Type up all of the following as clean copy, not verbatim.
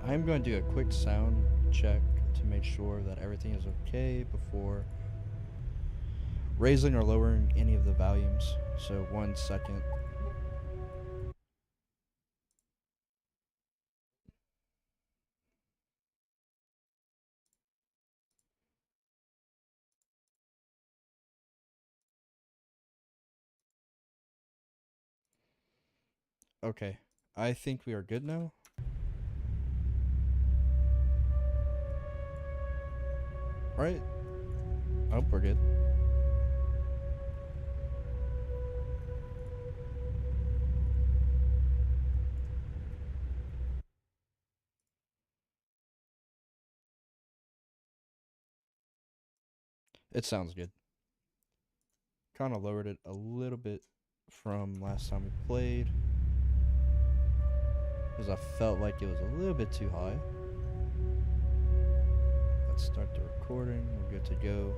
I'm going to do a quick sound check to make sure that everything is okay before raising or lowering any of the volumes. So 1 second. Okay, I think we are good now. Right? I hope we're good. It sounds good. Kind of lowered it a little bit from last time we played because I felt like it was a little bit too high. Let's start the recording. We're good to go.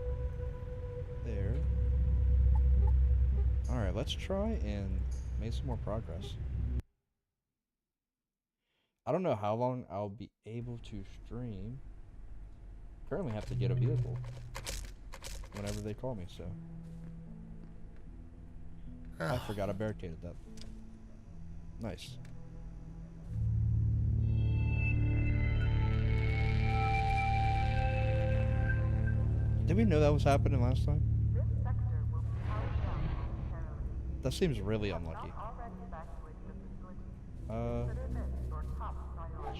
There. Alright, let's try and make some more progress. I don't know how long I'll be able to stream. Currently have to get a vehicle whenever they call me, so. I forgot I barricaded that. Nice. Did we know that was happening last time? That seems really unlucky.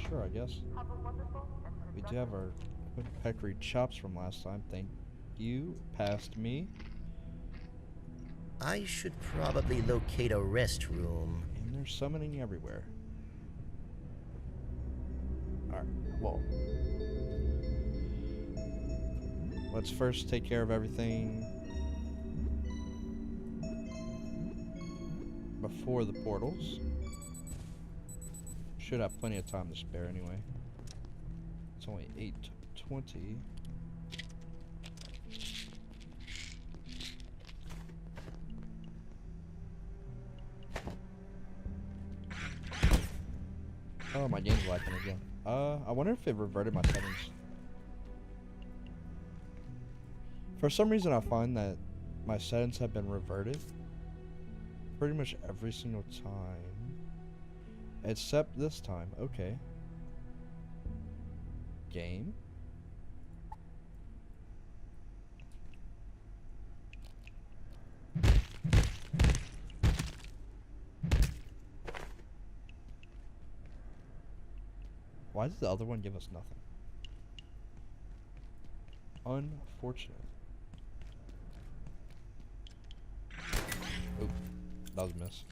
Sure, I guess. We do have our peccary chops from last time. Thank you. Past me. I should probably locate a restroom. And they're summoning everywhere. Alright, well. Let's first take care of everything before the portals. Should have plenty of time to spare anyway. It's only 8:20. Oh, my game's lagging again. I wonder if it reverted my settings. For some reason, I find that my settings have been reverted pretty much every single time. Except this time. Okay. Game. Why did the other one give us nothing? Unfortunate. Oop. That was a miss.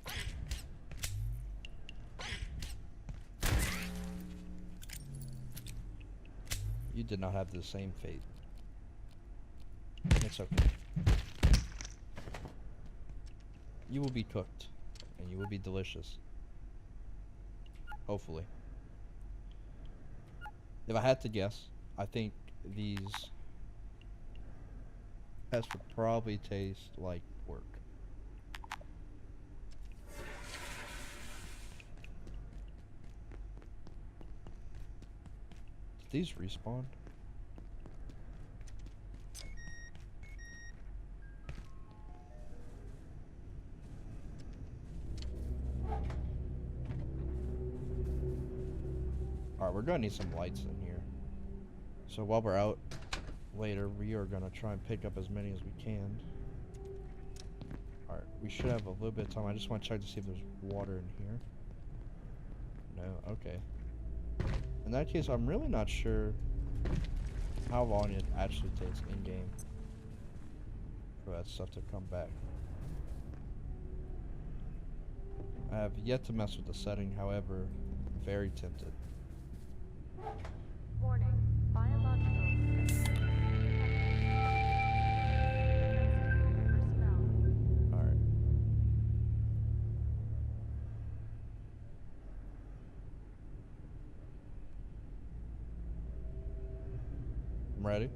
You did not have the same fate. It's okay. You will be cooked. And you will be delicious. Hopefully. If I had to guess, I think these pests would probably taste like pork. Did these respawn? Alright, we're gonna need some lights in here. So while we're out later, we are gonna try and pick up as many as we can. Alright, we should have a little bit of time. I just want to check to see if there's water in here. No, okay. In that case, I'm really not sure how long it actually takes in-game for that stuff to come back. I have yet to mess with the setting, however, very tempted. Warning, biological. Personnel. Alright. I'm ready.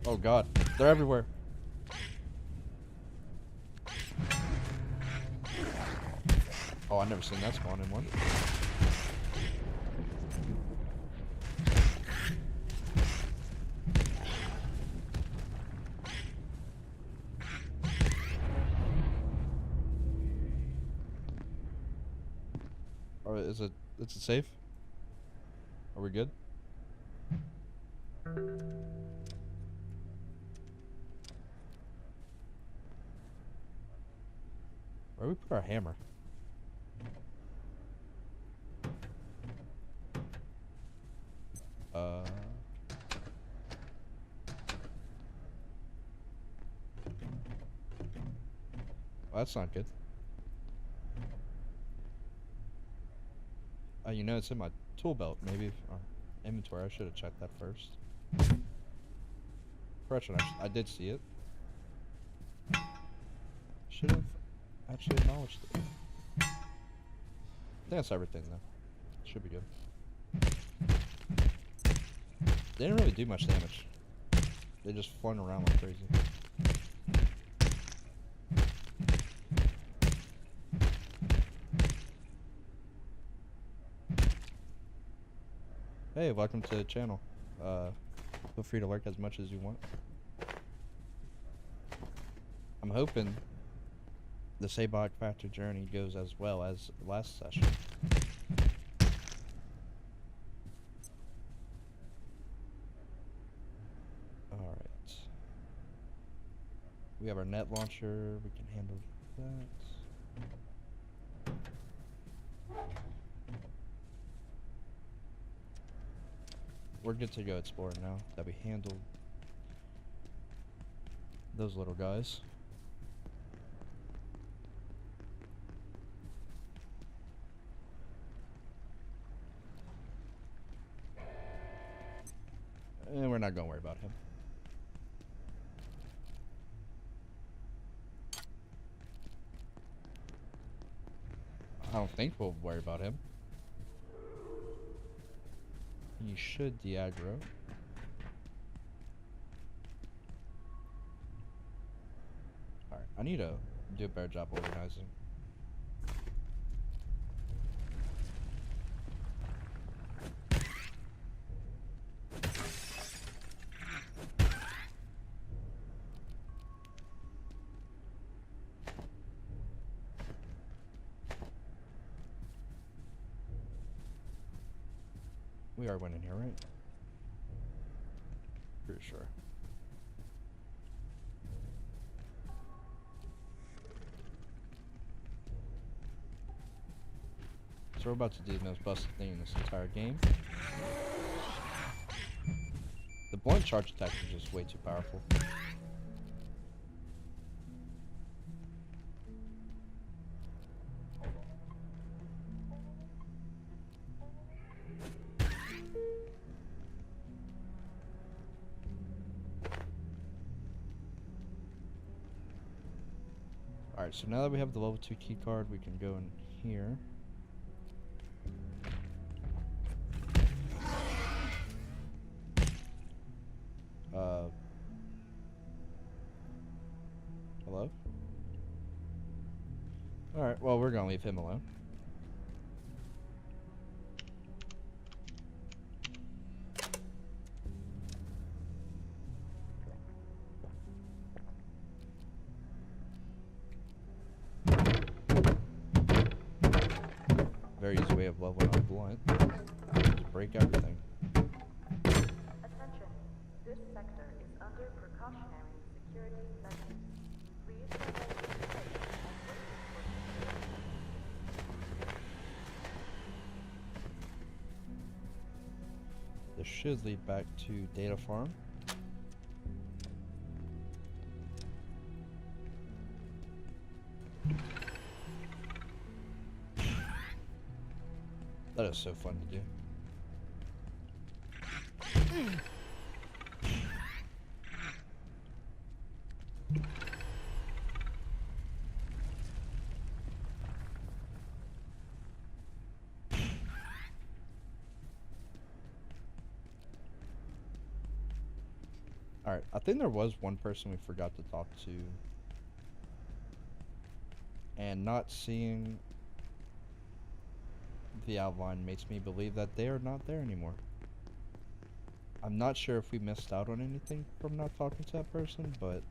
Oh god, they're everywhere. Oh, I've never seen that spawn in one. Oh, is it safe? Are we good? Where do we put our hammer? Well, that's not good. You know, it's in my tool belt, maybe. Or inventory, I should have checked that first. Correction, I did see it. Should have actually acknowledged it. I think that's everything, though. Should be good. They didn't really do much damage. They just flung around like crazy. Hey, welcome to the channel. Feel free to lurk as much as you want. I'm hoping the Abiotic Factor journey goes as well as last session. Alright. We have our net launcher. We can handle that. We're good to go exploring now that we handled those little guys. And we're not gonna worry about him. I don't think we'll worry about him. He should de-aggro. Alright, I need to do a better job organizing. We are winning here, right? Pretty sure. So we're about to do the most busted thing in this entire game. The blunt charge attack is just way too powerful. Alright, so now that we have the level 2 key card, we can go in here. Hello? Alright, well, we're gonna leave him alone. Very easy way of leveling up blunt. Just break everything. Attention. This sector is under precautionary security measures. Please remain safe and wait for This should lead back to Data Farm. That is so fun to do. Alright, I think there was one person we forgot to talk to. And not seeing the outline makes me believe that they are not there anymore. I'm not sure if we missed out on anything from not talking to that person, but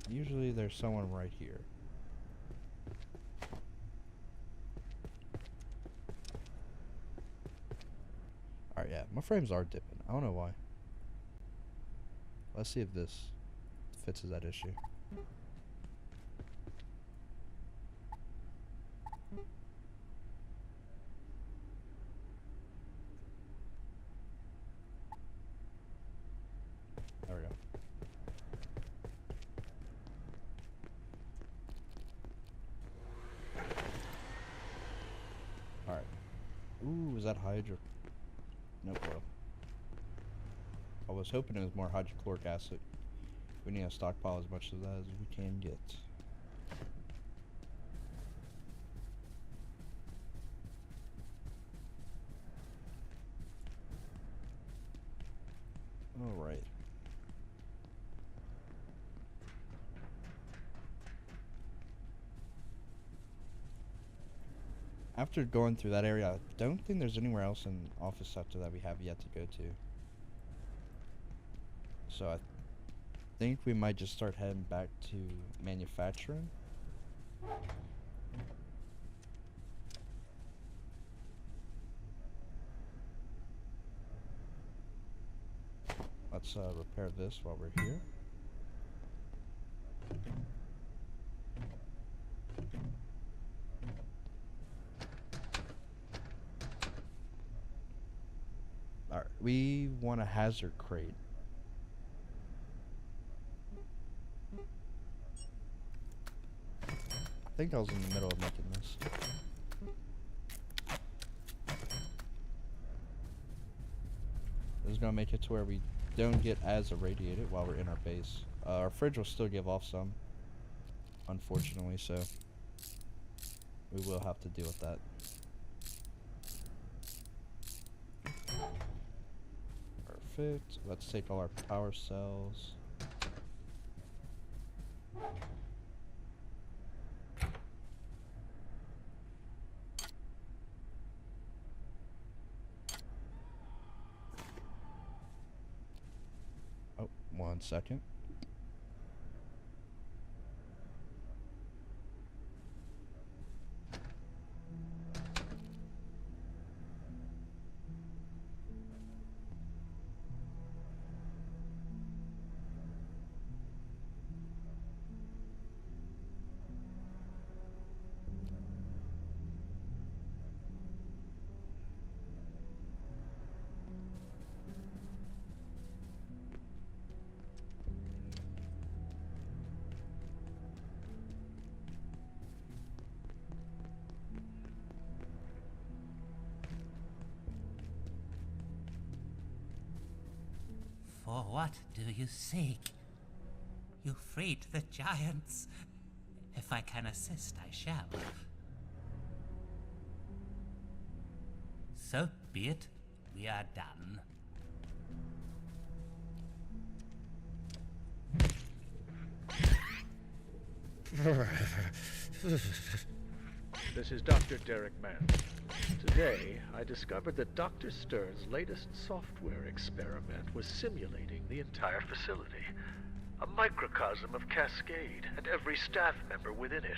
usually there's someone right here. Alright, yeah, my frames are dipping. I don't know why. Let's see if this fixes that issue. There we go. Alright. Ooh, is that hydro? Nope, bro. I was hoping it was more hydrochloric acid. We need to stockpile as much of that as we can get. Alright. After going through that area, I don't think there's anywhere else in office sector that we have yet to go to. So I think we might just start heading back to manufacturing. Let's repair this while we're here. Alright, we want a hazard crate. I think I was in the middle of making this. This is gonna make it to where we don't get as irradiated while we're in our base. Our fridge will still give off some, unfortunately, so we will have to deal with that. Perfect. Let's take all our power cells. Oh, 1 second. For what do you seek? You freed the giants. If I can assist, I shall. So be it. We are done. This is Dr. Derek Mann. Today, I discovered that Dr. Stern's latest software experiment was simulating the entire facility. A microcosm of Cascade, and every staff member within it.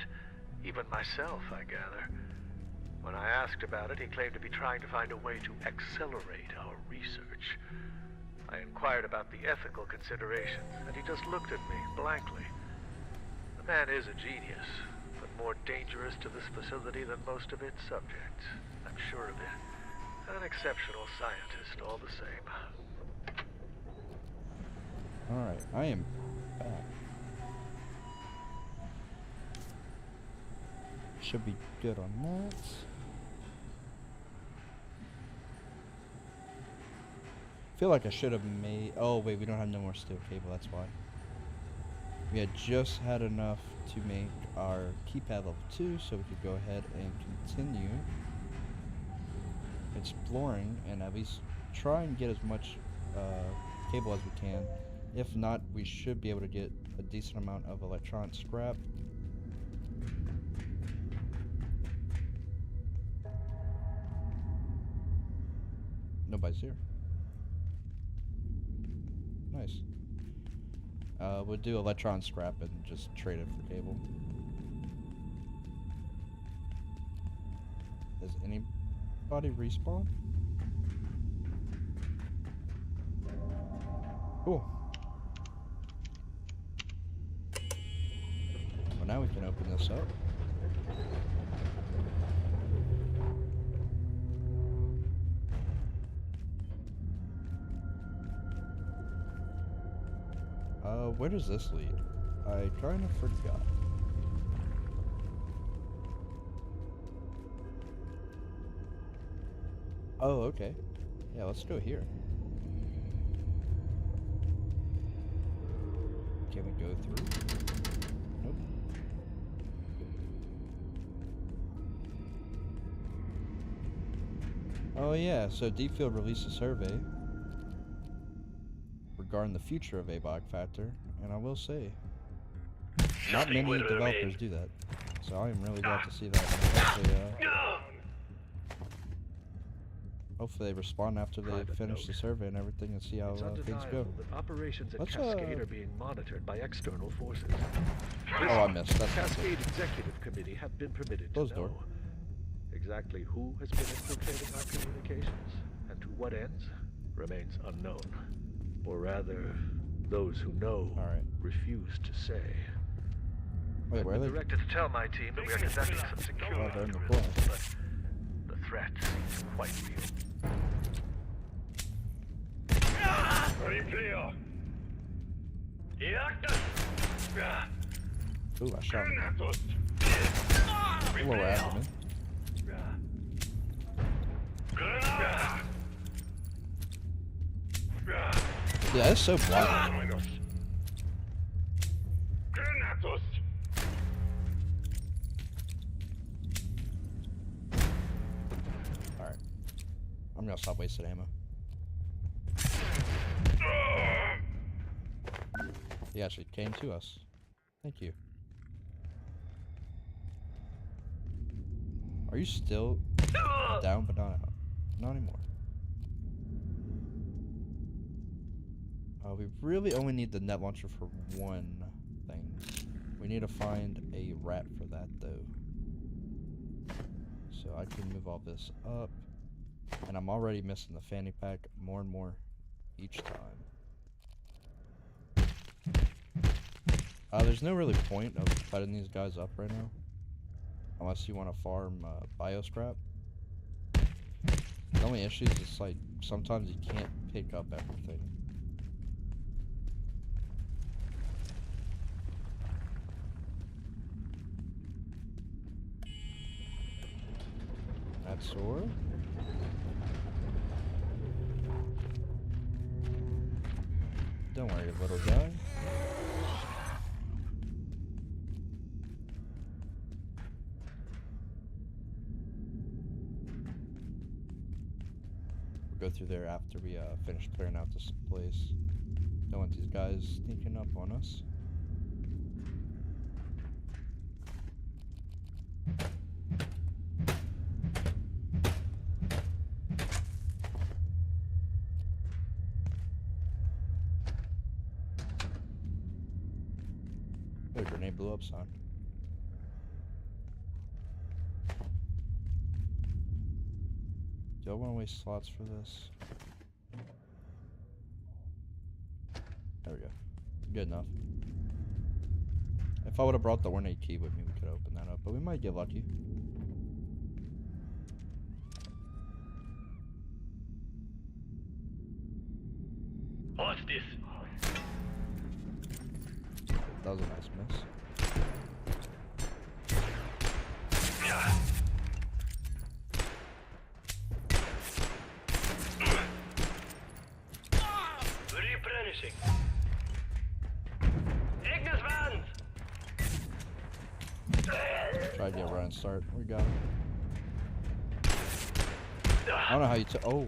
Even myself, I gather. When I asked about it, he claimed to be trying to find a way to accelerate our research. I inquired about the ethical considerations, and he just looked at me blankly. The man is a genius, but more dangerous to this facility than most of its subjects. I'm sure of it. An exceptional scientist, all the same. Alright, I am back. Should be good on that. Feel like I should have made... Oh, wait, we don't have no more steel cable, that's why. We had just had enough to make our keypad level 2, so we could go ahead and continue exploring and at least try and get as much cable as we can. If not, we should be able to get a decent amount of electronic scrap. Nobody's here. Nice. We'll do electron scrap and just trade it for cable. Does anybody respawn? Cool. Well, now we can open this up. Where does this lead? I kind of forgot. Oh, okay. Yeah, let's go here. Can we go through? Nope. Oh yeah, so Deep Field released a survey regarding the future of Abiotic Factor, and I will say, not many developers do that. So I am really glad to see that. Hopefully they respond after they finish the survey and everything and see how things go. That operations at Cascade are being monitored by external forces. Oh, I missed. The Cascade Executive Committee have been permitted to know exactly who has been infiltrating our communications and to what ends remains unknown. Or rather, those who know refuse to say. Wait, where are they? Directed to tell my team that we are conducting some security they're in the drills, plane. but the threat seems quite real. Ooh, I shot him. A little after me. Yeah, it's so blind. Alright. I'm gonna stop wasting ammo. He actually came to us. Thank you. Are you still down but not out? Not anymore. We really only need the net launcher for one thing. We need to find a rat for that though. So I can move all this up. And I'm already missing the fanny pack more and more each time. There's no really point of fighting these guys up right now. Unless you want to farm bio scrap. The only issue is it's like sometimes you can't pick up everything. That sword. Don't worry, little guy. We'll go through there after we finish clearing out this place. Don't want these guys sneaking up on us. Oh, grenade blew up, son. Do I want to waste slots for this? There we go. Good enough. If I would have brought the ornate key with me, we could open that up, but we might get lucky. What's this? That was a nice miss. Replenishing. Ignis vans! Try to get a run start. We got him. I don't know how you oh,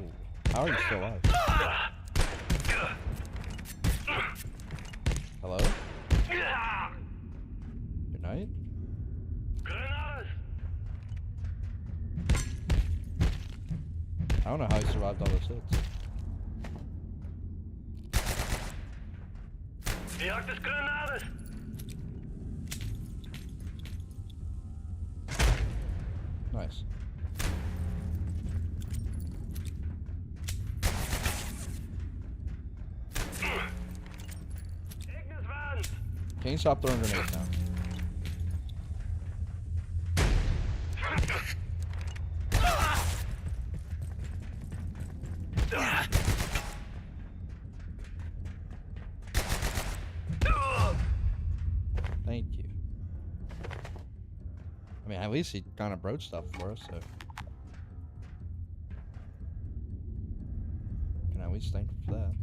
how are you still alive? Hello? Good night? Granadas! I don't know how he survived all those hits. Jagd is granadas! Nice. Ignis vans! Can you stop throwing grenades now? Thank you. I mean, at least he kind of broke stuff for us, so. Can at least thank him for that.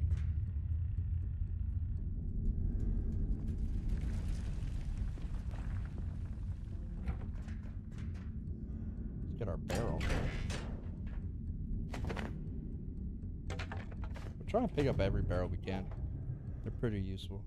Let's get our barrel. We're trying to pick up every barrel we can. They're pretty useful.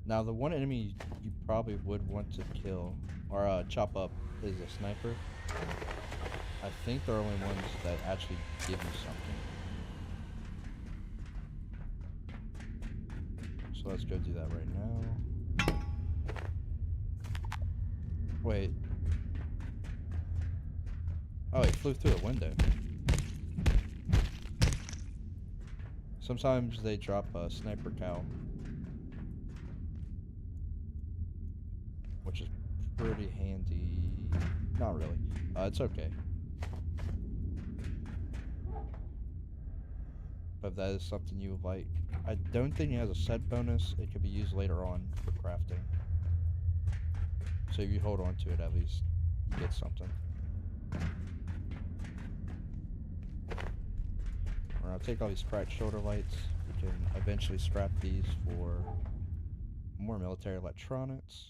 Now, the one enemy you probably would want to kill or chop up is a sniper. I think they're only ones that actually give you something. So let's go do that right now. Wait. Oh, he flew through a window. Sometimes they drop a sniper cowl, which is pretty handy. Not really. It's okay. But if that is something you would like, I don't think it has a set bonus. It could be used later on for crafting. So if you hold on to it, at least you get something. We're gonna take all these cracked shoulder lights. We can eventually scrap these for more military electronics.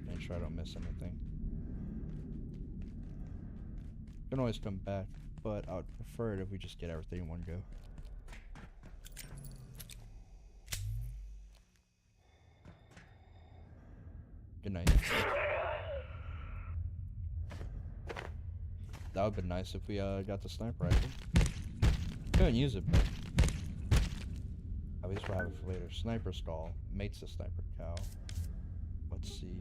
Make sure I don't miss anything. Can always come back, but I would prefer it if we just get everything in one go. Good night. That would have been nice if we got the sniper rifle. Couldn't use it, but at least we'll have it for later. Sniper skull mates the sniper cow. Let's see.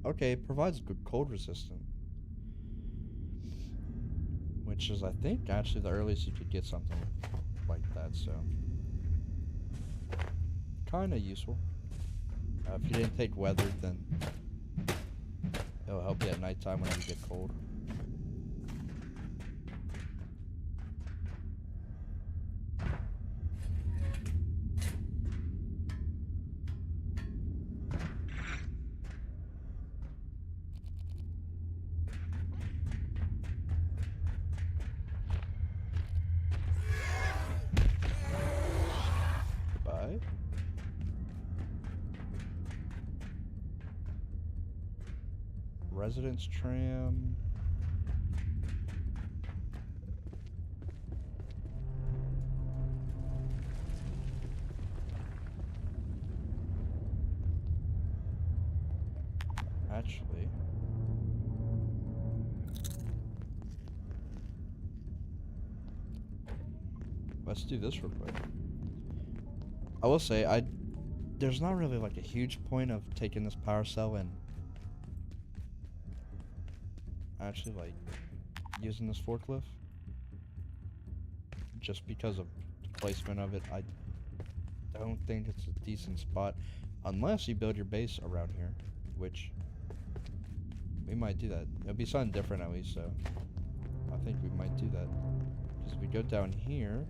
Okay, provides good cold resistant, which is, I think, actually the earliest you could get something like that, so kind of useful. If you didn't take weather, then it'll help you at nighttime whenever you get cold. Goodbye. Residence tram. Actually, let's do this real quick. I will say, there's not really like a huge point of taking this power cell and actually like using this forklift, just because of the placement of it. I don't think it's a decent spot unless you build your base around here, which we might do that. It'll be something different at least, so I think we might do that. Because if we go down here,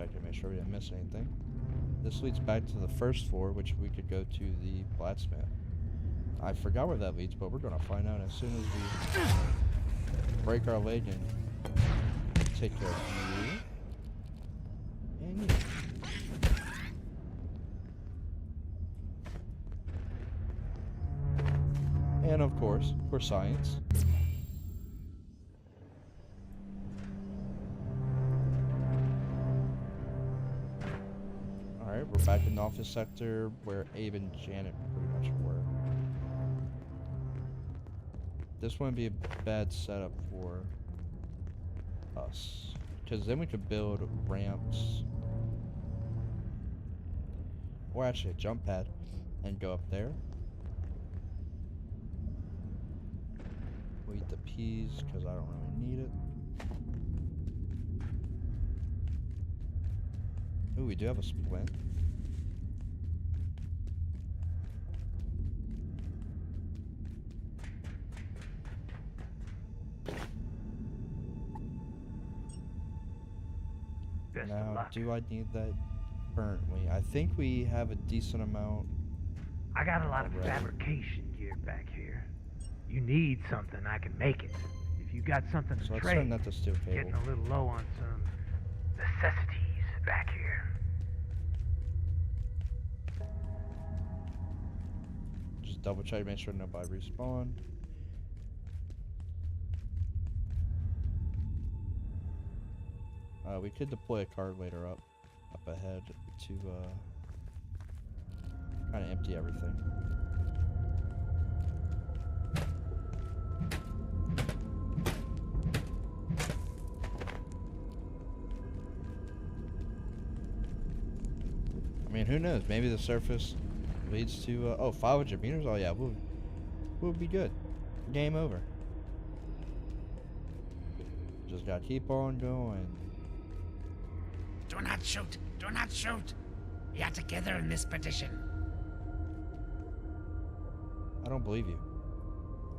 check to make sure we didn't miss anything. This leads back to the first floor, which we could go to the blacksmith. I forgot where that leads, but we're gonna find out as soon as we break our leg and take care of you. And you. And of course, for science. Alright, we're back in the office sector where Abe and Janet pretty much were. This wouldn't be a bad setup for us, because then we could build ramps, or actually a jump pad, and go up there. We'll eat the peas, because I don't really need it. Ooh, we do have a splint. Best of Now, luck. do I need that currently? I think we have a decent amount. I got a lot of Alright. fabrication gear back here. You need something, I can make it. If you got something So to let's trade, send that to steel getting cable. a little low on some necessities back here. Just double check, make sure nobody respawned. We could deploy a card later up ahead to kind of empty everything. I mean, who knows? Maybe the surface leads to 500 meters. Oh yeah, we'll be good. Game over. Just gotta keep on going. Do not shoot! Do not shoot! We are together in this petition. I don't believe you.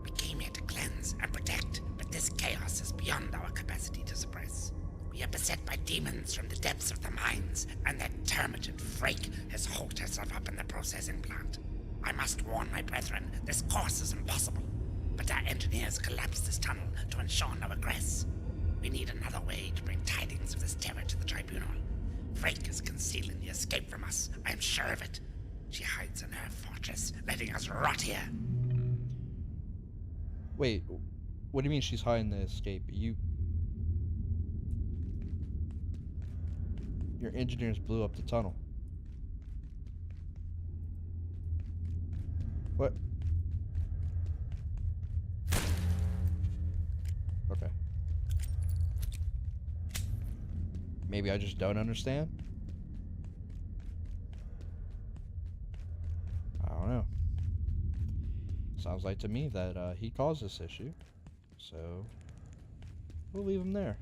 We came here to cleanse and protect, but this chaos is beyond our capacity to suppress. We are beset by demons from the depths of the mines, and that termagant Frake has holed herself up in the processing plant. I must warn my brethren, this course is impossible. But our engineers collapsed this tunnel to ensure no egress. We need another way to bring tidings of this terror to the tribunal. Frake is concealing the escape from us. I am sure of it. She hides in her fortress, letting us rot here. Wait, what do you mean she's hiding the escape? Your engineers blew up the tunnel. What? Okay. Maybe I just don't understand? I don't know. Sounds like to me that he caused this issue. So, we'll leave him there.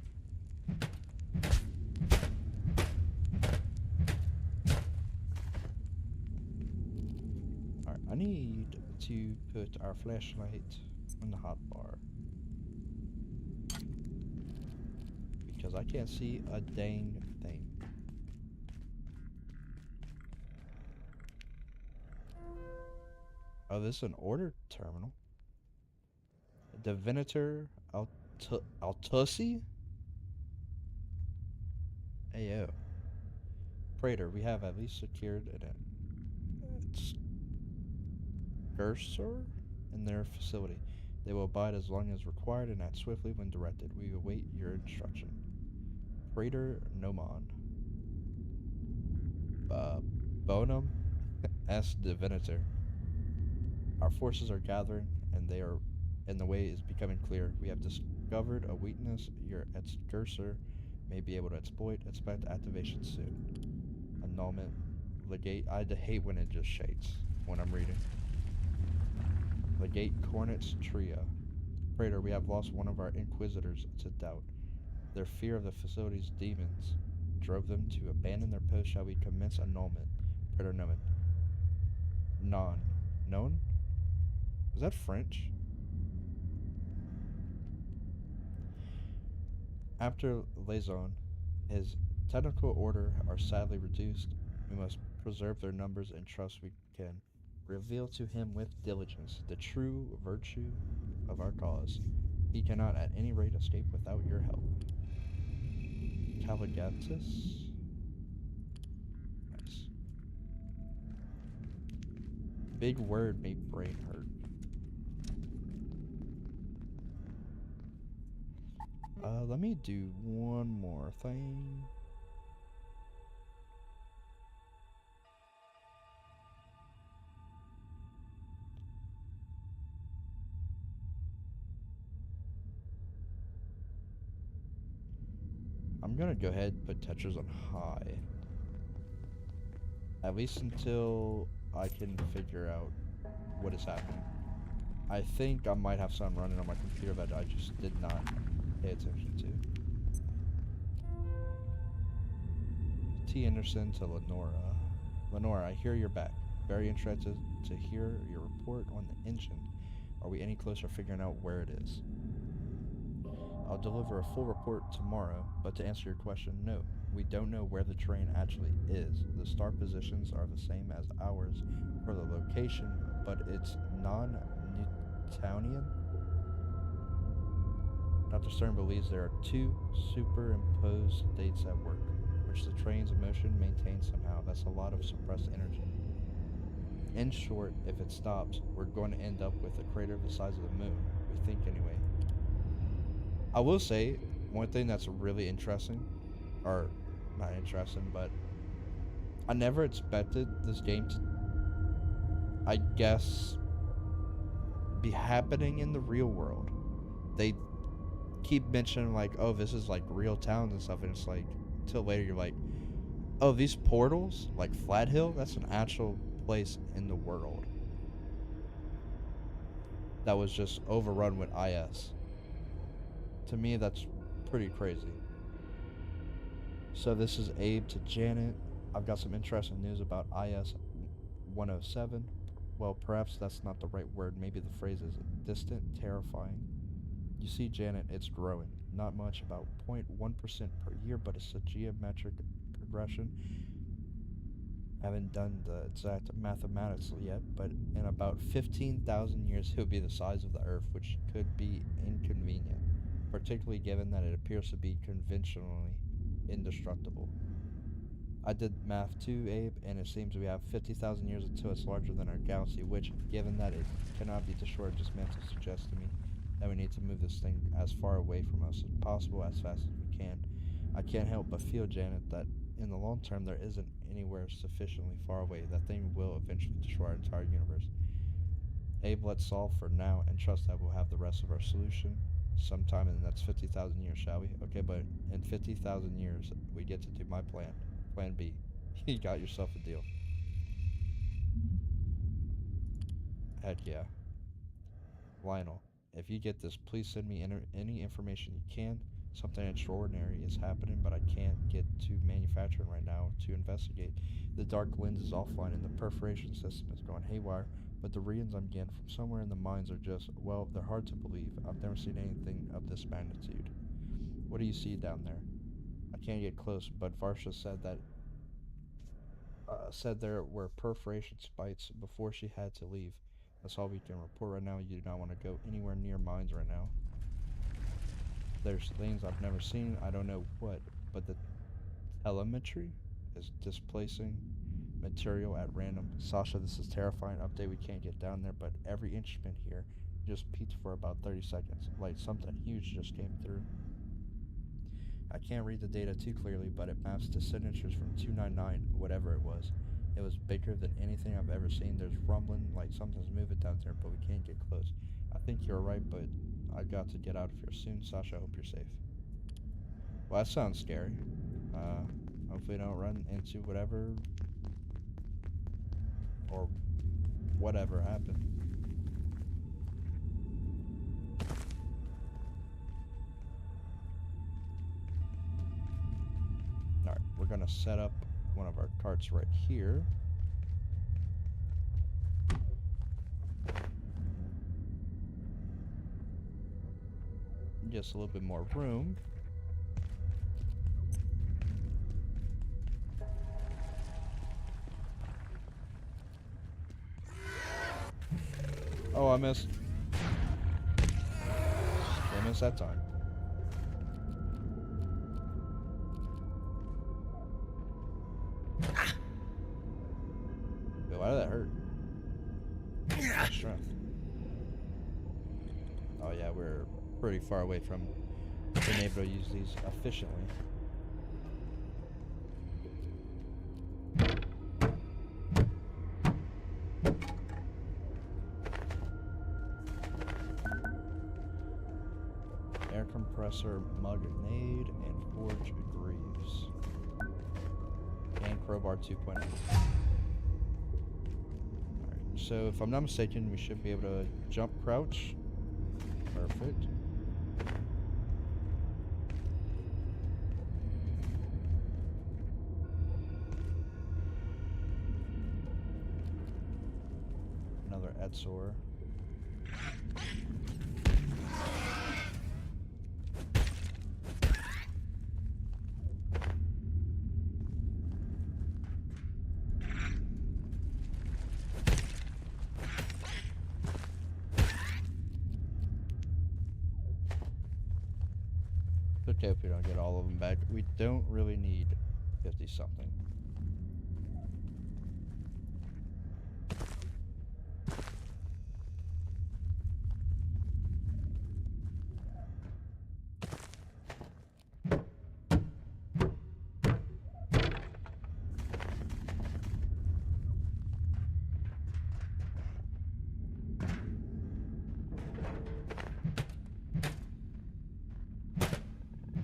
Alright, I need to put our flashlight on the hotbar. Because I can't see a dang thing. Oh, this is an order terminal. Divinator Altussi? Ayo. Praetor, we have at least secured it's Cursor in their facility. They will abide as long as required and act swiftly when directed. We await your instruction. Praetor Nomon. Bonum S. Divinator. Our forces are gathering, and the way is becoming clear. We have discovered a weakness your cursor may be able to exploit. Expect activation soon. Annulment. Legate. I hate when it just shakes when I'm reading. Legate Cornet's Tria. Praetor, we have lost one of our inquisitors to doubt. Their fear of the facility's demons drove them to abandon their post. Shall we commence annulment? Praetor Nomen. Known? Is that French? After Liaison, his technical order are sadly reduced. We must preserve their numbers and trust we can reveal to him with diligence the true virtue of our cause. He cannot at any rate escape without your help. Caligatus? Nice. Big word make brain hurt. Let me do one more thing. I'm gonna go ahead and put Tetris on high. At least until I can figure out what is happening. I think I might have something running on my computer that I just did not pay attention to. T. Anderson to Lenora. Lenora, I hear you're back. Very interested to hear your report on the engine. Are we any closer figuring out where it is? I'll deliver a full report tomorrow, but to answer your question, no. We don't know where the train actually is. The star positions are the same as ours for the location, but it's non-Newtonian. Dr. Stern believes there are two superimposed states at work, which the train's motion maintains somehow. That's a lot of suppressed energy. In short, if it stops, we're going to end up with a crater the size of the moon. We think anyway. I will say, one thing that's really interesting, or not interesting, but I never expected this game to, I guess, be happening in the real world. They keep mentioning like, oh, this is like real towns and stuff, and it's like, until later you're like, oh, these portals, like Flat Hill, that's an actual place in the world that was just overrun with IS. To me, that's pretty crazy. So this is Abe to Janet. I've got some interesting news about IS 107. Well, perhaps that's not the right word. Maybe the phrase is distant, terrifying. You see, Janet, it's growing. Not much, about 0.1% per year, but it's a geometric progression. I haven't done the exact mathematics yet, but in about 15,000 years, it would be the size of the Earth, which could be inconvenient, particularly given that it appears to be conventionally indestructible. I did math too, Abe, and it seems we have 50,000 years until it's larger than our galaxy, which, given that it cannot be destroyed, just meant to suggest to me that we need to move this thing as far away from us as possible, as fast as we can. I can't help but feel, Janet, that in the long term there isn't anywhere sufficiently far away. That thing will eventually destroy our entire universe. Abe, let's solve for now and trust that we'll have the rest of our solution sometime in the next 50,000 years, shall we? Okay, but in 50,000 years, we get to do my plan. Plan B. You got yourself a deal. Heck yeah. Lionel, if you get this, please send me any information you can. Something extraordinary is happening, but I can't get to manufacturing right now to investigate. The dark lens is offline and the perforation system is going haywire, but the readings I'm getting from somewhere in the mines are just, well, they're hard to believe. I've never seen anything of this magnitude. What do you see down there? I can't get close, but Varsha said that there were perforation spikes before she had to leave. That's all we can report right now. You do not want to go anywhere near mines right now. There's things I've never seen. I don't know what, but the telemetry is displacing material at random. Sasha, this is terrifying. Update, we can't get down there, but every instrument here just peaked for about 30 seconds. Like something huge just came through. I can't read the data too clearly, but it maps to signatures from 299, whatever it was. It was bigger than anything I've ever seen. There's rumbling like something's moving down there, but we can't get close. I think you're right, but I got to get out of here soon. Sasha, I hope you're safe. Well, that sounds scary. Hopefully I don't run into whatever or whatever happened. Alright, we're gonna set up one of our carts right here. Just a little bit more room. Oh, I missed. I missed that time. Wait, why did that hurt? My strength. Oh yeah, we're pretty far away from being able to use these efficiently. Air compressor, mug grenade, and forge greaves. And crowbar 2.0. Alright, so if I'm not mistaken, we should be able to jump crouch. Perfect. Another Edsor. It's okay if we don't get all of them back. We don't really need 50 something.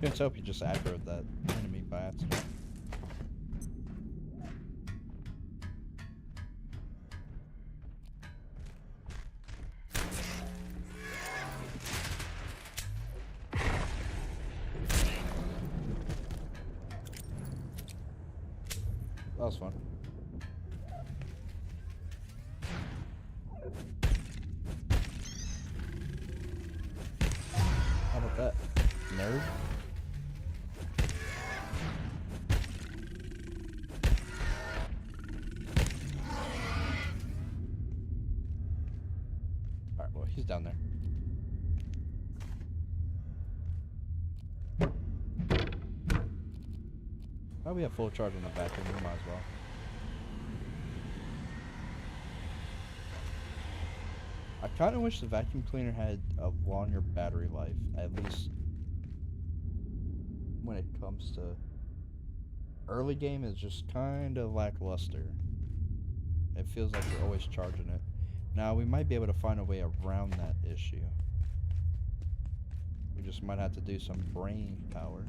Let's hope you just aggroed that enemy by accident. That was fun. How about that, nerd? Alright, well, he's down there. Oh, we have full charge on the back end, we might as well. I kind of wish the vacuum cleaner had a longer battery life, at least when it comes to early game. Is just kind of lackluster. It feels like you're always charging it. Now we might be able to find a way around that issue. We just might have to do some brain power.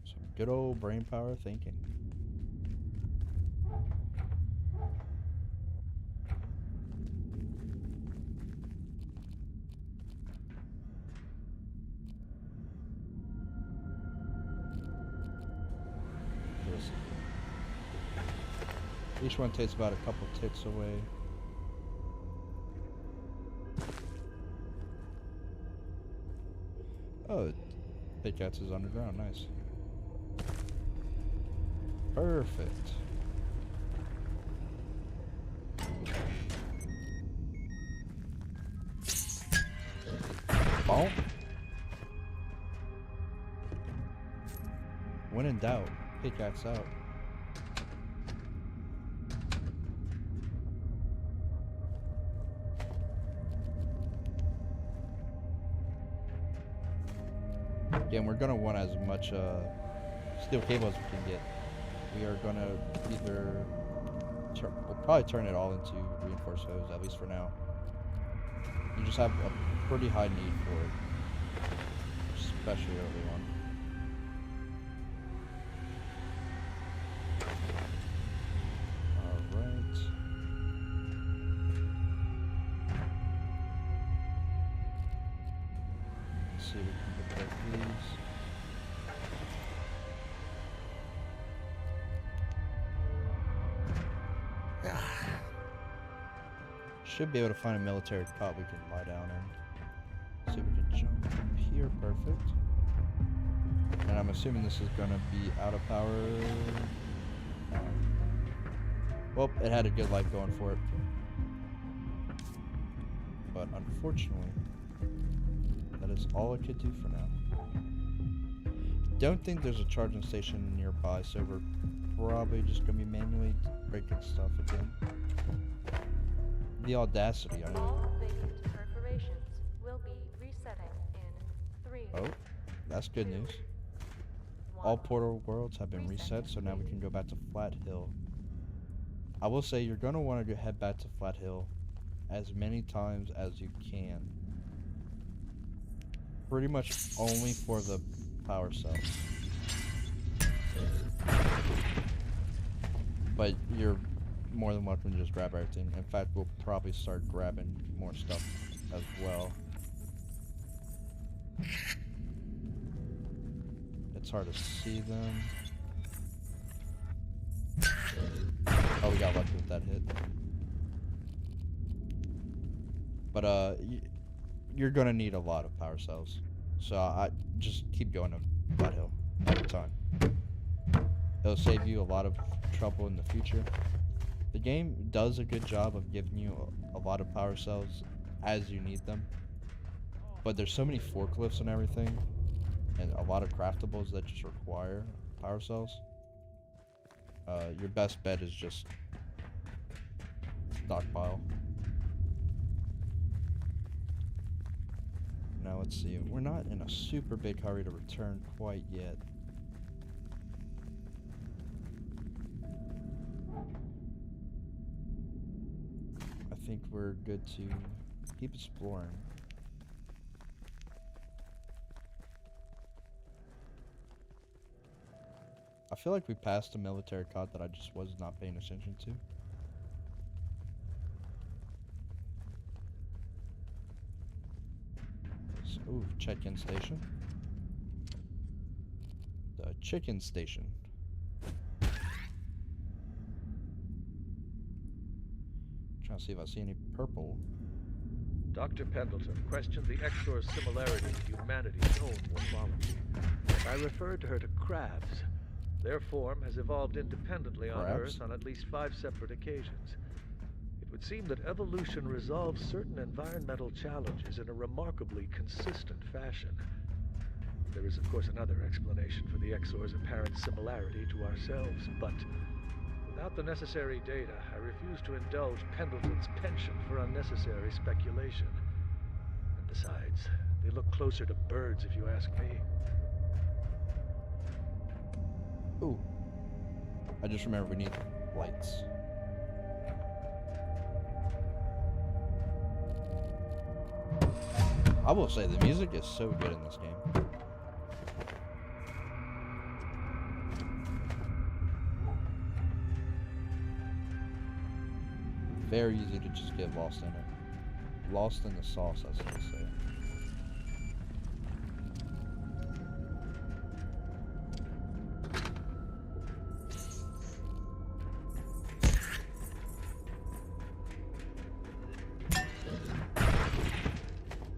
Some good old brain power thinking. Each one takes about a couple ticks away. Oh, pickaxe is underground. Nice. Perfect. Ball. When in doubt, pickaxe out. Again, we're gonna want as much steel cable as we can get. We are gonna either we'll probably turn it all into reinforced hose, at least for now. You just have a pretty high need for it, especially early on. All right. Let's see if we can get these. Should be able to find a military cot we can lie down in. See if we can jump up here. Perfect. And I'm assuming this is gonna be out of power. Well, it had a good light going for it. But unfortunately, that is all it could do for now. Don't think there's a charging station nearby, so we're probably just gonna be manually breaking stuff again. The audacity, I mean. All vacant perforations will be resetting in 3. Oh, that's good news. 1. All portal worlds have been reset, so now we can go back to Flat Hill. I will say you're gonna want to head back to Flat Hill as many times as you can. Pretty much only for the power cells. But you're more than welcome to just grab everything. In fact, we'll probably start grabbing more stuff as well. It's hard to see them. Oh, we got lucky with that hit. But you're gonna need a lot of power cells, so I just keep going to Flat Hill every time. It'll save you a lot of trouble in the future. The game does a good job of giving you a lot of power cells as you need them, but there's so many forklifts and everything, and a lot of craftables that just require power cells. Your best bet is just stockpile. Now let's see, we're not in a super big hurry to return quite yet. I think we're good to keep exploring. I feel like we passed a military cot that I just was not paying attention to. Ooh, check-in station. The chicken station. Trying to see if I see any purple. Dr. Pendleton questioned the Exor's similarity to humanity's own morphology. I referred to her to crabs. Their form has evolved independently on Crabs? Earth on at least 5 separate occasions. It would seem that evolution resolves certain environmental challenges in a remarkably consistent fashion. There is, of course, another explanation for the Exor's apparent similarity to ourselves, but without the necessary data, I refuse to indulge Pendleton's penchant for unnecessary speculation. And besides, they look closer to birds, if you ask me. Ooh. I just remember we need lights. I will say the music is so good in this game. Very easy to just get lost in it. Lost in the sauce, as they say.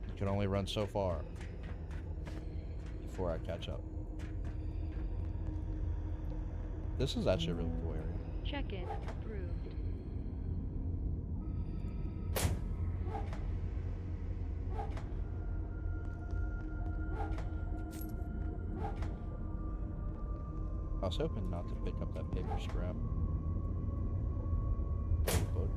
You can only run so far before I catch up. This is actually a really cool area. Check-in approved. I was hoping not to pick up that paper scrap. Book.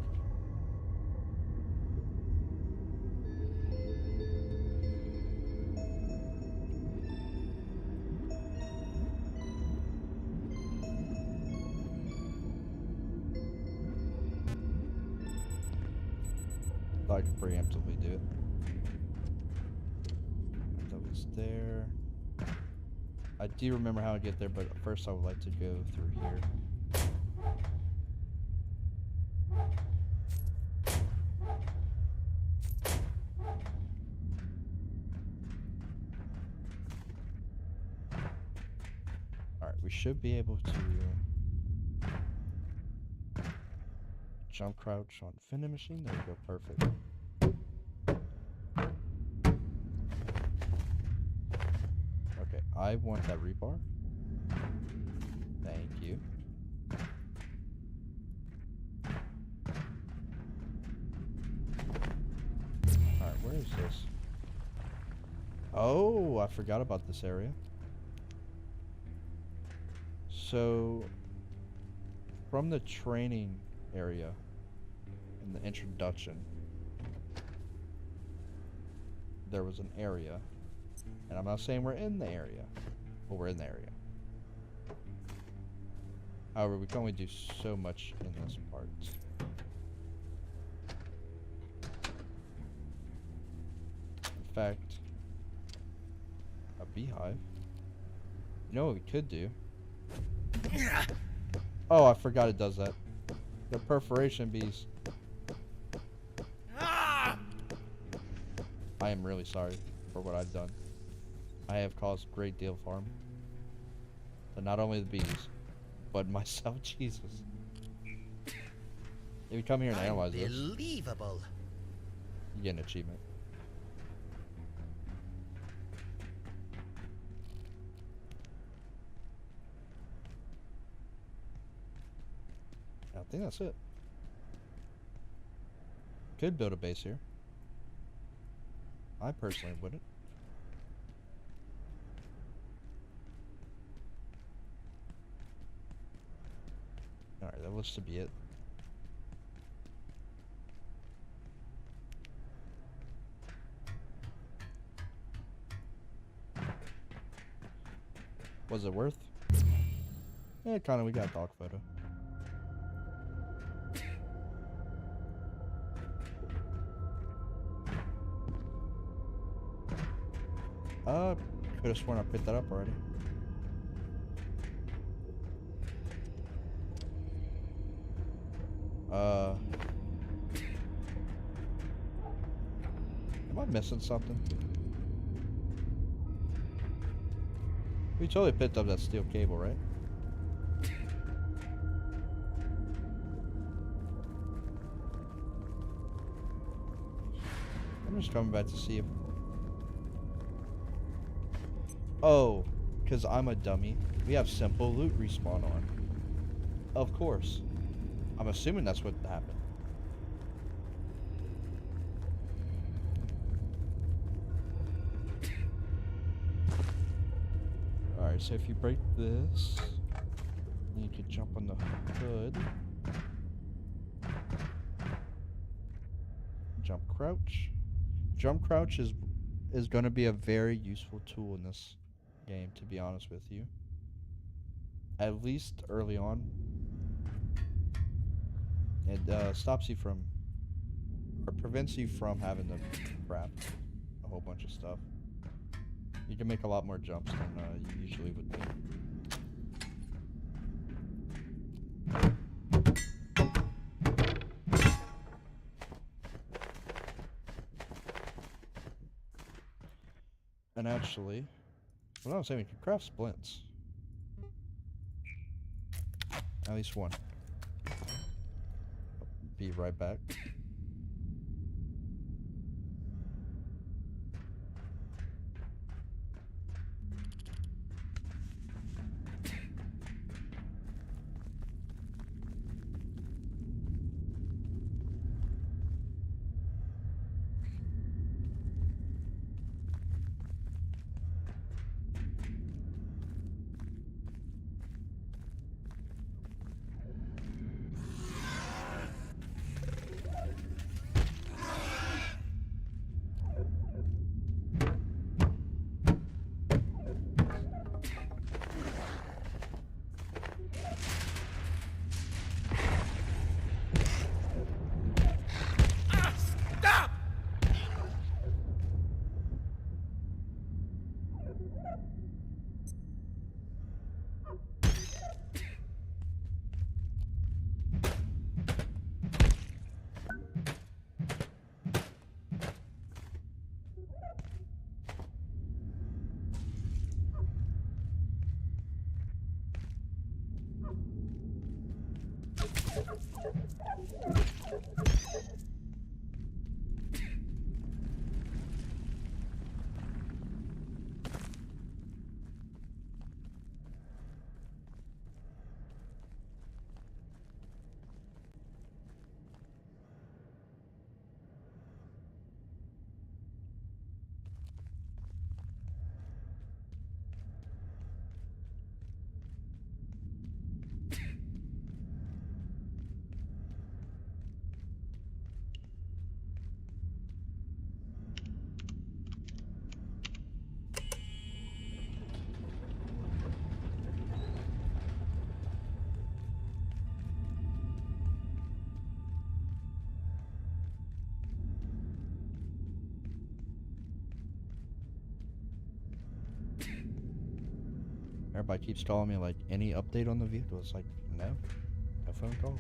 Thought I could preemptively do it. That was there. I do remember how to get there, but first I would like to go through here. Alright, we should be able to jump crouch on vending machine. There we go, perfect. Okay, I want that rebar. Thank you. Alright, where is this? Oh, I forgot about this area. So, from the training area in the introduction, there was an area. And I'm not saying we're in the area, but we're in the area. However, we can only do so much in this part. In fact, a beehive. You know what we could do? Oh, I forgot it does that. The perforation bees. I am really sorry for what I've done. I have caused a great deal of harm. To not only the bees, but myself. Jesus. If you come here and analyze this, Unbelievable. you get an achievement. I think that's it. Could build a base here. I personally wouldn't. Alright, that looks to be it. Was it worth? Yeah, kinda, we got a dog photo. Could have sworn I picked that up already. Am I missing something? We totally picked up that steel cable, right? I'm just coming back to see if... Oh, because I'm a dummy. We have simple loot respawn on. Of course. I'm assuming that's what happened. Alright, so if you break this, you can jump on the hood. Jump crouch. Jump crouch is going to be a very useful tool in this game, to be honest with you. At least early on. It stops you from, or prevents you from having to craft a whole bunch of stuff. You can make a lot more jumps than you usually would do. And actually, what I was saying, we can craft splints. At least one. Be right back. Everybody keeps calling me like, any update on the vehicle? It's like, no phone call.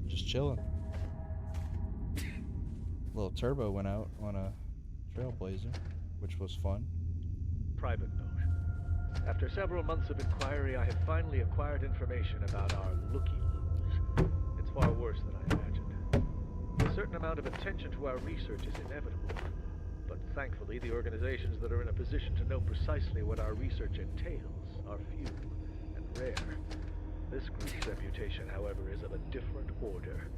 Just chilling. Little turbo went out on a Trailblazer, which was fun. Private note. After several months of inquiry, I have finally acquired information about our looky-loos. It's far worse than I imagined. A certain amount of attention to our research is inevitable. But thankfully, the organizations that are in a position to know precisely what our research entails are few and rare. This group's reputation, however, is of a different order.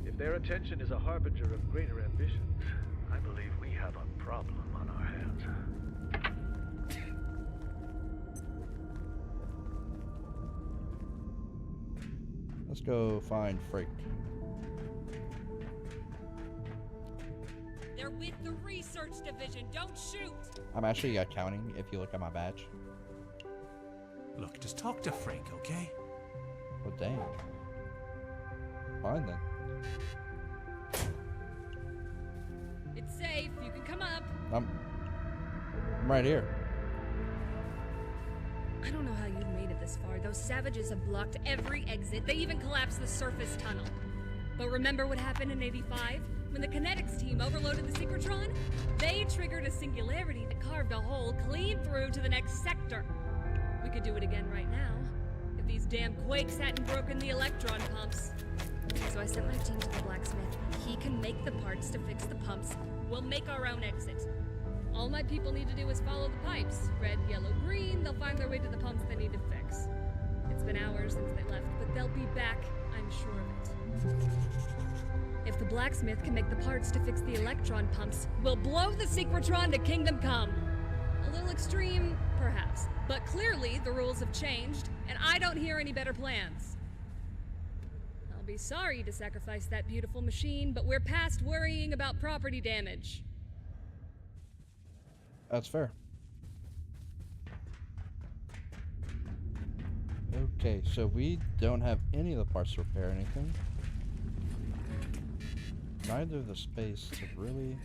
If their attention is a harbinger of greater ambitions, I believe we have a problem on our hands. Let's go find Freak. They're with the research division. Don't shoot. I'm actually counting if you look at my badge. Look, just talk to Frank, okay? Well, dang. Fine then. It's safe. You can come up. I'm right here. I don't know how you've made it this far. Those savages have blocked every exit. They even collapsed the surface tunnel. But remember what happened in '85? When the kinetics team overloaded the synchrotron? They triggered a singularity that carved a hole clean through to the next sector. We could do it again right now, if these damn quakes hadn't broken the electron pumps. So I sent my team to the blacksmith. He can make the parts to fix the pumps. We'll make our own exit. All my people need to do is follow the pipes. Red, yellow, green, they'll find their way to the pumps they need to fix. It's been hours since they left, but they'll be back, I'm sure of it. If the blacksmith can make the parts to fix the electron pumps, we'll blow the synchrotron to Kingdom Come. A little extreme, perhaps, but clearly the rules have changed, and I don't hear any better plans. I'll be sorry to sacrifice that beautiful machine, but we're past worrying about property damage. That's fair. Okay, so we don't have any of the parts to repair anything. Neither of the space to really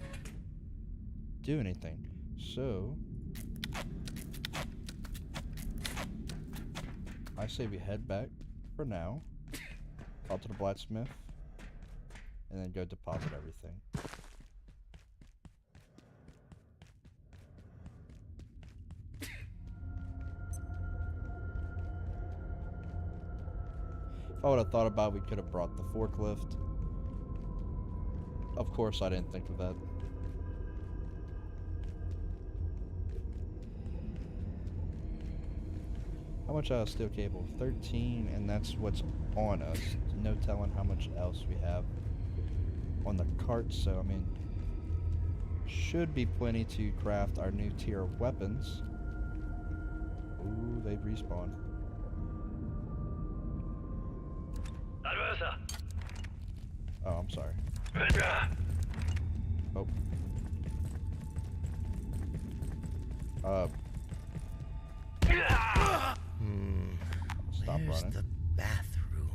do anything. So I say we head back for now, out to the blacksmith, and then go deposit everything. If I would have thought about it, we could have brought the forklift. Of course, I didn't think of that. How much steel cable? 13, and that's what's on us. No telling how much else we have on the cart, so I mean, should be plenty to craft our new tier of weapons. Ooh, they've respawned. Oh, I'm sorry. Oh. Stop Where's running. the bathroom?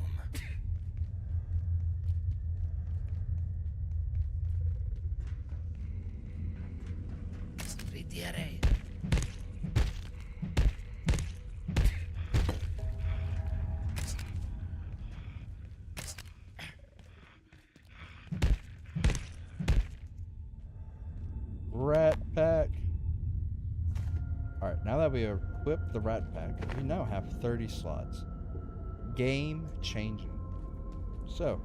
Ritirei. Rat pack. Alright, now that we equipped the rat pack, we now have 30 slots. Game changing. So,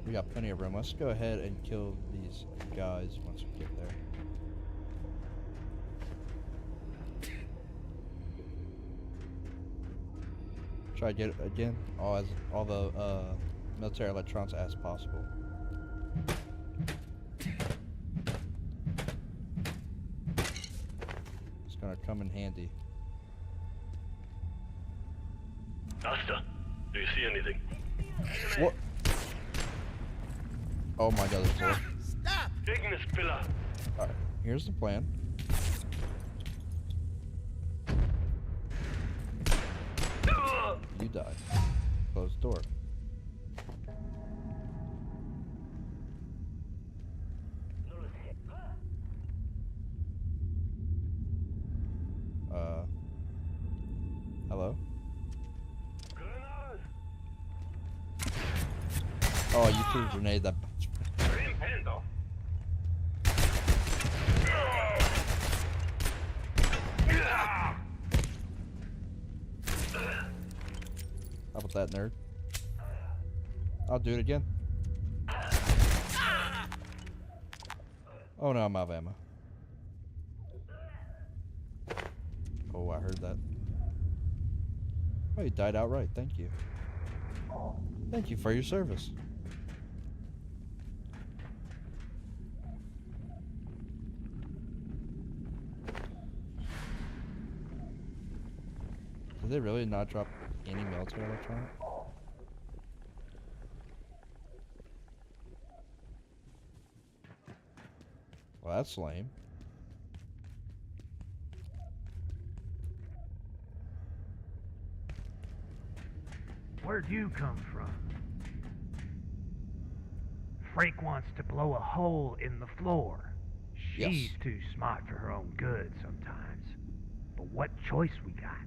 we got plenty of room. Let's go ahead and kill these guys once we get there. Try to get again all the military electrons as possible. It's gonna come in handy. Asta, do you see anything? What? Oh my God! There's more. Stop! Ignis pillar. All right, here's the plan. You die. Close the door. Oh, you threw a grenade that. How about that, nerd? I'll do it again. Oh no, I'm out of ammo. Oh, I heard that. Oh, you died outright. Thank you. Thank you for your service. Did they really not drop any military electronic? Well, that's lame. Where'd you come from? Frank wants to blow a hole in the floor. She's Yes. too smart for her own good sometimes. But what choice we got?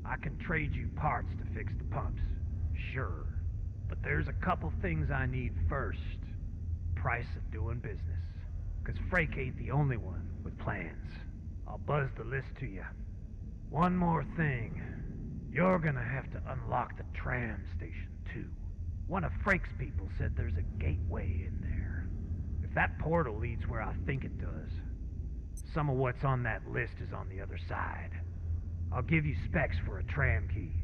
I can trade you parts to fix the pumps, sure. But there's a couple things I need first. Price of doing business. 'Cause Frank ain't the only one with plans. I'll buzz the list to you. One more thing. You're gonna have to unlock the tram station, too. One of Frank's people said there's a gateway in there. If that portal leads where I think it does, some of what's on that list is on the other side. I'll give you specs for a tram key.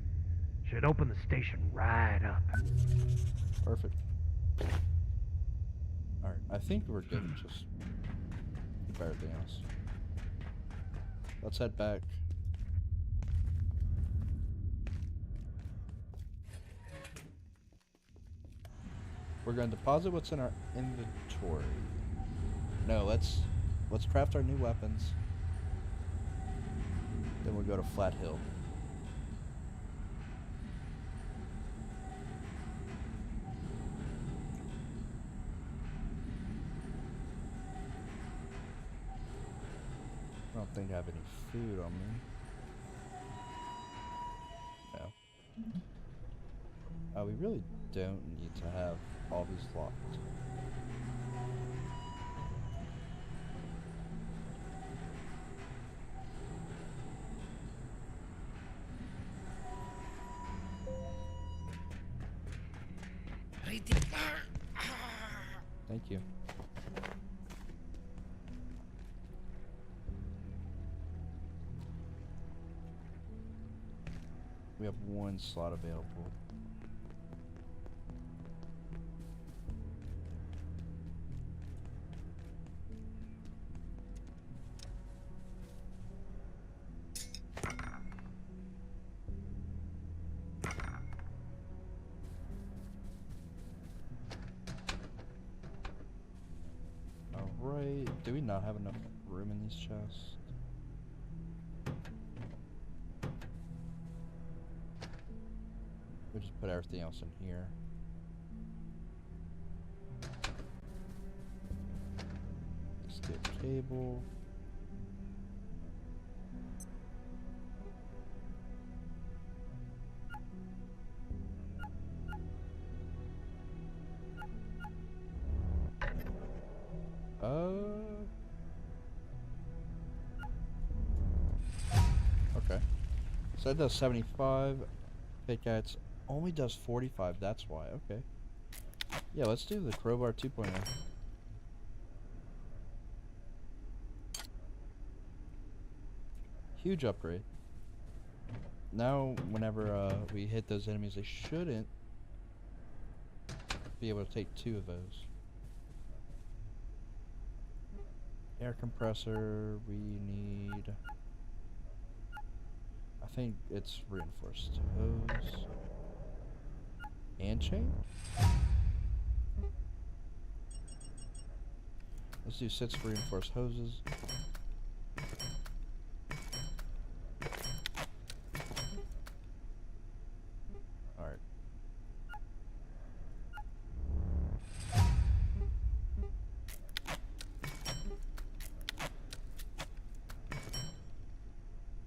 Should open the station right up. Perfect. Alright, I think we're good. Just keep everything else. Let's head back. We're going to deposit what's in our inventory. No, let's craft our new weapons. Then we'll go to Flat Hill. I don't think I have any food on me. No. We really don't need to have all these locked. Thank you. We have one slot available. Alright, do we not have enough room in these chests? We'll just put everything else in here. Skip cable. Okay. So that does 75. Pickaxe only does 45. That's why. Okay. Yeah, let's do the crowbar 2.0. Huge upgrade. Now, whenever we hit those enemies, they shouldn't be able to take 2 of those. Air compressor, we need... I think it's reinforced hose. And chain? Let's do 6 reinforced hoses. Alright.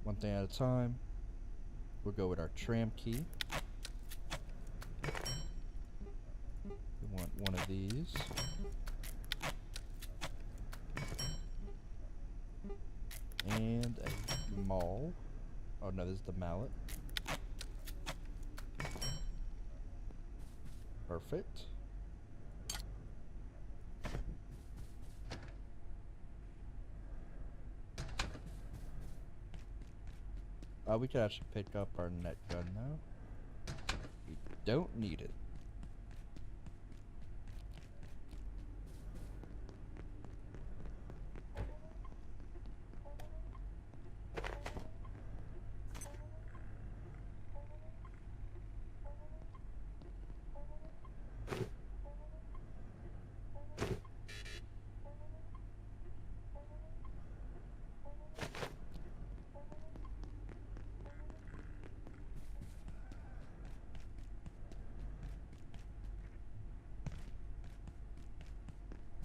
One thing at a time. We'll go with our tram key. We and a maul. Oh no, this is the mallet. Perfect. We could actually pick up our net gun now. We don't need it.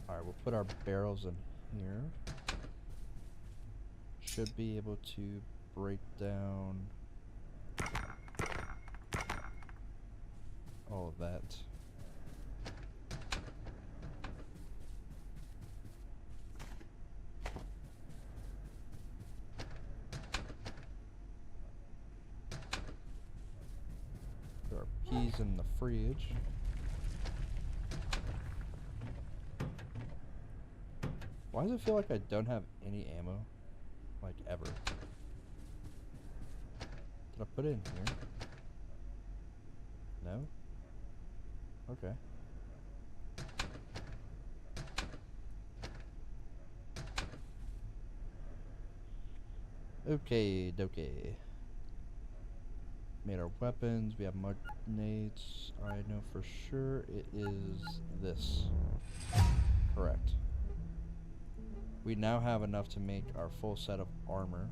Alright, we'll put our barrels in here. Should be able to break down all of that. Put our peas in the fridge. Why does it feel like I don't have any ammo? Like, ever. Did I put it in here? No? Okay. Okay, dokie. Made our weapons. We have mud grenades. I know for sure it is this. Correct. We now have enough to make our full set of armor.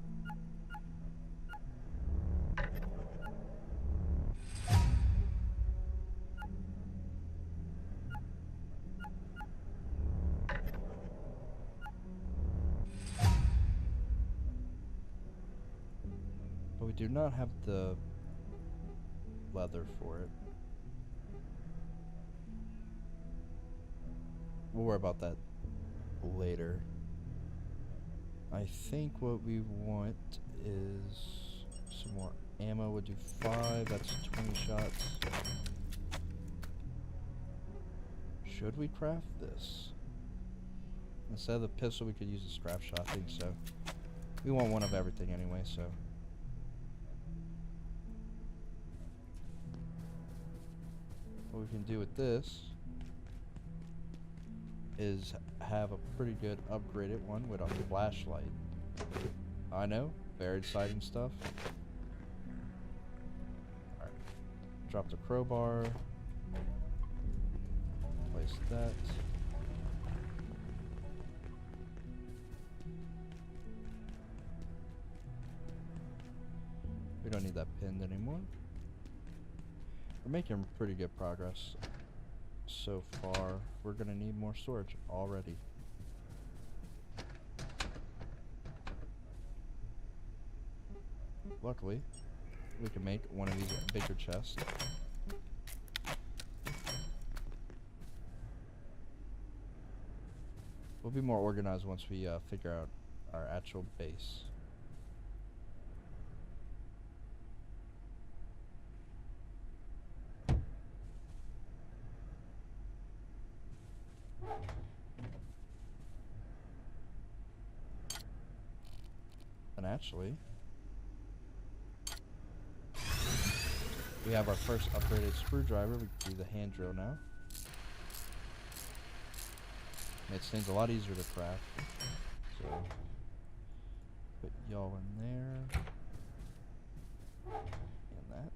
But we do not have the leather for it. We'll worry about that later. I think what we want is some more ammo. We'll do 5, that's 20 shots. Should we craft this? Instead of the pistol, we could use a strap shot. I think so. We want one of everything anyway, so. What we can do with this is have a pretty good upgraded one with a flashlight. I know, very exciting stuff. Alright, drop the crowbar, place that. We don't need that pinned anymore. We're making pretty good progress so far. We're gonna need more storage already. Luckily, we can make one of these bigger chests. We'll be more organized once we figure out our actual base. And actually, we have our first upgraded screwdriver. We can do the hand drill now. Makes things a lot easier to craft. So, put y'all in there. And that.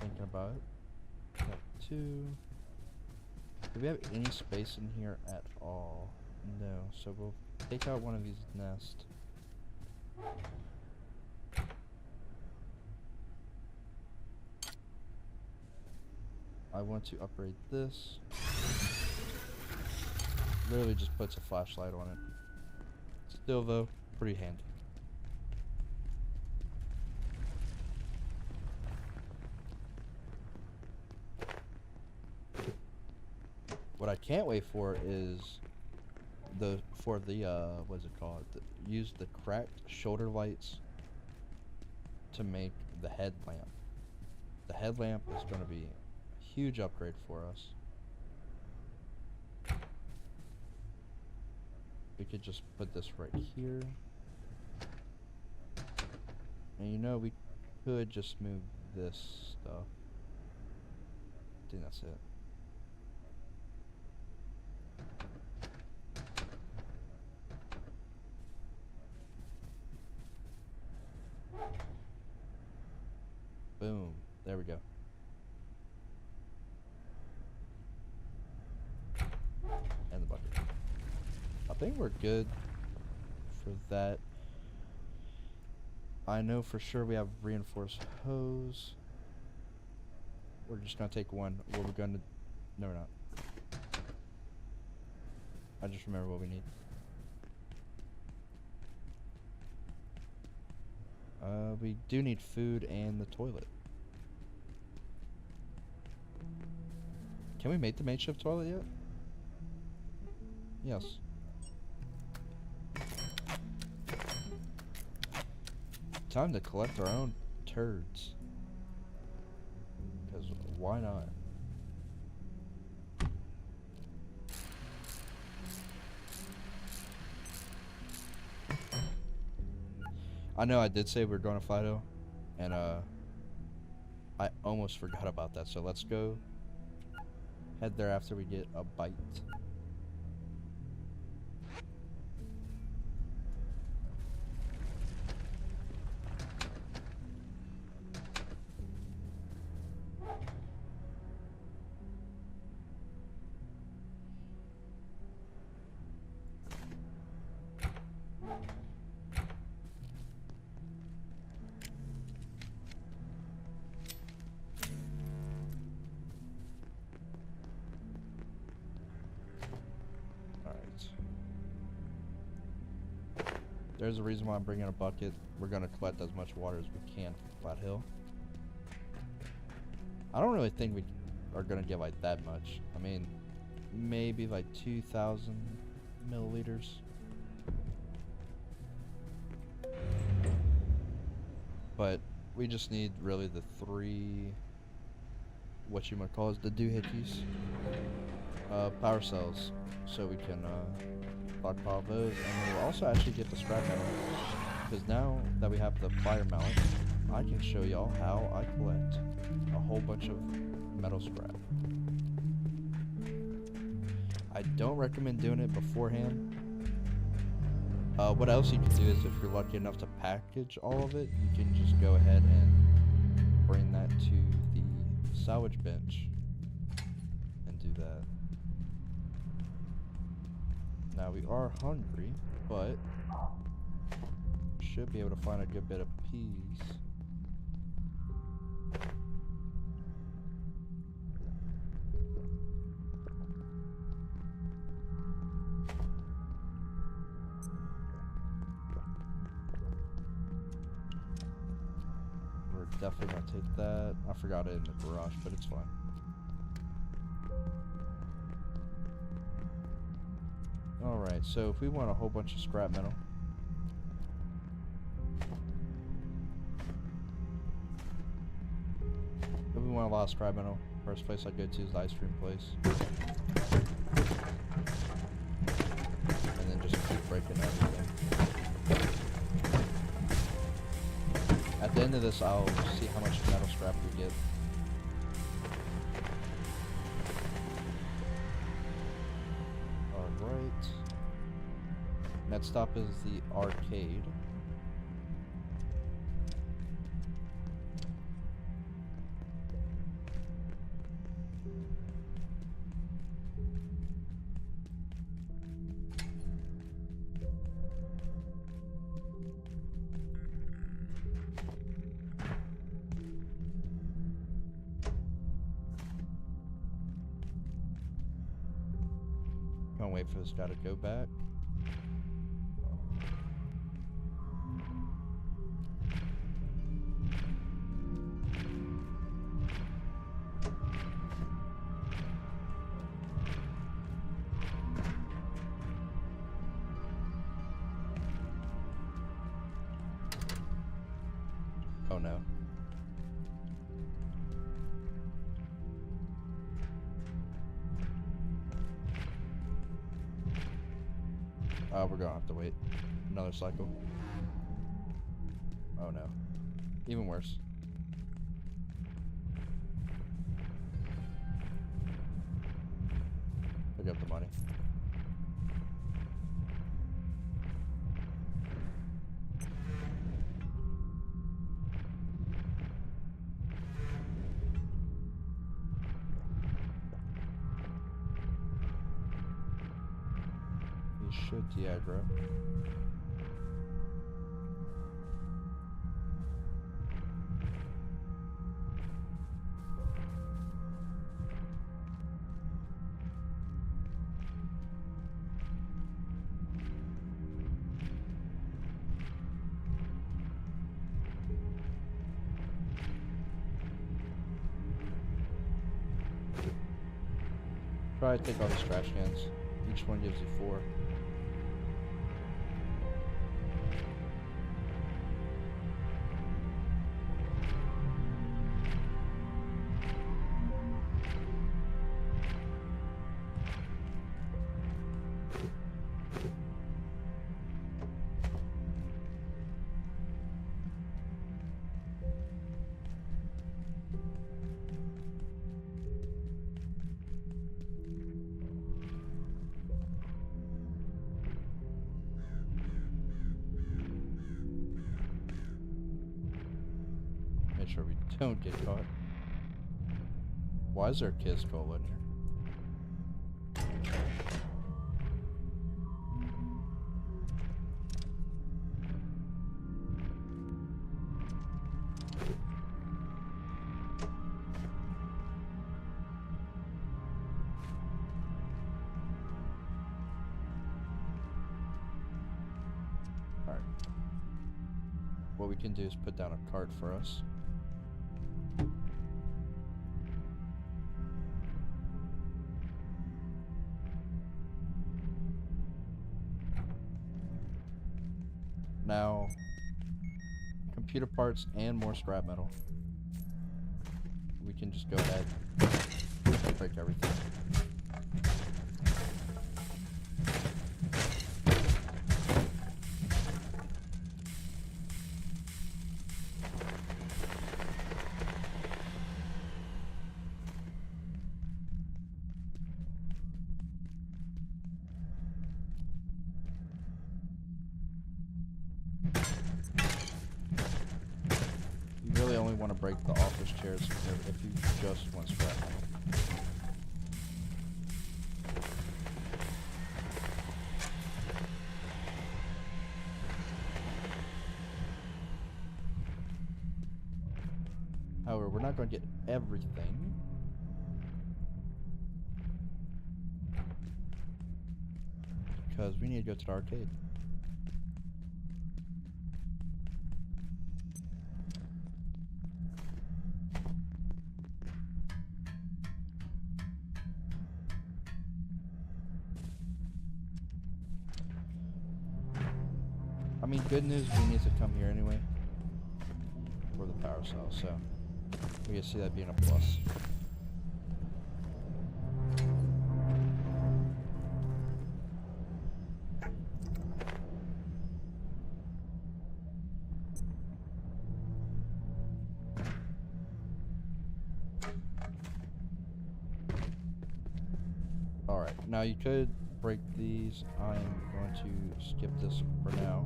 Thinking about it. Got 2. Do we have any space in here at all? No, so we'll take out one of these nests. I want to upgrade this. Literally just puts a flashlight on it. Still though, pretty handy. What I can't wait for is the what is it called? Use the cracked shoulder lights to make the headlamp. The headlamp is going to be a huge upgrade for us. We could just put this right here. And you know, we could just move this stuff. I think that's it. Boom. There we go. And the bucket. I think we're good for that. I know for sure we have reinforced hose. We're just gonna take one. What we're gonna... No, we're not. I just remember what we need. We do need food and the toilet. Can we make the makeshift toilet yet? Yes. Time to collect our own turds. Because why not? I know I did say we were going to Fido, and I almost forgot about that. So let's go head there after we get a bite. There's a reason why I'm bringing a bucket. We're going to collect as much water as we can from Flat Hill. I don't really think we are going to get like that much. I mean, maybe like 2,000 milliliters. But we just need really the three, what you might call is the doohickeys, power cells, so we can stockpile those, and then we'll also actually get the scrap metal, because now that we have the fire mallet, I can show y'all how I collect a whole bunch of metal scrap. I don't recommend doing it beforehand. What else you can do is, if you're lucky enough to package all of it, you can just go ahead and bring that to the salvage bench and do that. Now we are hungry, but should be able to find a good bit of peas. We're definitely gonna take that. I forgot it in the garage, but it's fine. Alright, so if we want a whole bunch of scrap metal, if we want a lot of scrap metal, first place I go to is the ice cream place. And then just keep breaking everything. At the end of this, I'll see how much metal scrap we get. Alright. Next stop is the arcade. Gonna wait for this guy to go back. no. We're gonna have to wait another cycle. Oh no. Even worse. Pick up the money. He should de-aggro. Try to take all these trash cans. Each one gives you 4. Make sure we don't get caught. Why is there a kiss cola in here? Alright. What we can do is put down a cart for us. Now, computer parts and more scrap metal. We can just go ahead and break everything. You really only want to break the office chairs if you just want scrap metal. However, we're not going to get everything. Because we need to go to the arcade. I mean, good news, we need to come here anyway for the power cell, so we can see that being a plus. Alright, now you could break these. I'm going to skip this for now.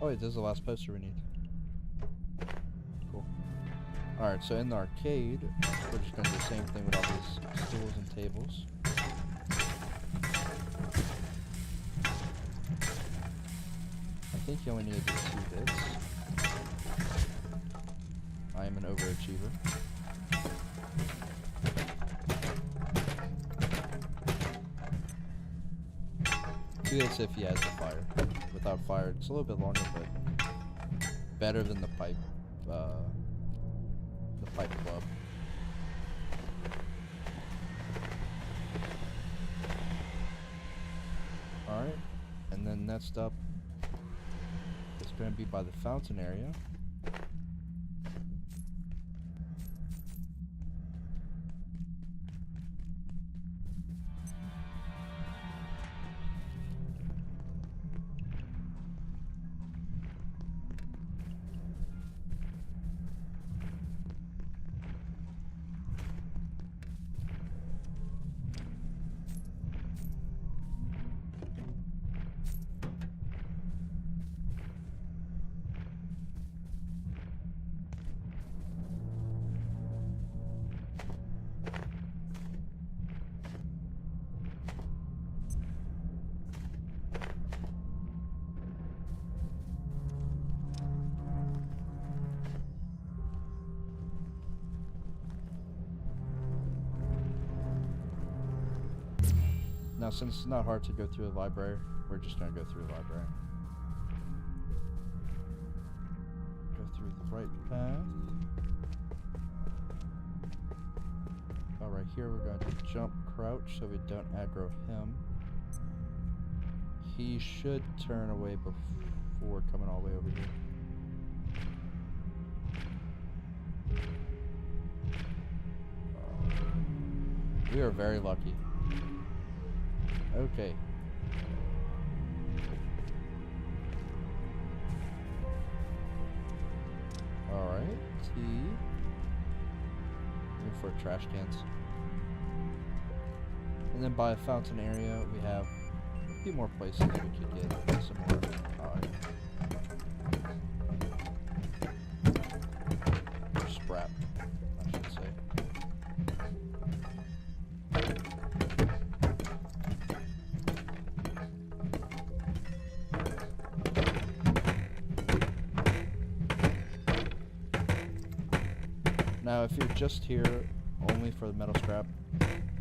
Oh wait, this is the last poster we need. Cool. Alright, so in the arcade, we're just going to do the same thing with all these stools and tables. I think you only need to do 2 bits. I am an overachiever. do this if he has the fire. Without fire, it's a little bit longer, but better than the pipe club. Alright, and then next up is going to be by the fountain area. Now, since it's not hard to go through the library, we're just gonna go through the library. Go through the right path. Right here, we're going to jump crouch so we don't aggro him. He should turn away before coming all the way over here. We are very lucky. Okay. Alright, T. Looking for trash cans. And then by a fountain area, we have a few more places we could get some more. Scrap, I should say. Now, if you're just here only for the metal scrap, then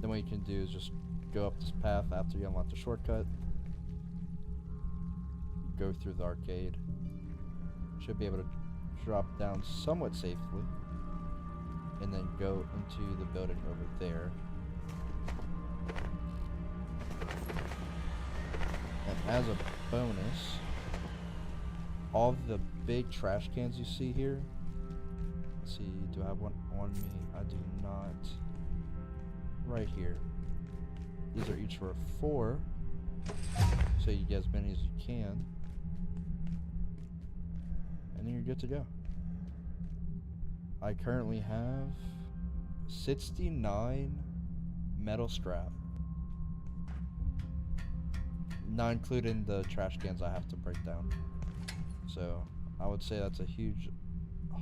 what you can do is just go up this path after you unlock the shortcut. Go through the arcade. Should be able to drop down somewhat safely. And then go into the building over there. And as a bonus, all of the big trash cans you see here. Let's see, do I have one on me? I do not. Right here. These are each for 4. So you get as many as you can. And then you're good to go. I currently have 69 metal scrap. Not including the trash cans I have to break down. So I would say that's a huge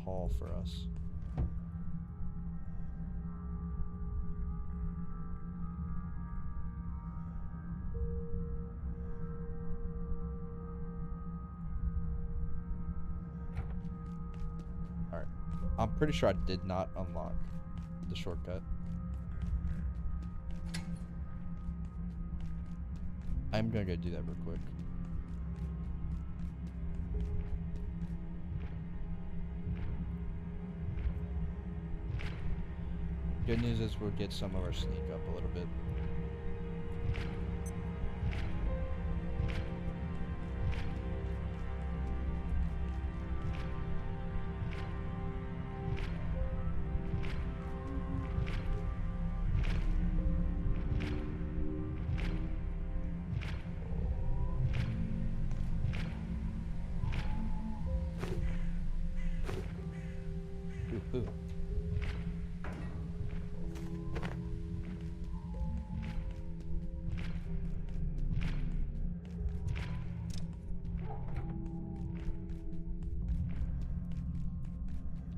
haul for us. Alright. I'm pretty sure I did not unlock the shortcut. I'm gonna go do that real quick. Good news is we'll get some of our sneak up a little bit. Ooh.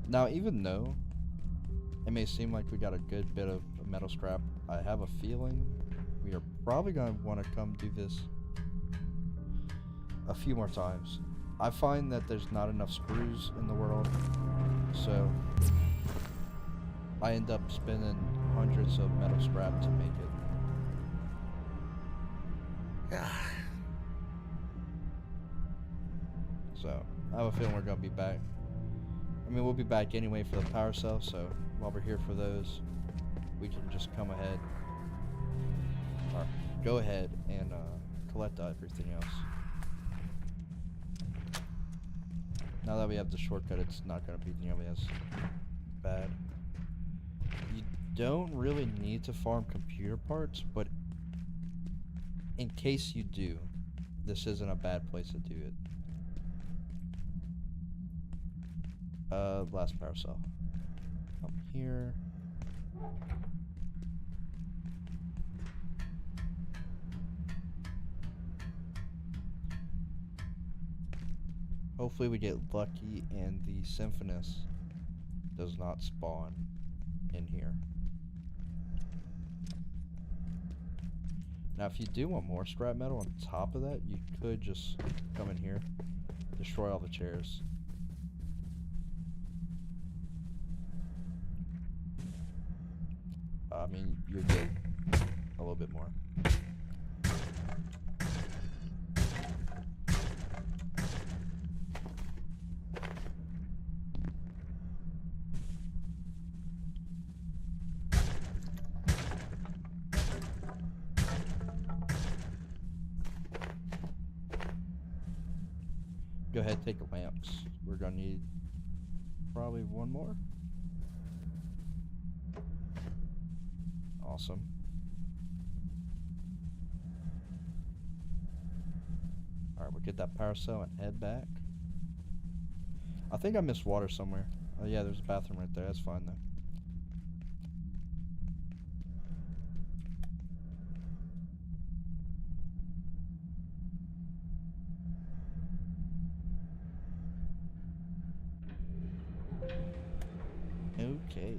Now, even though it may seem like we got a good bit of metal scrap, I have a feeling we are probably going to want to come do this a few more times. I find that there's not enough screws in the world, so I end up spending hundreds of metal scrap to make it. So, I have a feeling we're gonna be back. I mean, we'll be back anyway for the power cell, so while we're here for those, we can just come ahead, or go ahead and collect everything else. Now that we have the shortcut, it's not gonna be nearly as bad. You don't really need to farm computer parts, but in case you do, this isn't a bad place to do it. Last power cell. Come here. Hopefully we get lucky and the Symphonist does not spawn in here. Now if you do want more scrap metal on top of that, you could just come in here, destroy all the chairs. I mean, you'll get a little bit more. Go ahead, take the lamps. We're gonna need probably one more. Awesome. Alright, we'll get that power cell and head back. I think I missed water somewhere. Oh yeah, there's a bathroom right there. That's fine though. Okay.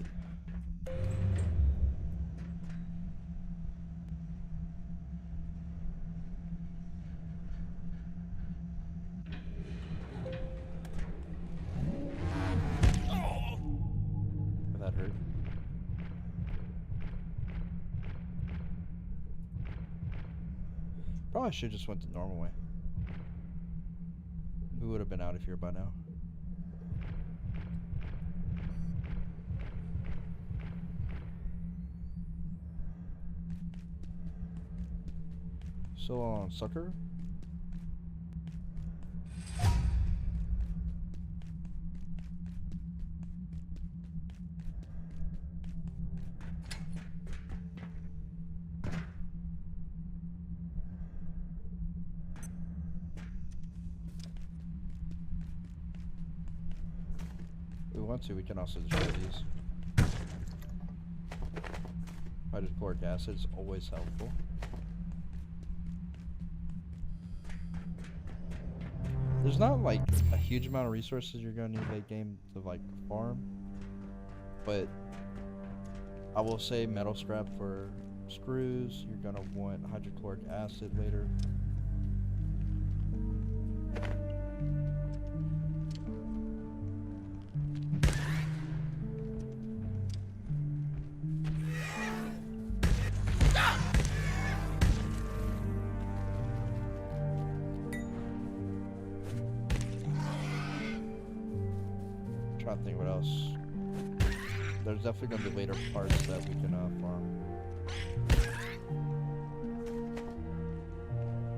That hurt. Probably should just went the normal way. We would have been out of here by now. So long, sucker. If we want to, we can also destroy these. Hydrochloric acid is always helpful. There's not like a huge amount of resources you're gonna need late game to like farm, but I will say metal scrap for screws. You're gonna want hydrochloric acid later. Trying to think what else. There's definitely gonna be later parts that we can farm.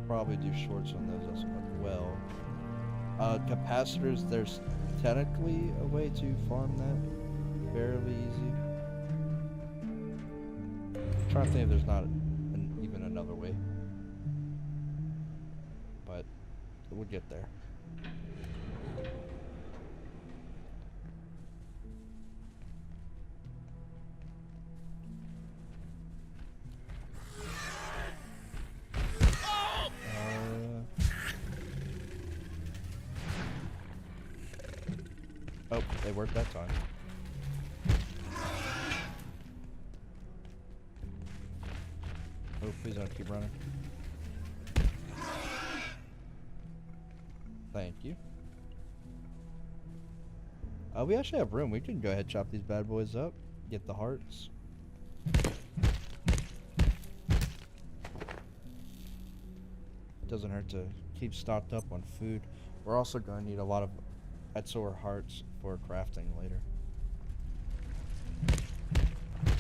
Probably do shorts on those as well. Capacitors, there's technically a way to farm that fairly easy. I'm trying to think if there's not even another way, but we'll get there. Oh, they worked that time. Oh, please don't keep running. Thank you. We actually have room. We can go ahead and chop these bad boys up. Get the hearts. doesn't hurt to keep stocked up on food. We're also going to need a lot of Etzor hearts for crafting later.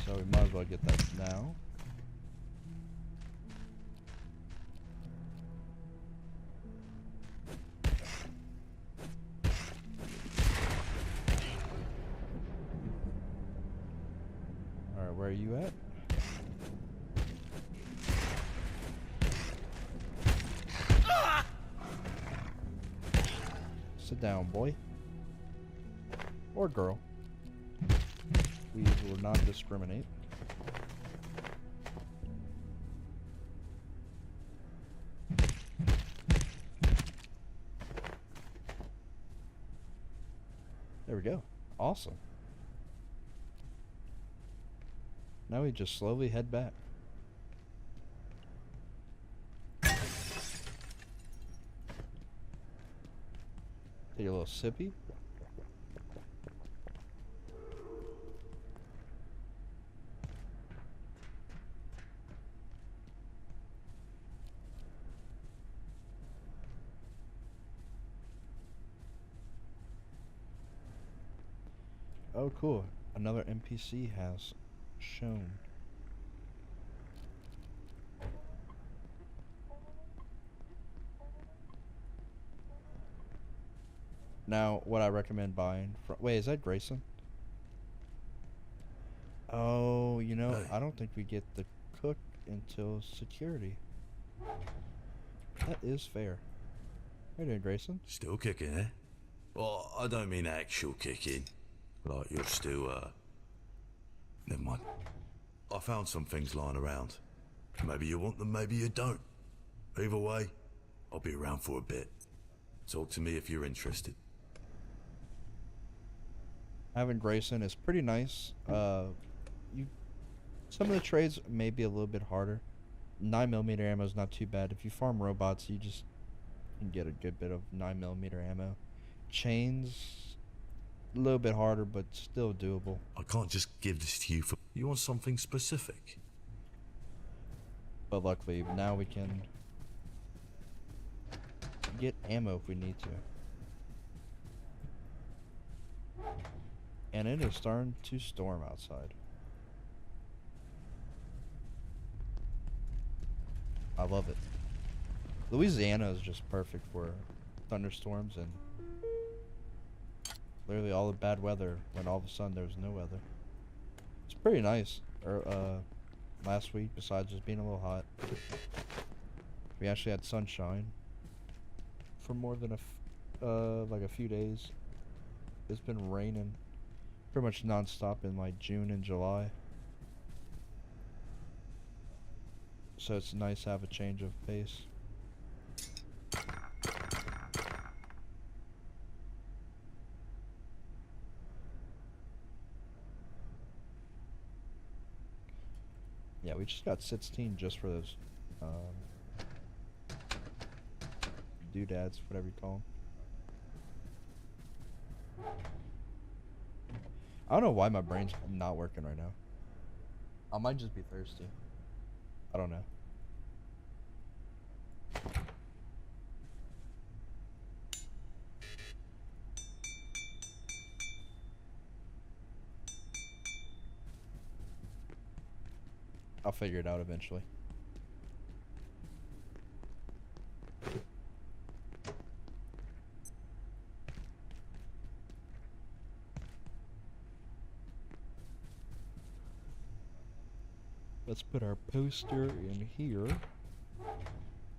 So we might as well get that now. Alright, where are you at? Sit down, boy. Or girl. We will not discriminate. There we go. Awesome. Now we just slowly head back. Take a little sippy. Oh, cool. Another NPC has shown. Now, what I recommend buying from... Wait, is that Grayson? Oh, you know, I don't think we get the cook until security. That is fair. How you doing, Grayson? Still kicking, eh? Well, I don't mean actual kicking. Like you're still, never mind. I found some things lying around. Maybe you want them, maybe you don't. Either way, I'll be around for a bit. Talk to me if you're interested. Having Grayson is pretty nice. Some of the trades may be a little bit harder. 9mm ammo is not too bad. If you farm robots, you just can get a good bit of 9mm ammo. Chains, a little bit harder, but still doable. I can't just give this to you for... You want something specific? But luckily, now we can get ammo if we need to. And it is starting to storm outside. I love it. Louisiana is just perfect for thunderstorms and literally all the bad weather when all of a sudden there's no weather. It's pretty nice. Last week, besides just being a little hot, we actually had sunshine for more than like a few days. It's been raining pretty much non-stop in like June and July. So it's nice to have a change of pace. Yeah, we just got 16 just for those doodads, whatever you call them. I don't know why my brain's not working right now. I might just be thirsty. I don't know. I'll figure it out eventually. Let's put our poster in here.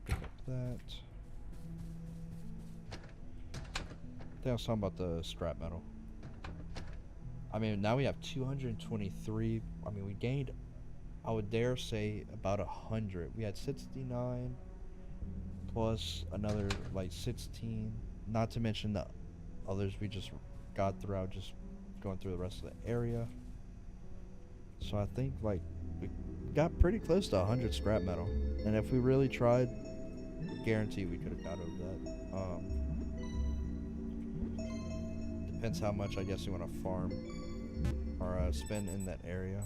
Pick up that. I think I was talking about the scrap metal. I mean, now we have 223. I mean, we gained, I would dare say, about 100. We had 69 plus another like 16. Not to mention the others we just got throughout just going through the rest of the area. So I think like we got pretty close to 100 scrap metal, and if we really tried, guarantee we could have got over that. Depends how much I guess you want to farm or spend in that area,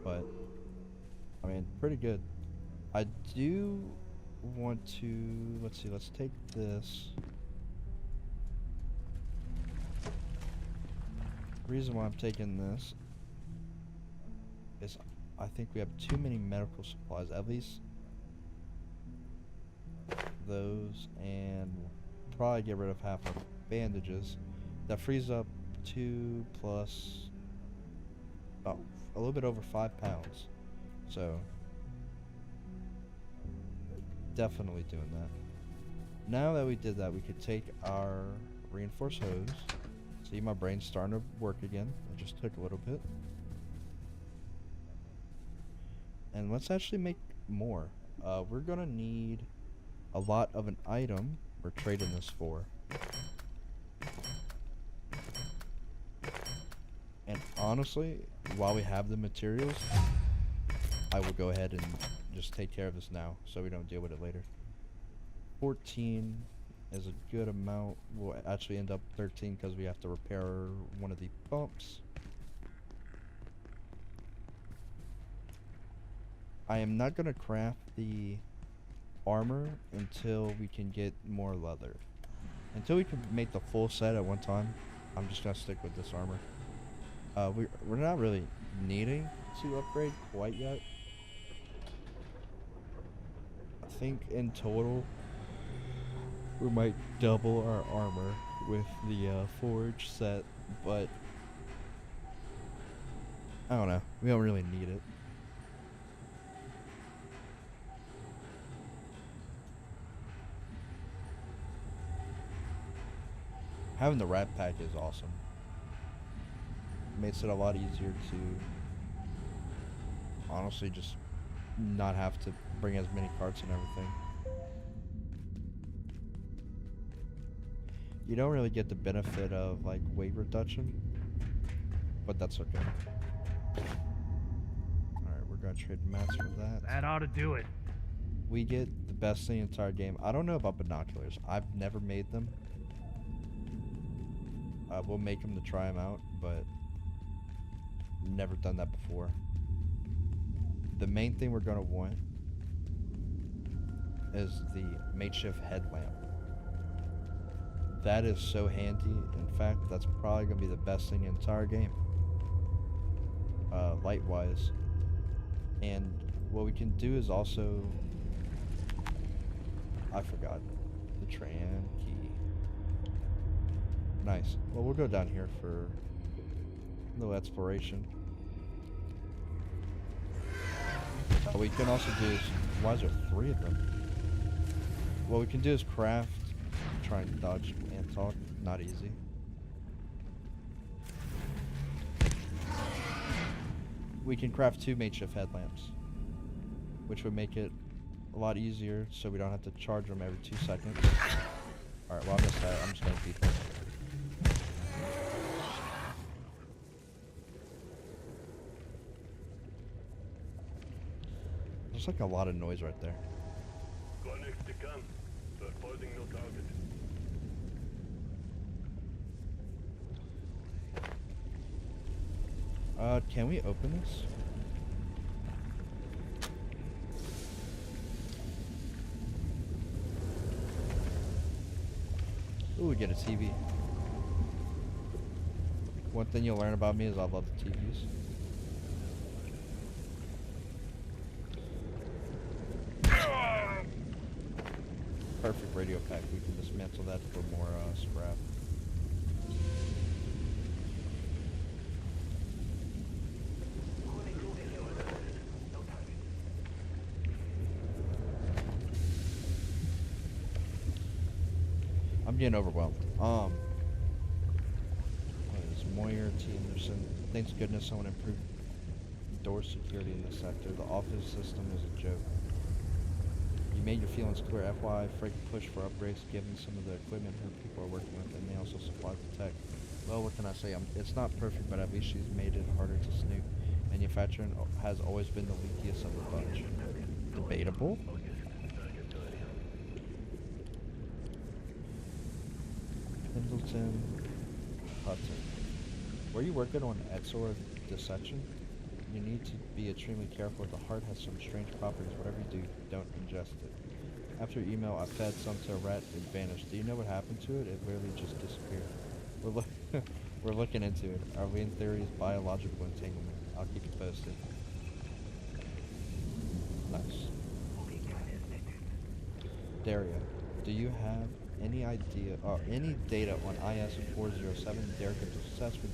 but I mean, pretty good. I do want to, let's see, let's take this. The reason why I'm taking this is I think we have too many medical supplies, at least those, and we'll probably get rid of half our bandages. That frees up 2 plus a little bit over 5 pounds. So definitely doing that. Now that we did that, we could take our reinforced hose. See, my brain's starting to work again. It just took a little bit. And let's actually make more. We're gonna need a lot of an item we're trading this for. And honestly, while we have the materials, I will go ahead and just take care of this now so we don't deal with it later. 14 is a good amount. We'll actually end up 13 because we have to repair one of the pumps. I am not going to craft the armor until we can get more leather. Until we can make the full set at one time, I'm just going to stick with this armor. We're not really needing to upgrade quite yet. I think in total we might double our armor with the forge set, but I don't know. We don't really need it. Having the rat pack is awesome. Makes it a lot easier to honestly just not have to bring as many carts and everything. You don't really get the benefit of like weight reduction, but that's okay. Alright, we're gonna trade mats for that. That ought to do it. We get the best thing in the entire game. I don't know about binoculars. I've never made them. We'll make them to try them out, but never done that before. The main thing we're gonna want is the makeshift headlamp. That is so handy. In fact, that's probably gonna be the best thing in the entire game, light wise. And what we can do is also, I forgot the tram key. Nice. Well, we'll go down here for a little exploration. What we can also do is, why is there 3 of them? What we can do is craft, try and dodge and talk, not easy. We can craft 2 makeshift headlamps, which would make it a lot easier so we don't have to charge them every 2 seconds. Alright, well I missed that. I'm just gonna keep it. There's like a lot of noise right there. Connect the camp. Reporting no target. Can we open this? Ooh, we get a TV. One thing you'll learn about me is I love the TVs. Perfect radio pack. We can dismantle that for more scrap. I'm getting overwhelmed. What is Moyer, T. Anderson? Thanks goodness someone improved door security in this sector. The office system is a joke. You made your feelings clear. FYI, Frank push for upgrades, given some of the equipment her people are working with, and they also supply the tech. Well, what can I say? It's not perfect, but at least she's made it harder to snoop. Manufacturing has always been the leakiest of the bunch. Debatable. Pendleton, Hudson. Were you working on Exor dissection? you need to be extremely careful. The heart has some strange properties. Whatever you do, don't ingest it. After your email, I fed some to a rat. It vanished. Do you know what happened to it? It literally just disappeared. We're looking into it. Our main theory is biological entanglement. I'll keep you posted. Nice. Daria, do you have any idea or any data on IS-407? Derek is obsessed with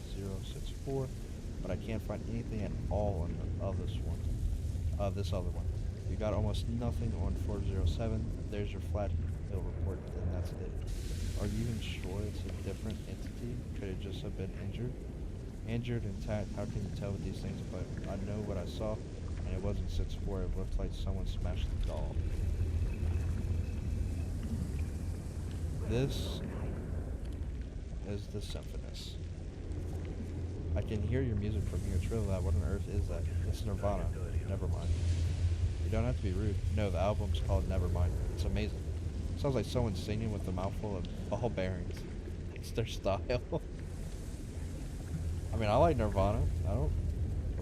064, but I can't find anything at all on this one. This other one. You got almost nothing on 407. There's your flat hill report, and that's it. Are you even sure it's a different entity? Could it just have been injured? Injured, intact, how can you tell with these things? But I know what I saw, and it wasn't 6-4. It looked like someone smashed the doll. This is the Symphonist. I can hear your music from here. It's really loud. What on earth is that? It's Nirvana. Never mind. You don't have to be rude. No, the album's called Nevermind. It's amazing. Sounds like someone singing with a mouthful of ball bearings. It's their style. I mean, I like Nirvana. I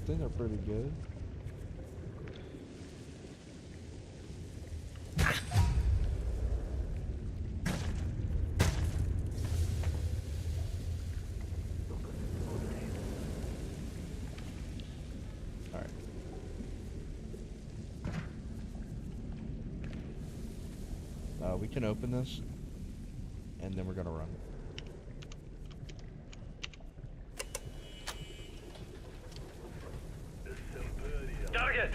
think they're pretty good. We can open this, and then we're gonna run. Target!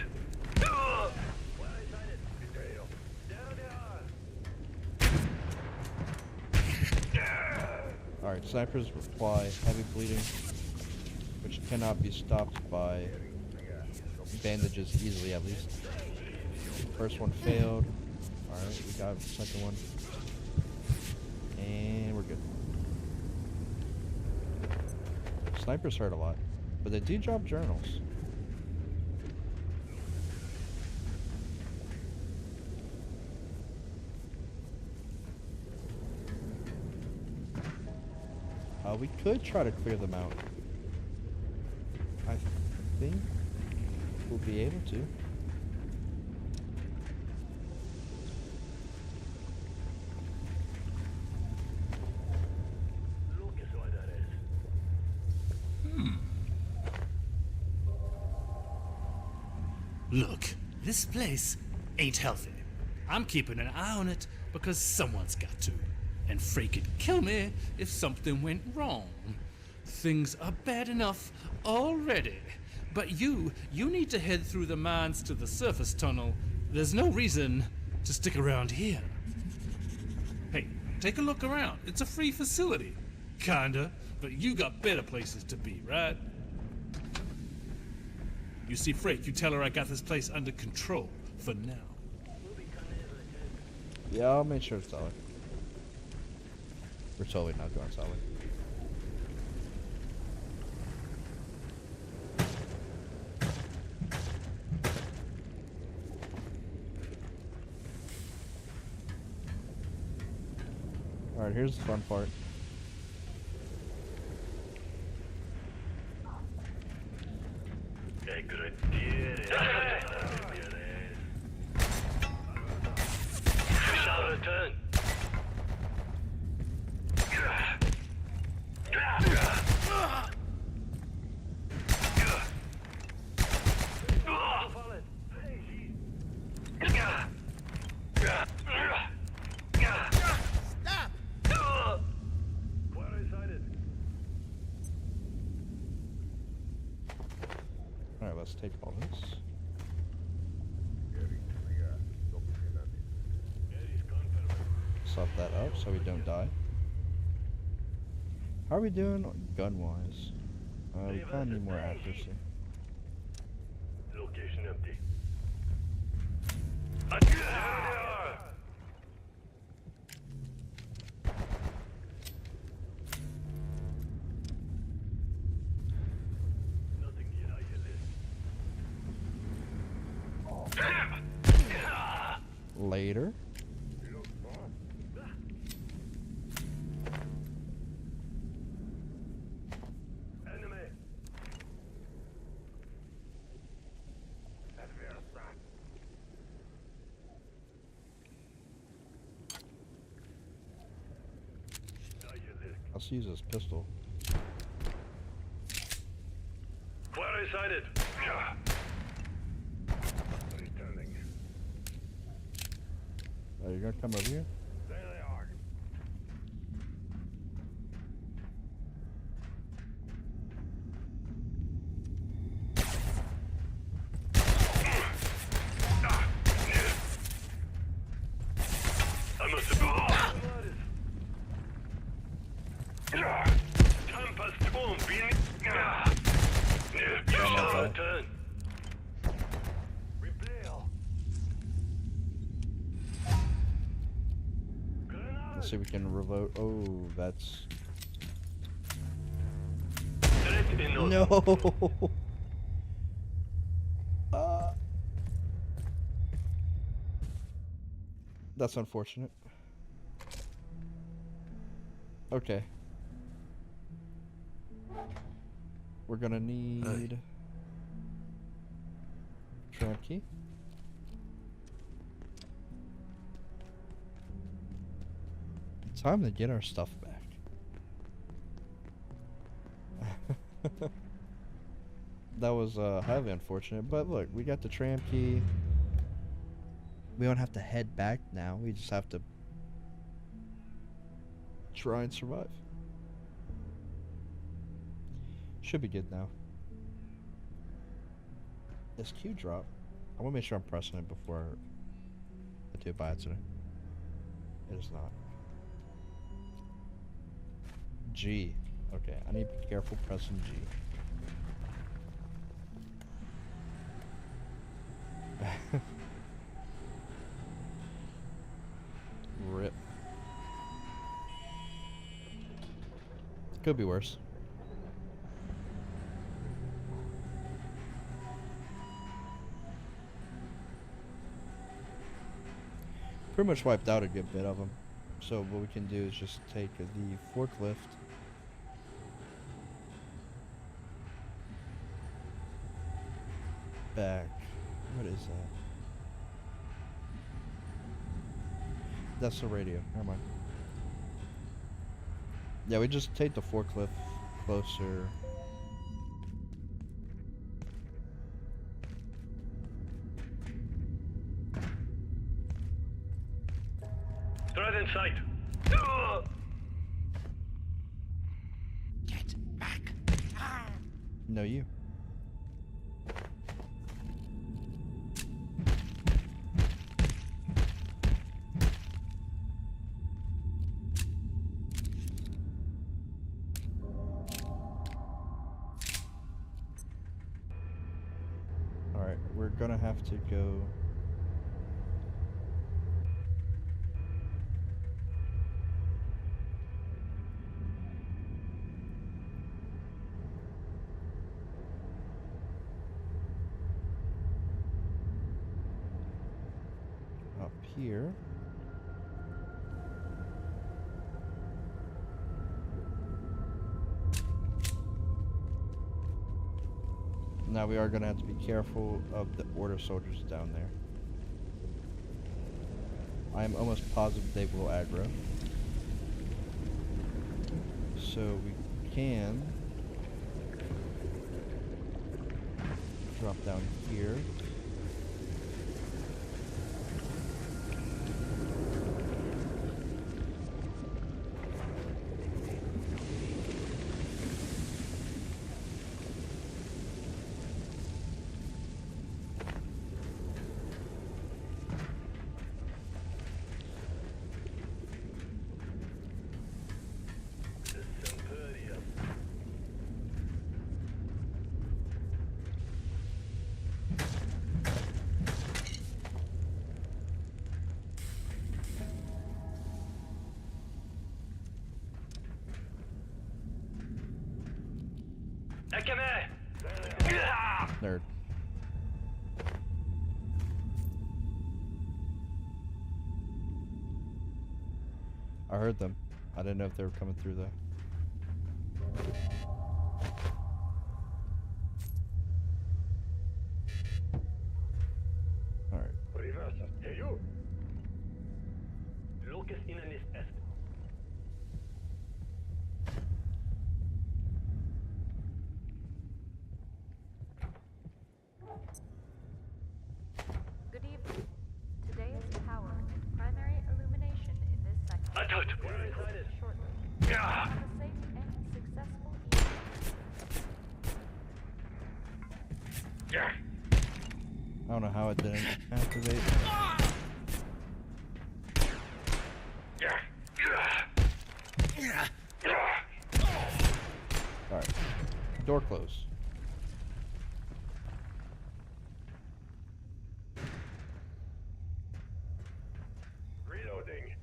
Alright, snipers reply heavy bleeding, which cannot be stopped by bandages easily, at least. First one failed. Alright, we got the second one. And we're good. Snipers hurt a lot, but they do drop journals. We could try to clear them out. I think we'll be able to. Look, this place ain't healthy. I'm keeping an eye on it because someone's got to. And Frey could kill me if something went wrong. Things are bad enough already. But you need to head through the mines to the surface tunnel. There's no reason to stick around here. Hey, take a look around. It's a free facility. Kinda, but you got better places to be, right? You see, Frake, you tell her I got this place under control for now. Yeah, I'll make sure it's solid. We're totally not going solid. Alright, here's the fun part. Alright, let's take all this. Sop that up so we don't die. How are we doing gun-wise? We probably need more accuracy. Location empty. Later. wants to use his pistol. Quarry sighted. Yeah. Returning. Oh, you're gonna come over here? There they are. I must have Tempest won't be okay. turn. Let's see if we can revoke. Oh, that's. No! That's unfortunate. Okay. We're gonna need tramp key. Time to get our stuff back. That was highly unfortunate, but look, we got the tram key. We don't have to head back now. We just have to try and survive. Should be good now. This Q drop. I want to make sure I'm pressing it before I do it by accident. It is not. G. Okay, I need to be careful pressing G. Rip. Could be worse. Pretty much wiped out a good bit of them. So what we can do is just take the forklift. Back. What is that? That's the radio. Never mind. Yeah, we just take the forklift closer. Threat in sight. Get back. No, you. Alright, we're gonna have to go. Up here. Now we are going to have to be careful of the order soldiers down there. I am almost positive they will aggro. So we can drop down here. Nerd. I heard them. I didn't know if they were coming through though. Alright. Hey you. Locus in an est. don't know how it didn't activate. Alright. Door closed. Reloading.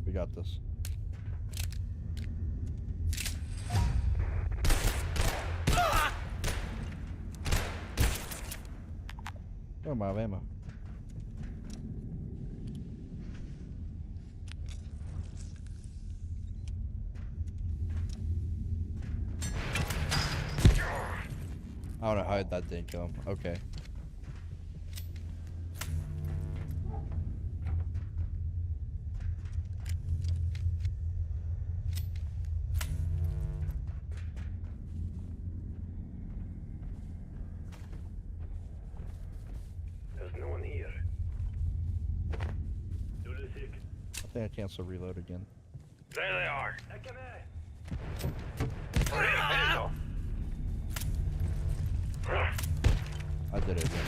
We got this. Oh, I'm out of ammo. I don't know how that didn't kill him. Okay. There's no one here. Do the sick. I think I cancel reload again. There they are. I did it again.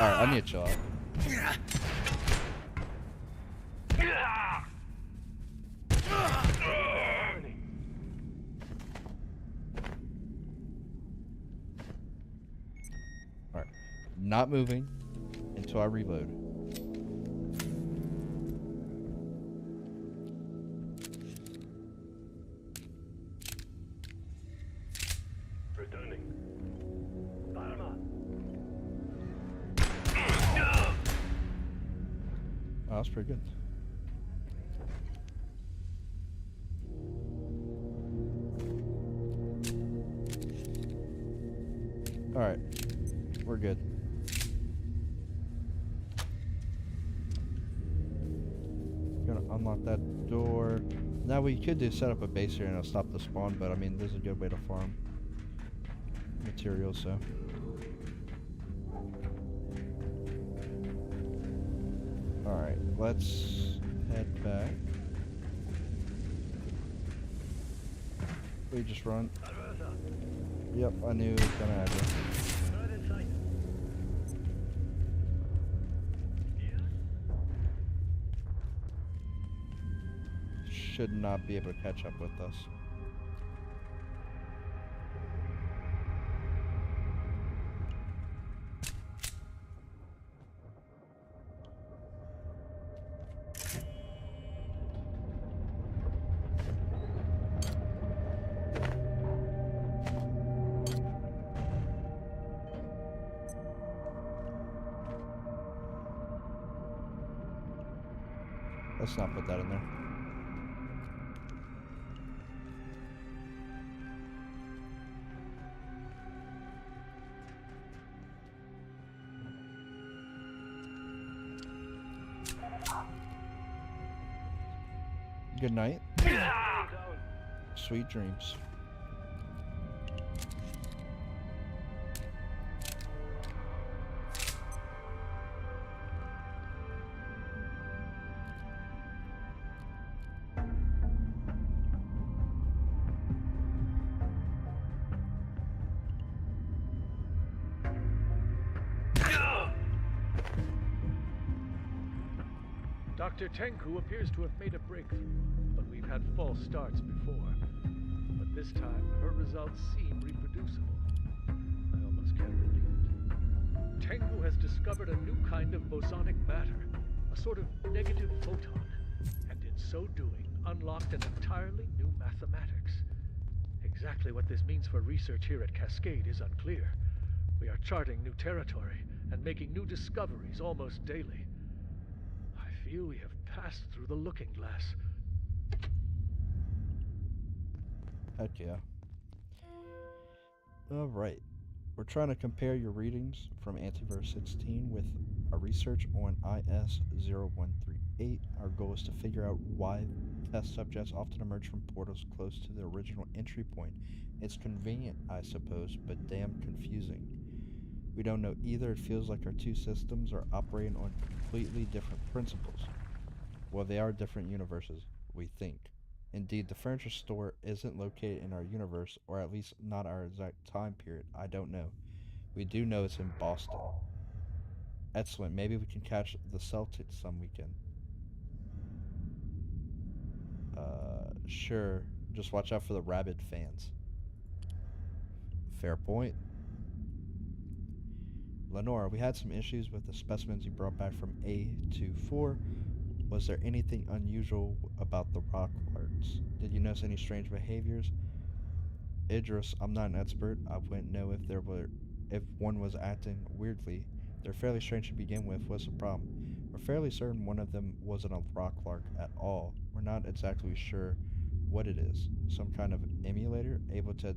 Alright, I need to chill out. Alright. Not moving until I reload. Returning. Parma. Oh, that's pretty good. Alright. We're good. Gonna unlock that door. Now we could do set up a base here and it'll stop the spawn, but I mean this is a good way to farm materials, so. Alright, let's head back. We just run. Yep, I knew it was gonna happen. Right in sight. Should not be able to catch up with us. Let's not put that in there. Good night. Sweet dreams. Dr. Tenku appears to have made a breakthrough, but we've had false starts before. But this time, her results seem reproducible. I almost can't believe it. Tenku has discovered a new kind of bosonic matter, a sort of negative photon, and in so doing, unlocked an entirely new mathematics. Exactly what this means for research here at Cascade is unclear. We are charting new territory and making new discoveries almost daily. I feel we have passed through the looking glass. Heck yeah. Alright. We're trying to compare your readings from Antivirus 16 with our research on IS-0138. Our goal is to figure out why test subjects often emerge from portals close to the original entry point. It's convenient, I suppose, but damn confusing. We don't know either. It feels like our two systems are operating on completely different principles. Well, they are different universes, we think. Indeed, the furniture store isn't located in our universe, or at least not our exact time period. I don't know. We do know it's in Boston. Excellent. Maybe we can catch the Celtics some weekend. Sure. Just watch out for the rabid fans. Fair point. Lenora, we had some issues with the specimens you brought back from A24. Was there anything unusual about the rock arts? Did you notice any strange behaviors? Idris, I'm not an expert. I wouldn't know if one was acting weirdly. They're fairly strange to begin with. What's the problem? We're fairly certain one of them wasn't a rock lark at all. We're not exactly sure what it is. Some kind of emulator able to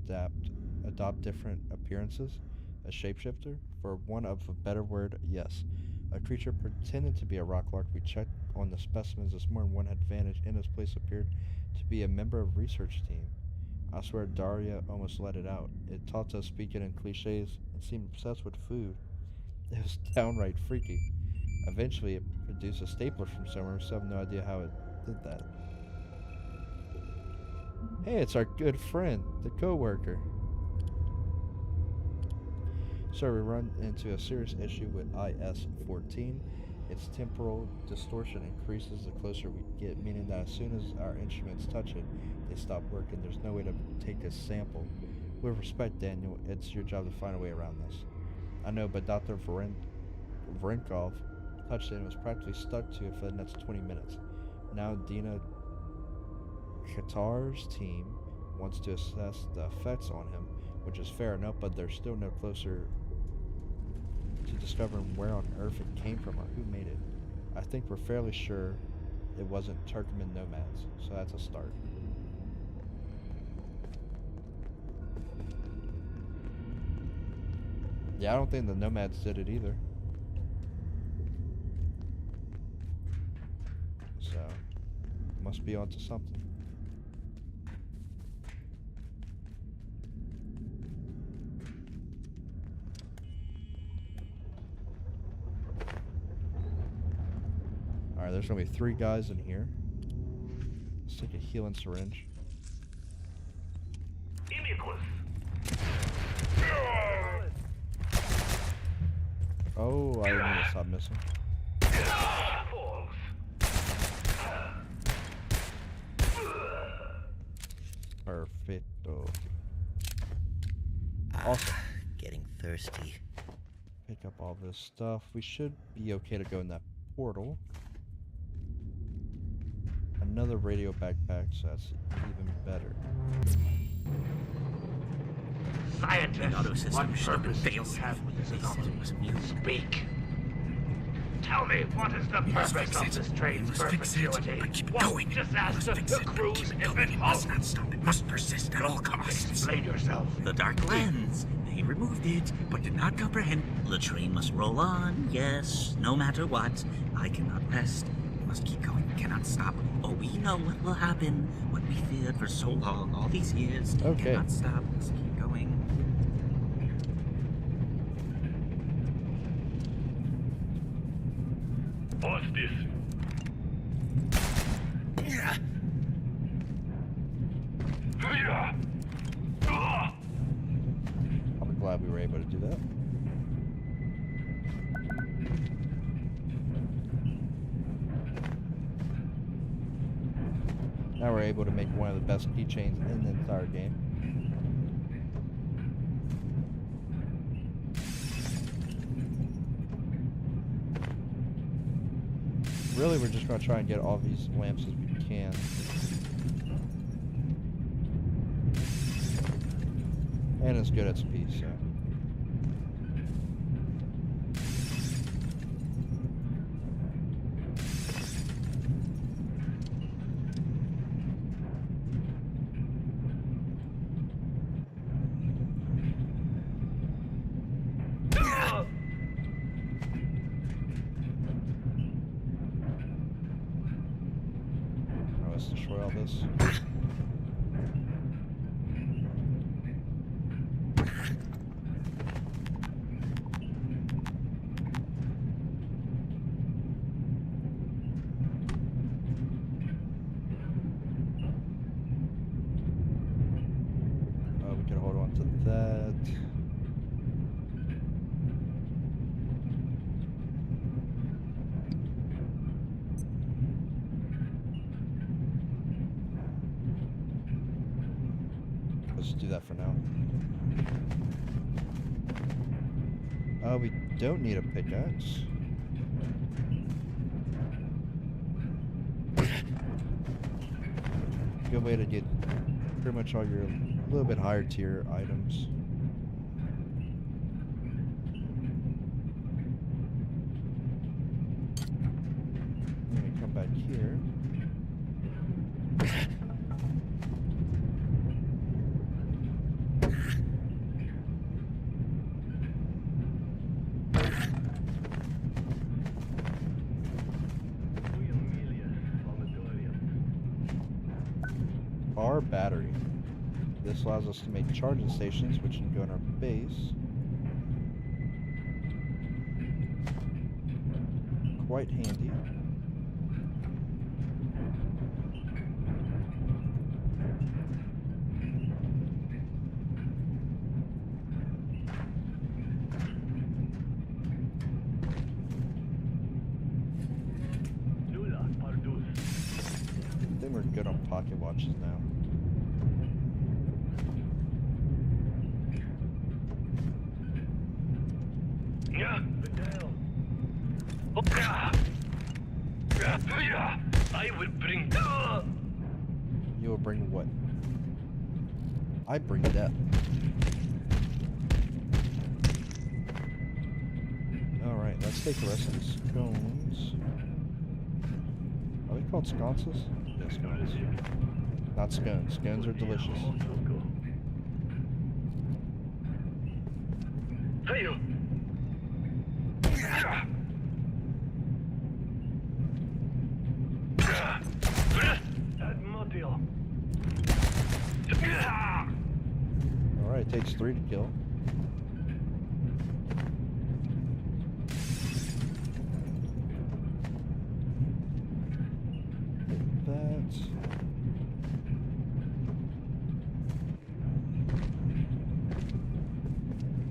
adopt different appearances? A shapeshifter? For want of a better word, yes. A creature pretended to be a rock lark. We checked on the specimens this morning. One had vanished. In its place appeared to be a member of research team. I swear Daria almost let it out. It taught us speaking in cliches and seemed obsessed with food. It was downright freaky. Eventually, it produced a stapler from somewhere. We still have no idea how it did that. Hey, it's our good friend, the co-worker. So we run into a serious issue with IS-14. Its temporal distortion increases the closer we get, meaning that as soon as our instruments touch it, they stop working. There's no way to take a sample. With respect, Daniel, it's your job to find a way around this. I know, but Dr. Varinkov touched it and was practically stuck to it for the next 20 minutes. Now Dina Qatar's team wants to assess the effects on him, which is fair enough, but they're still no closer to discovering where on earth it came from or who made it. I think we're fairly sure it wasn't Turkmen nomads, so that's a start. Yeah, I don't think the nomads did it either. So, must be onto something. Alright, there's gonna be 3 guys in here. Let's take a healing syringe. Oh, I didn't need to stop missing. Perfecto. Awesome. Getting thirsty. Pick up all this stuff. We should be okay to go in that portal. Another radio backpack, so that's even better. Scientists, what purpose do you have with this anomaly? Speak. Tell me, what is the purpose of this strange perpetuity? What disaster the crews if it must not stop. It must persist at all costs. Explain yourself. The dark lens. They removed it, but did not comprehend. The train must roll on, yes, no matter what. I cannot rest. We must keep going. We cannot stop. Oh, we know what will happen. What we feared for so long, all these years. Okay. Cannot stop. Let's keep going. What's this? I'm glad we were able to do that. Now we're able to make one of the best keychains in the entire game. Really, we're just going to try and get all these lamps as we can. And it's good at speed, so. Let's destroy all this. do that for now. We don't need a pickaxe. Good way to get pretty much all your little bit higher tier items. Let me come back here. Our battery. This allows us to make charging stations, which can go in our base. Quite handy. I think we're good on pocket watches now. I will bring. You will bring what? I bring death. Alright, let's take the rest of these scones. Are they called sconces? Yes, scones. Not scones. Scones are delicious. Alright, it takes 3 to kill. Take that.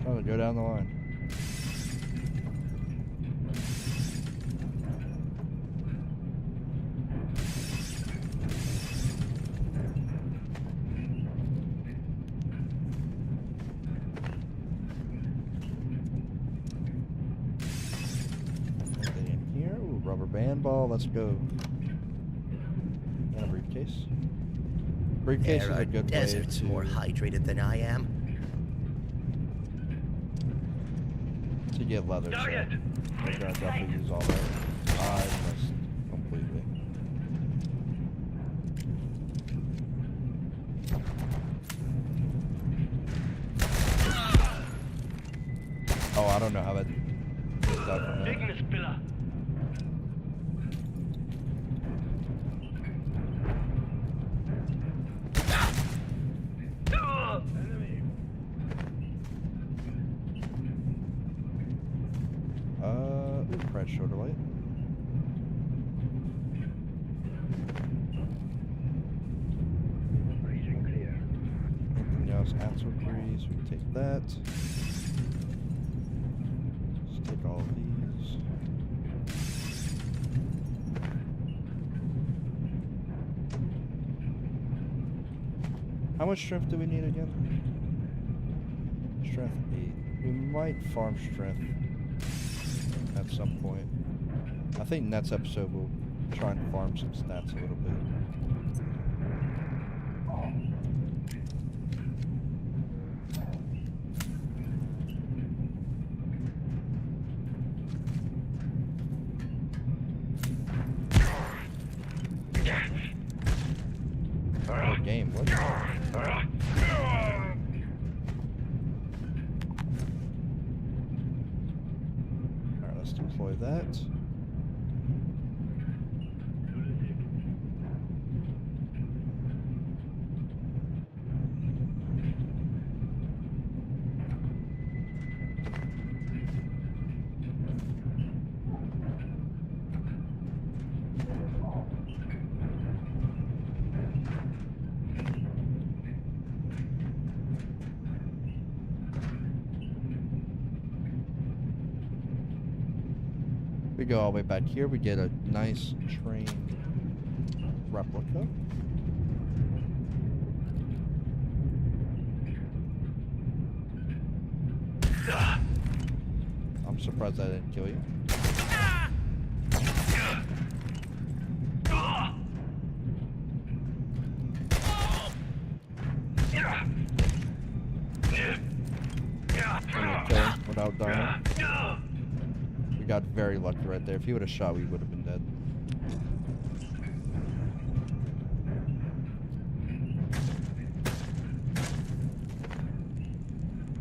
Trying to go down the line. Rubber band ball, let's go. And a briefcase. Briefcase There is are a good deserts way more hydrated than I am. to get leather. So I'm gonna definitely use all that. I missed completely. Oh, I don't know how that is done from there. Red shoulder light. Region clear. Anything else? Axle grease. We can take that. Let's take all of these. How much strength do we need again? Strength 8. We might farm strength at some point. I think next episode we'll try and farm some stats a little bit. What game? What? Let's deploy that. We go all the way back here, we get a nice train replica. I'm surprised I didn't kill you. Kill him without dying. We got very lucky right there. If he would have shot, we would have been dead.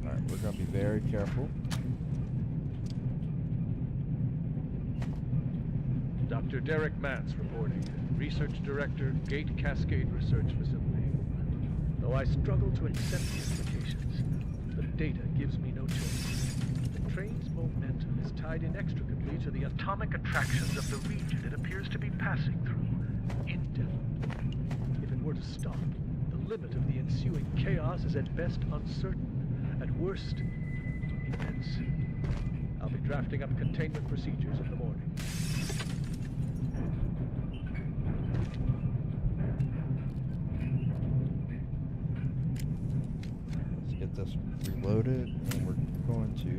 Alright, we're gonna be very careful. Dr. Derek Mance reporting. Research Director, Gate Cascade Research Facility. Though I struggle to accept the implications, the data gives me no choice. The train's momentum is tied inextricably to the atomic attractions of the region it appears to be passing through. Indefinitely. If it were to stop, the limit of the ensuing chaos is at best uncertain, at worst, immense. I'll be drafting up containment procedures in the morning. Get this reloaded, and we're going to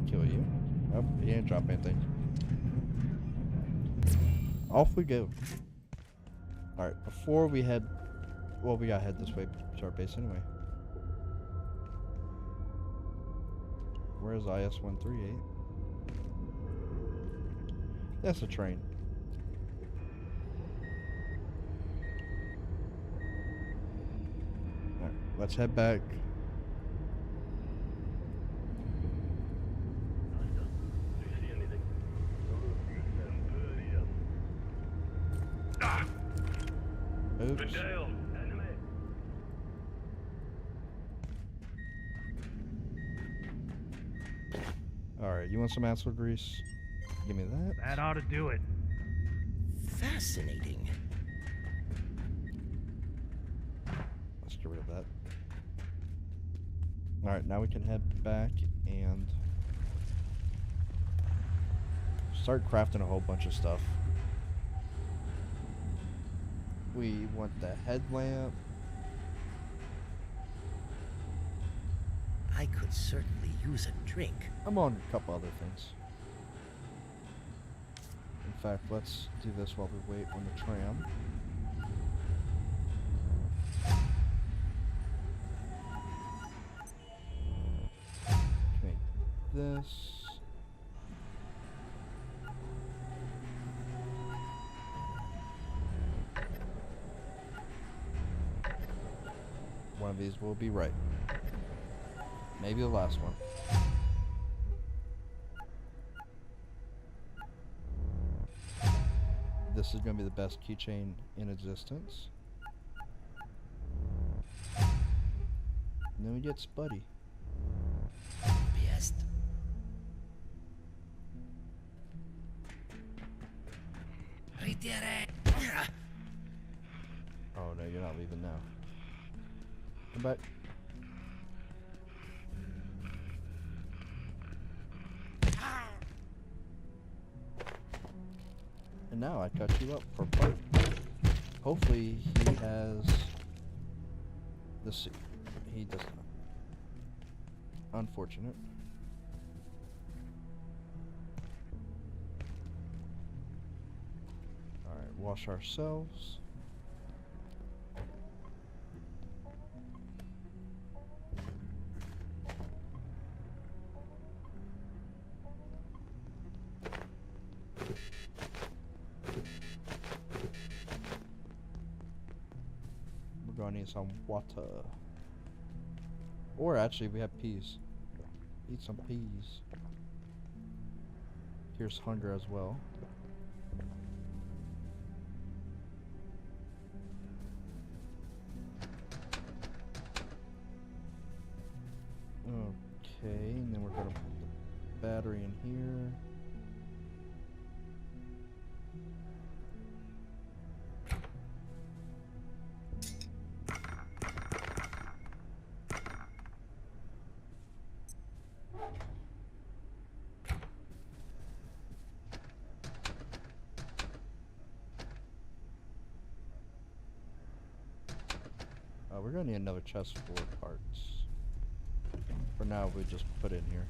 kill you. Oh, he didn't drop anything. Off we go. Alright, before we head, well, we gotta head this way to our base anyway. Where's IS-138? That's a train. Alright, let's head back. Do you see anything? Oops. Fidel, enemy. Alright, you want some axle grease? Give me that. That ought to do it. Fascinating. Let's get rid of that. Alright, now we can head back and start crafting a whole bunch of stuff. We want the headlamp. I could certainly use a drink. I'm on a couple other things. In fact, let's do this while we wait on the tram. Make this. One of these will be right. Maybe the last one. This is going to be the best keychain in existence. And then we get Spuddy. Best. Ritirare. Oh no, you're not leaving now. Come back. And now I cut you up for part. Hopefully he has the suit. He does not. Unfortunate. Alright, wash ourselves. We're gonna need some water. Or actually, we have peas. Eat some peas. Here's hunger as well. Okay, and then we're gonna put the battery in here. we're gonna need another chest full of parts. For now, we just put it in here.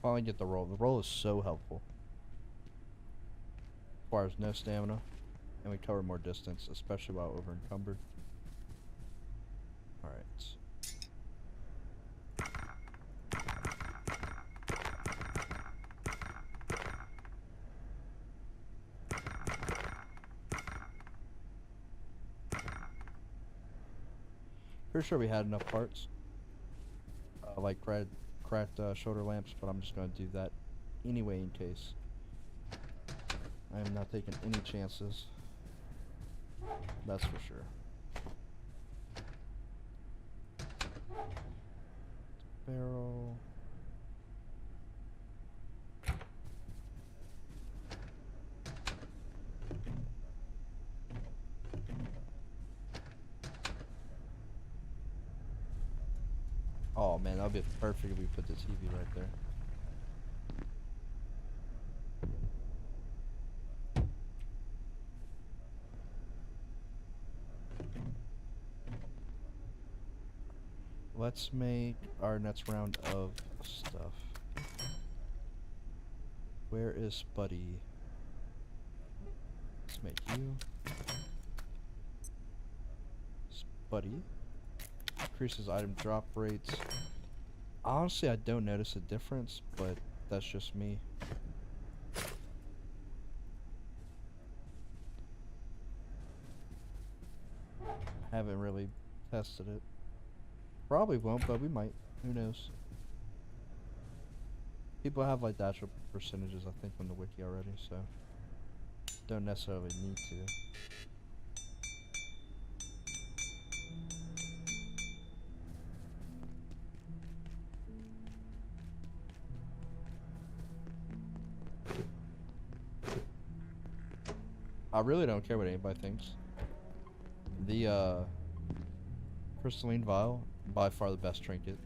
Finally get the roll. The roll is so helpful. Requires no stamina, and we cover more distance, especially while over encumbered. Alright. Pretty sure we had enough parts. Like cracked shoulder lamps, but I'm just going to do that anyway in case. I am not taking any chances. That's for sure. Barrel. Oh man, that would be perfect if we put the TV right there. Let's make our next round of stuff. Where is Buddy? Let's make you. Buddy. Increases item drop rates. Honestly, I don't notice a difference, but that's just me. Haven't really tested it. Probably won't, but we might. Who knows? People have like the actual percentages, I think, on the wiki already, so don't necessarily need to. I really don't care what anybody thinks. The crystalline vial, by far the best trinket.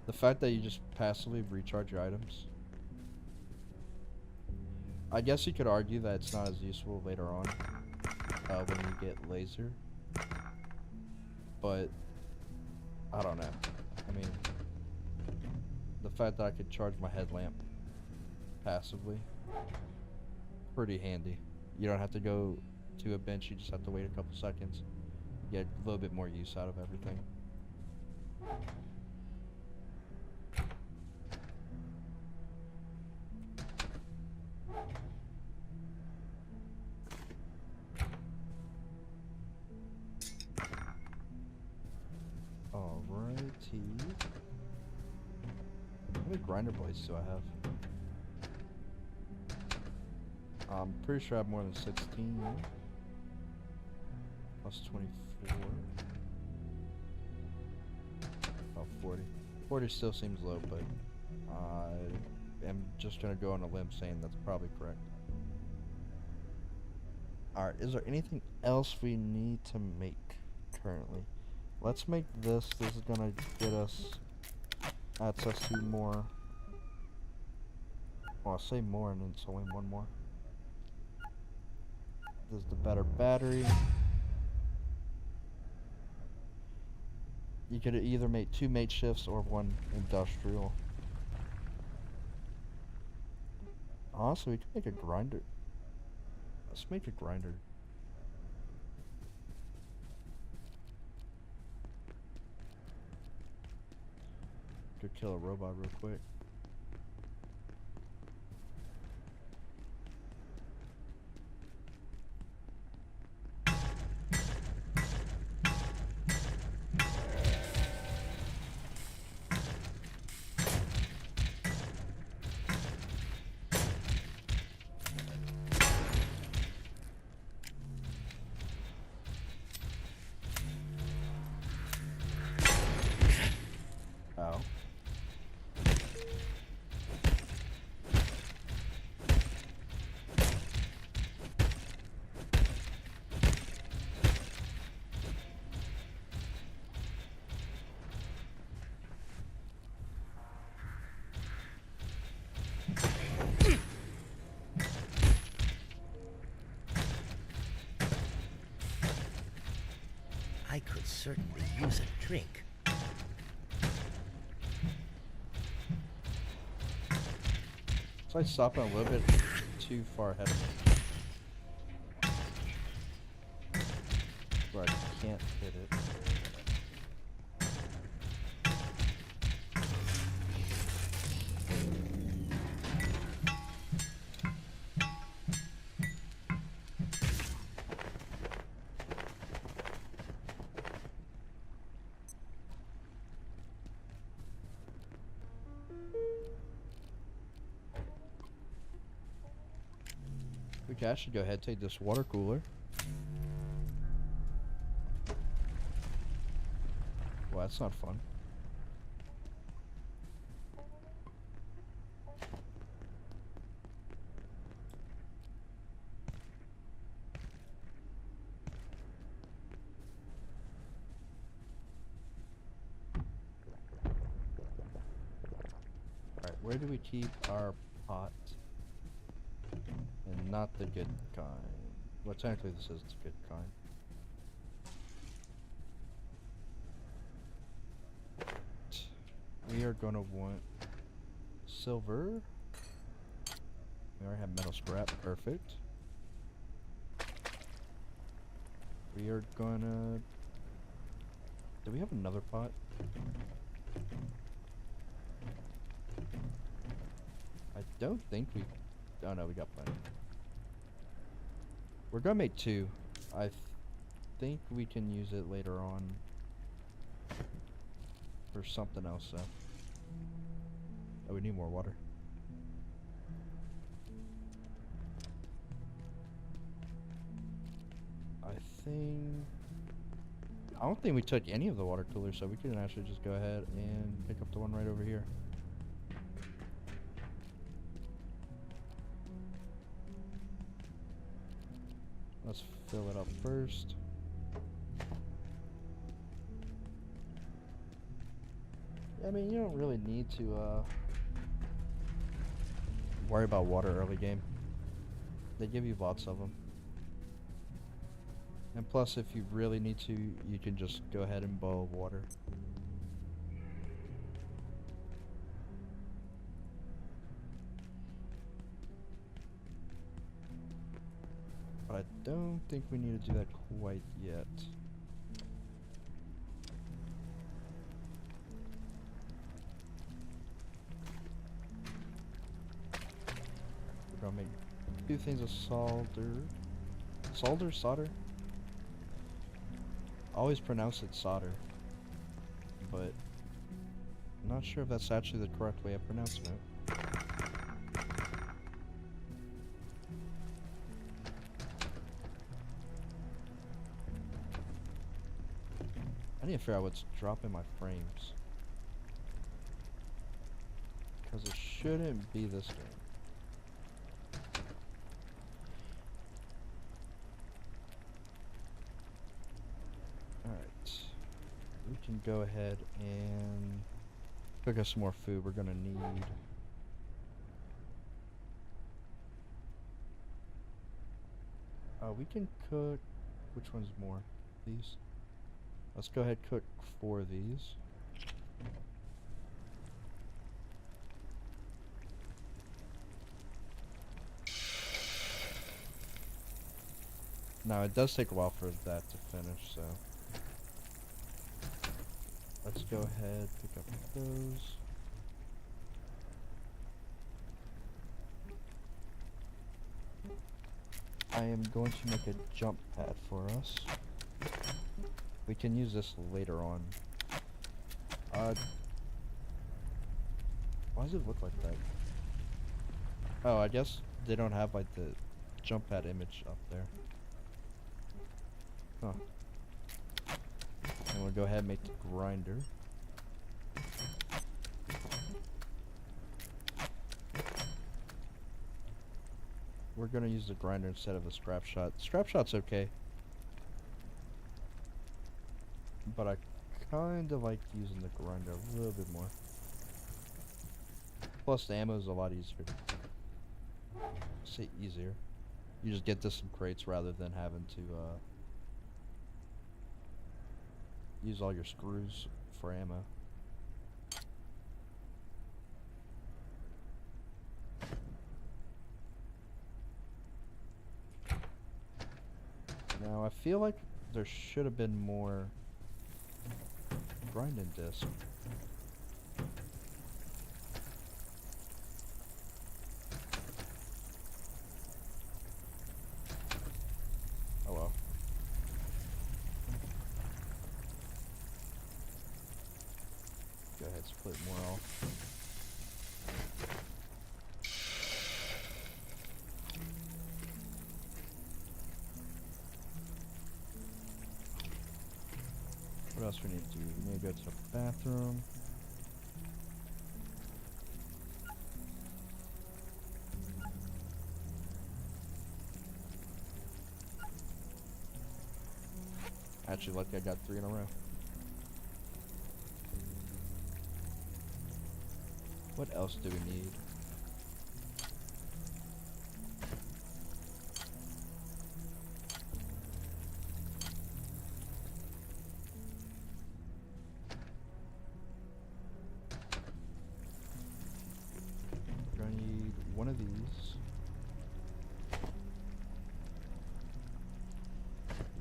The fact that you just passively recharge your items. I guess you could argue that it's not as useful later on when you get laser. But I don't know. I mean, the fact that I could charge my headlamp passively, pretty handy. You don't have to go to a bench, you just have to wait a couple seconds. You get a little bit more use out of everything. Alrighty. How many grinder blades do I have? I'm pretty sure I have more than 16. Plus 24. About 40. 40 still seems low, but I am just gonna go on a limb saying that's probably correct. Alright, is there anything else we need to make currently? Let's make this. This is gonna get us access to more. Well, I'll say more and then it's only one more. This is the better battery. You could either make 2 mate shifts or 1 industrial. Honestly, we could make a grinder. Let's make a grinder. Could kill a robot real quick. certainly use a drink. So I stopped a little bit too far ahead of me. Where I can't hit it. We can actually go ahead and take this water cooler. Well, that's not fun. Alright, where do we keep our pot? And not the good kind. Well, technically this is the good kind. We are gonna want silver. We already have metal scrap, perfect. We are gonna... Do we have another pot? I don't think we... Oh no, we got plenty. We're gonna make two. I think we can use it later on for something else, though. Oh, we need more water. I don't think we took any of the water coolers, so we can actually just go ahead and pick up the one right over here. Let's fill it up first. I mean, you don't really need to worry about water early game. They give you lots of them. And plus, if you really need to, you can just go ahead and boil water. But I don't think we need to do that quite yet. We're gonna make two things of solder. Solder? I always pronounce it solder, but I'm not sure if that's actually the correct way of pronouncing it. I need to figure out what's dropping my frames, because it shouldn't be this game. We can go ahead and cook us some more food. We're gonna need we can cook, which one's more? These? Let's go ahead and cook 4 of these. Now it does take a while for that to finish, so let's go ahead, pick up those. I am going to make a jump pad for us. We can use this later on. Why does it look like that? Oh, I guess they don't have like the jump pad image up there. Huh. And we'll go ahead and make the grinder. We're gonna use the grinder instead of the scrap shot. Scrap shot's okay, but I kind of like using the grinder a little bit more. Plus the ammo is a lot easier. Say easier. You just get this in crates rather than having to use all your screws for ammo. Now I feel like there should have been more grinding disc. Oh well. Go ahead, split more off. What else we need to do? We need to go to the bathroom. Actually, lucky I got 3 in a row. What else do we need? We're gonna need one of these.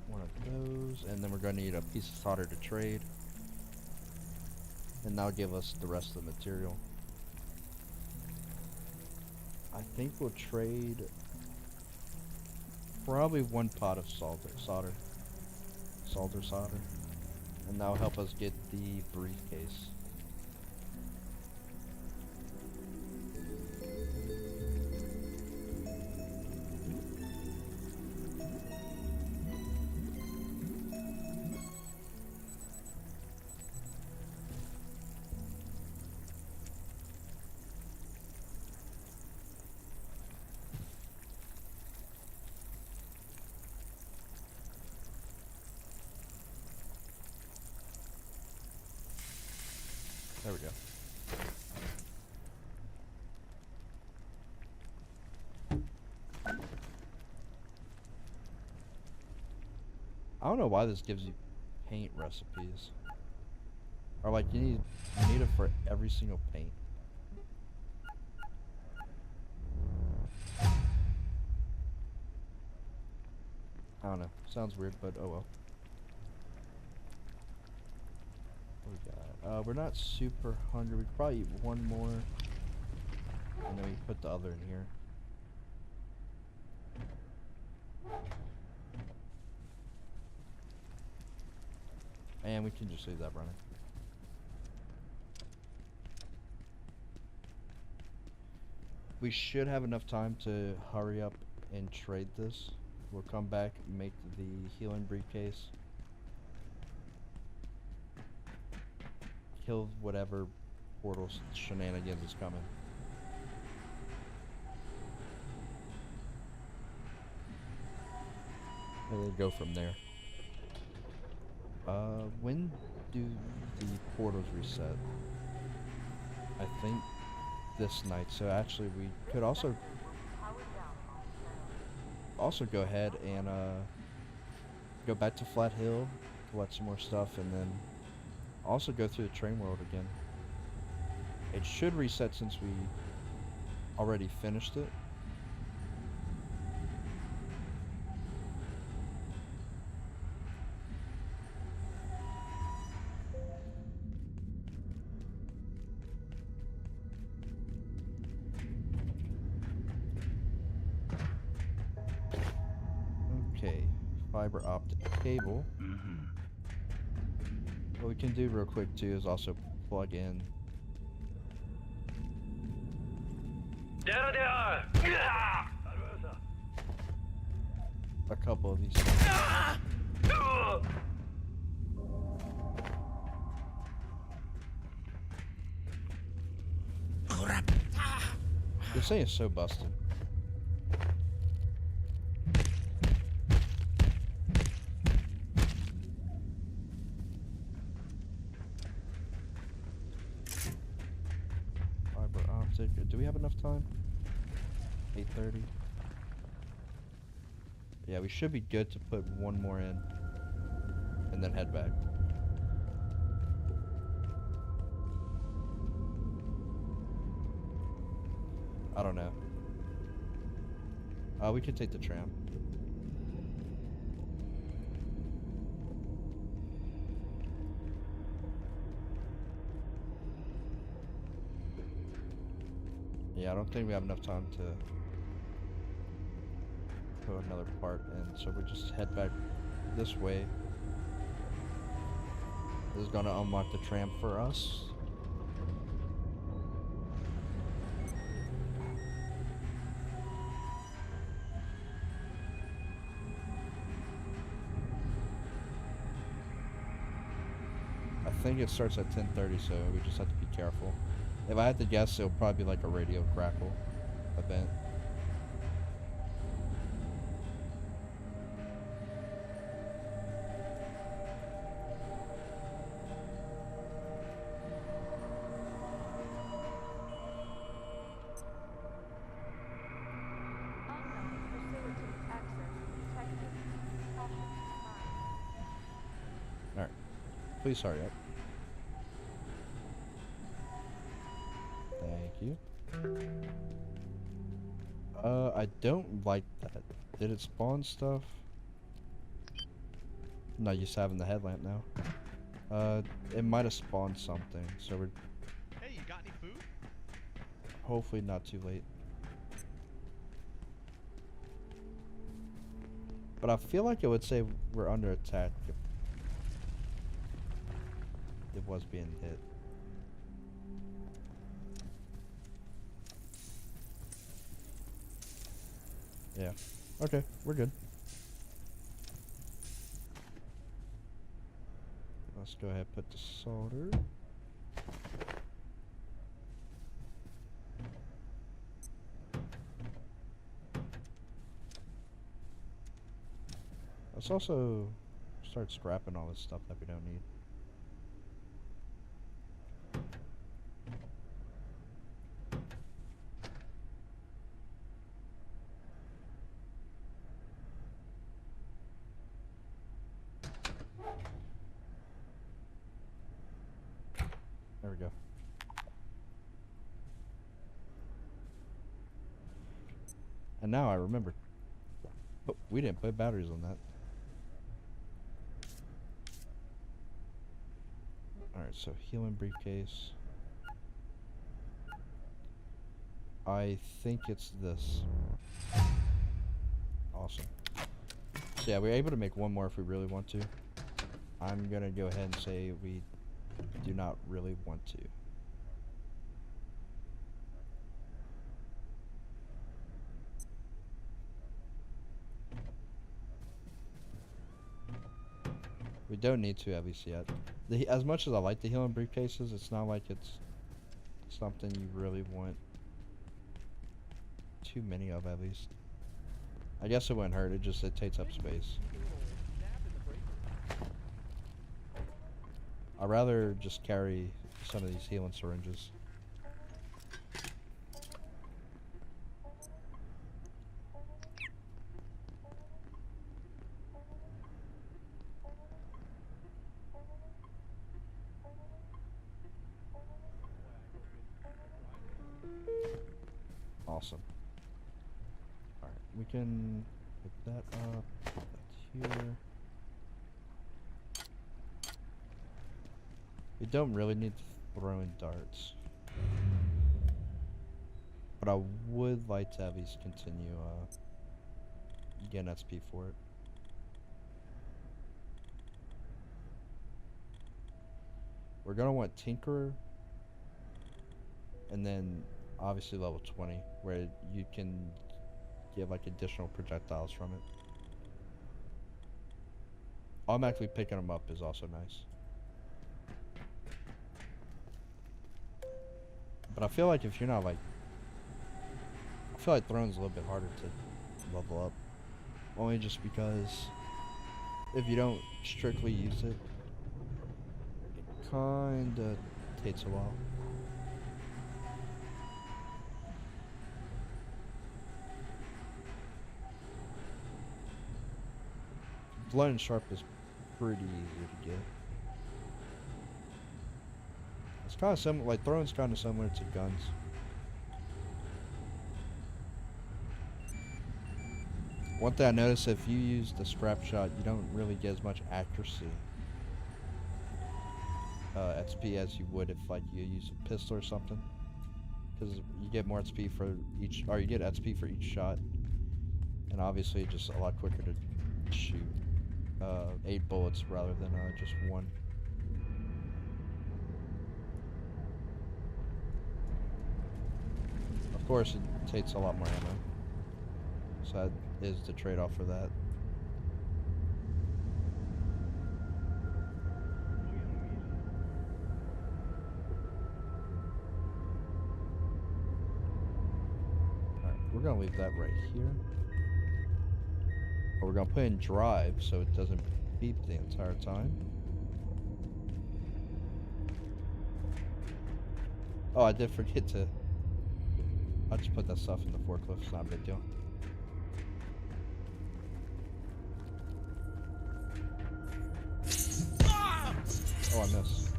One of those, and then we're gonna need a piece of solder to trade. And that'll give us the rest of the material. I think we'll trade probably 1 pot of solder, and that'll help us get the briefcase. There we go. I don't know why this gives you paint recipes. Or like you need it for every single paint. I don't know. Sounds weird, but oh well. What we got? We're not super hungry. We could probably eat 1 more. And then we put the other in here. And we can just leave that running. We should have enough time to hurry up and trade this. We'll come back, make the healing briefcase. Kill whatever portal shenanigans is coming. And then go from there. When do the portals reset? I think this night. So actually we could also go ahead and go back to Flat Hill, collect some more stuff, and then also go through the train world again. It should reset since we already finished it. Okay, fiber optic cable. What we can do real quick too is also plug in a couple of these things. This thing is so busted. Fiber optic. Do we have enough time? 8:30. Yeah, we should be good to put 1 more in and then head back. I don't know. We could take the tram. Yeah, I don't think we have enough time to put another part in, so we just head back this way. This is gonna unlock the tram for us. I think it starts at 10:30, so we just have to be careful. If I had to guess, it'll probably be like a radio crackle event. Unknown facility access detected. Caution advised. Alright. Please hurry up. Thank you. I don't like that. Did it spawn stuff? No, just having the headlamp now. It might have spawned something, so we're... Hey, you got any food? Hopefully not too late. But I feel like it would say we're under attack if it was being hit. Yeah. Okay, we're good. Let's go ahead and put the solder. Let's also start scrapping all this stuff that we don't need. There we go. And now I remember. But we didn't put batteries on that. Alright, so healing briefcase. I think it's this. Awesome. So yeah, we're able to make one more if we really want to. I'm gonna go ahead and say we do not really want to. We don't need to at least yet. As much as I like the healing briefcases, it's not like it's something you really want too many of at least. I guess it wouldn't hurt, it takes up space. I'd rather just carry some of these healing syringes. Awesome. Alright, we can pick that up, put that here. We don't really need to throw in darts. But I would like to at least continue getting XP for it. We're gonna want Tinkerer, and then obviously level 20, where you can get like additional projectiles from it. Automatically picking them up is also nice. But I feel like if you're not like... I feel like Throne's a little bit harder to level up. Only just because if you don't strictly use it, it kinda takes a while. Blunt and sharp is pretty easy to get. It's kind of similar, like Throne's kind of similar to guns. One thing I noticed, if you use the scrap shot, you don't really get as much accuracy XP as you would if like you use a pistol or something. Because you get more XP for each, or you get XP for each shot, and obviously it's just a lot quicker to shoot 8 bullets rather than just 1. Of course, it takes a lot more ammo, so that is the trade-off for that. Alright, we're gonna leave that right here. Or we're gonna put in drive so it doesn't beep the entire time. Oh, I did forget to... I'll just put that stuff in the forklift, it's not a big deal. Oh, I missed.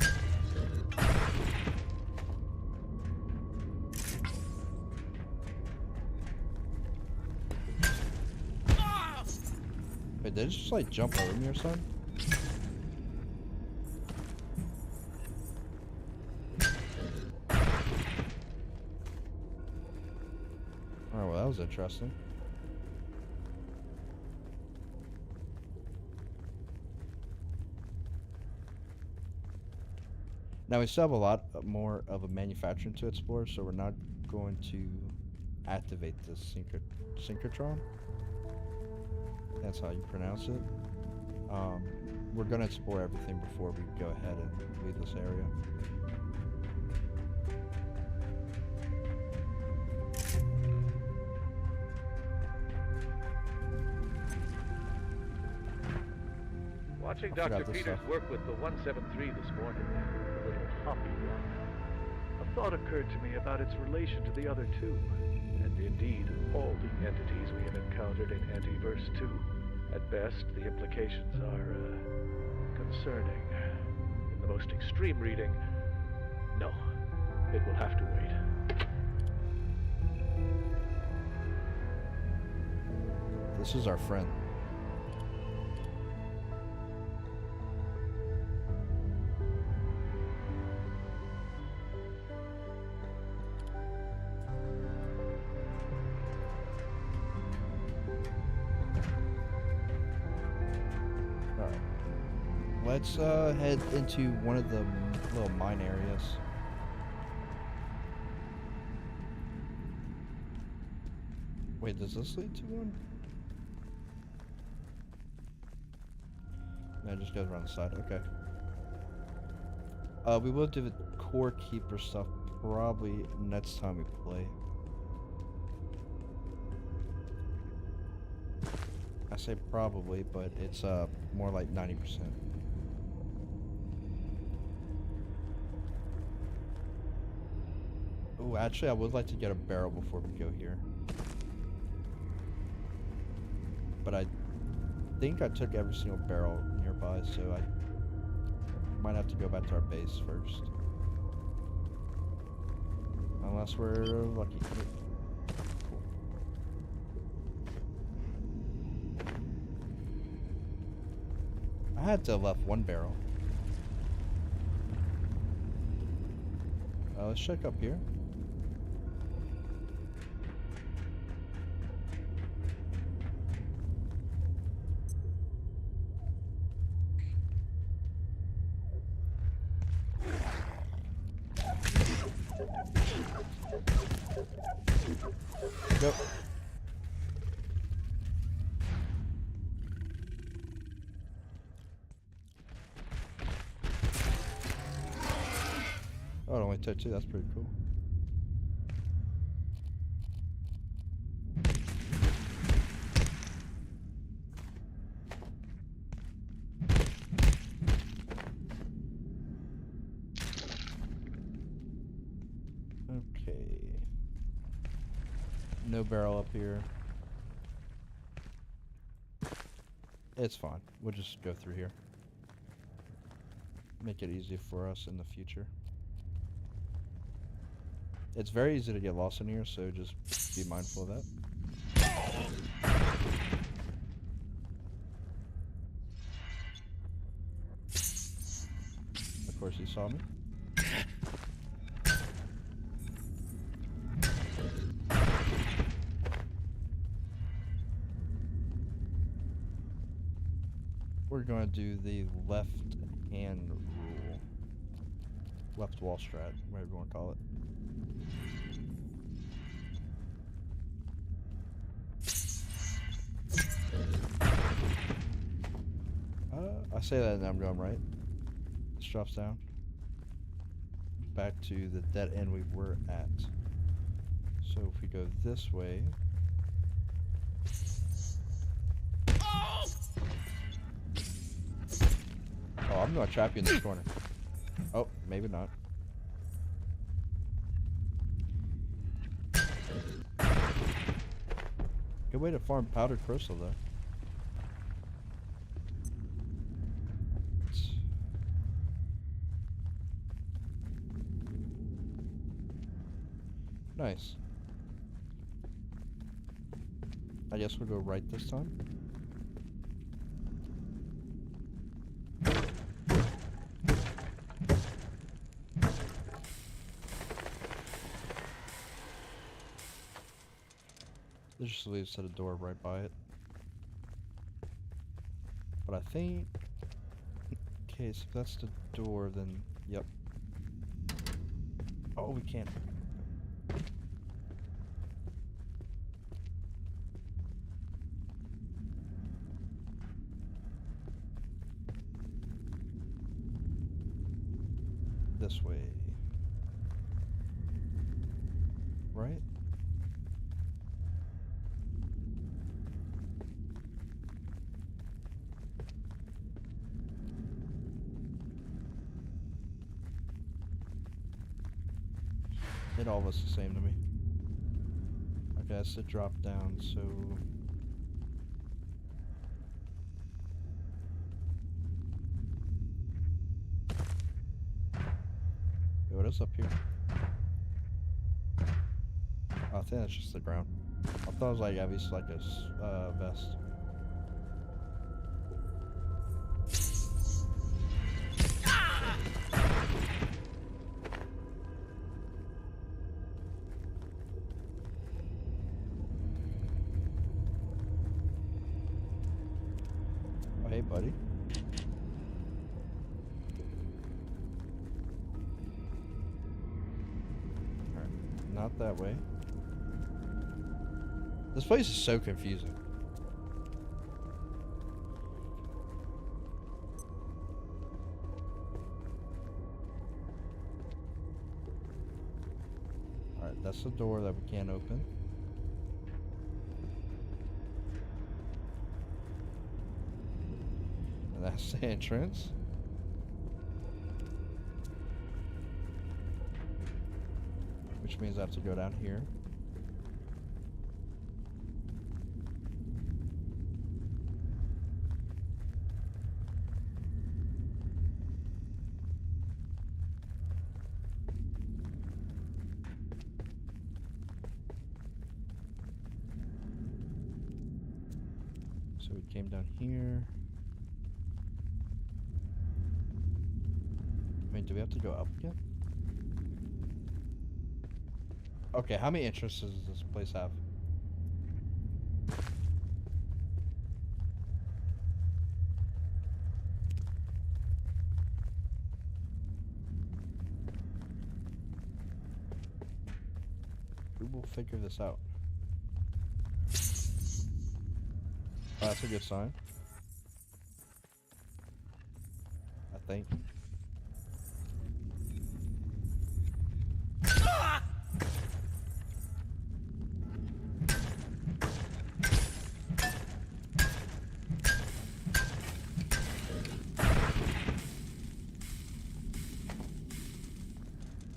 Wait, did it just like jump over me or something? Oh, well, that was interesting. Now we still have a lot more of a manufacturing to explore, so we're not going to activate this synchrotron. That's how you pronounce it. We're going to explore everything before we go ahead and leave this area. Watching I forgot Dr. this Peters stuff. work with the 173 this morning, the little hoppy one, a thought occurred to me about its relation to the other two, and indeed all the entities we have encountered in Antiverse 2. At best, the implications are concerning. In the most extreme reading, no, it will have to wait. This is our friend. Let's head into one of the little mine areas. Wait, does this lead to one? No, it just goes around the side. Okay. We will do the core keeper stuff probably next time we play. I say probably, but it's more like 90%. Oh, actually, I would like to get a barrel before we go here. But I think I took every single barrel nearby, so I might have to go back to our base first. Unless we're lucky. Cool. I had to have left one barrel. Let's check up here. Go. Oh, it only took 2. That's pretty cool. Okay. No barrel up here. It's fine. We'll just go through here. Make it easy for us in the future. It's very easy to get lost in here, so just be mindful of that. saw me. We're going to do the left hand rule. Left wall strat, whatever you want to call it. I say that and I'm going right. This drops down. Back to the dead end we were at. So if we go this way... Oh, I'm gonna trap you in this corner. Oh, maybe not. Good way to farm powdered crystal, though. Nice. I guess we'll go right this time. This just leads to the door right by it. But I think... Okay, so if that's the door, then... Yep. Oh, we can't. This way. Right? It all looks the same to me. Okay, that's the drop down, so... Wait, what is up here? Oh, I think that's just the ground. I thought it was like at least like a vest. Oh, hey, buddy. Alright, not that way. This place is so confusing. Alright, that's the door that we can't open. And that's the entrance. Which means I have to go down here. So we came down here. I mean, do we have to go up again? Okay, how many entrances does this place have? We will figure this out. Oh, that's a good sign. I think.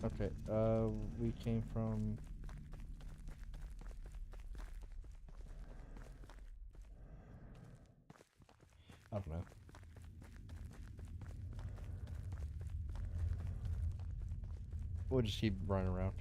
Okay, we came from... I don't know. We'll just keep running around.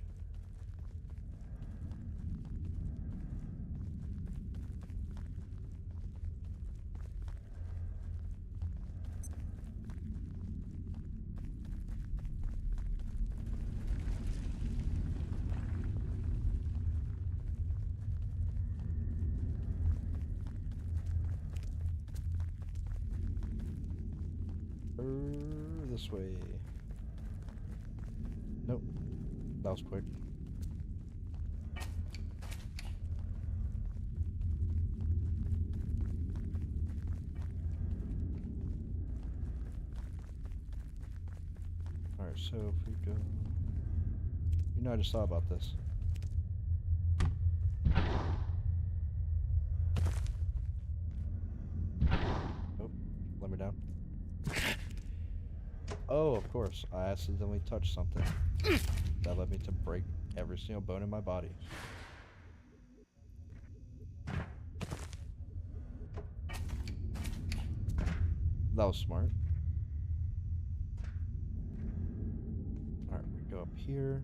this way. Nope. That was quick. Alright, so if we go... You know, I just thought about this. Oh, let me down. Oh, of course. I accidentally touched something. That led me to break every single bone in my body. That was smart. Alright, we go up here.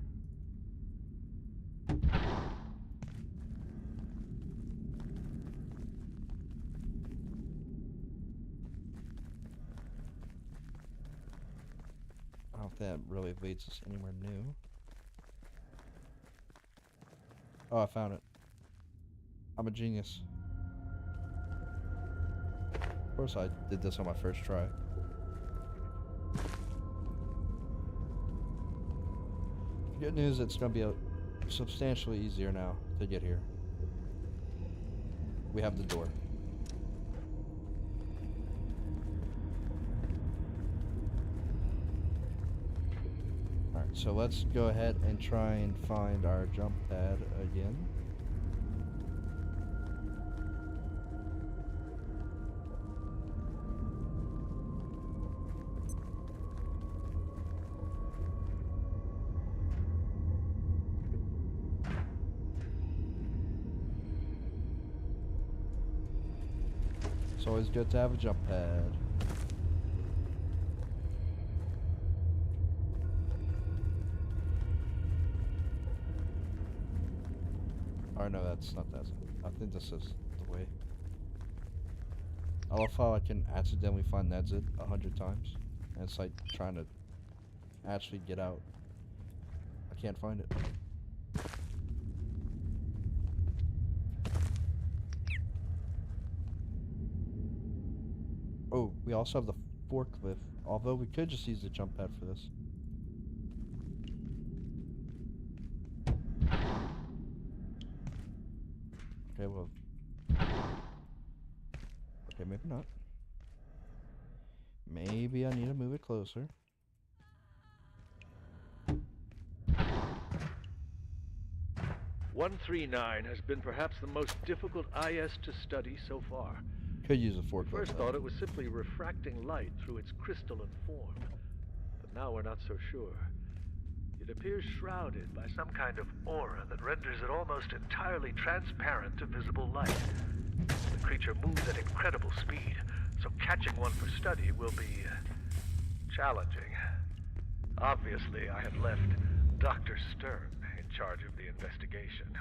I don't think that really leads us anywhere new. Oh, I found it. I'm a genius. Of course I did this on my first try. Good news, it's going to be substantially easier now to get here. We have the door. Alright, so let's go ahead and try and find our jump pad again. It's always good to have a jump pad. Or no, that's not that. I think this is the way. I love how I can accidentally find that exit 100 times. And it's like trying to actually get out. I can't find it. Oh, we also have the forklift. Although we could just use the jump pad for this. Okay, well. Okay, maybe not. Maybe I need to move it closer. "139 has been perhaps the most difficult IS to study so far. Could use a We forklift. first thought it was simply refracting light through its crystalline form, but now we're not so sure. It appears shrouded by some kind of aura that renders it almost entirely transparent to visible light. The creature moves at incredible speed, so catching one for study will be challenging. Obviously, I have left Dr. Stern in charge of the investigation.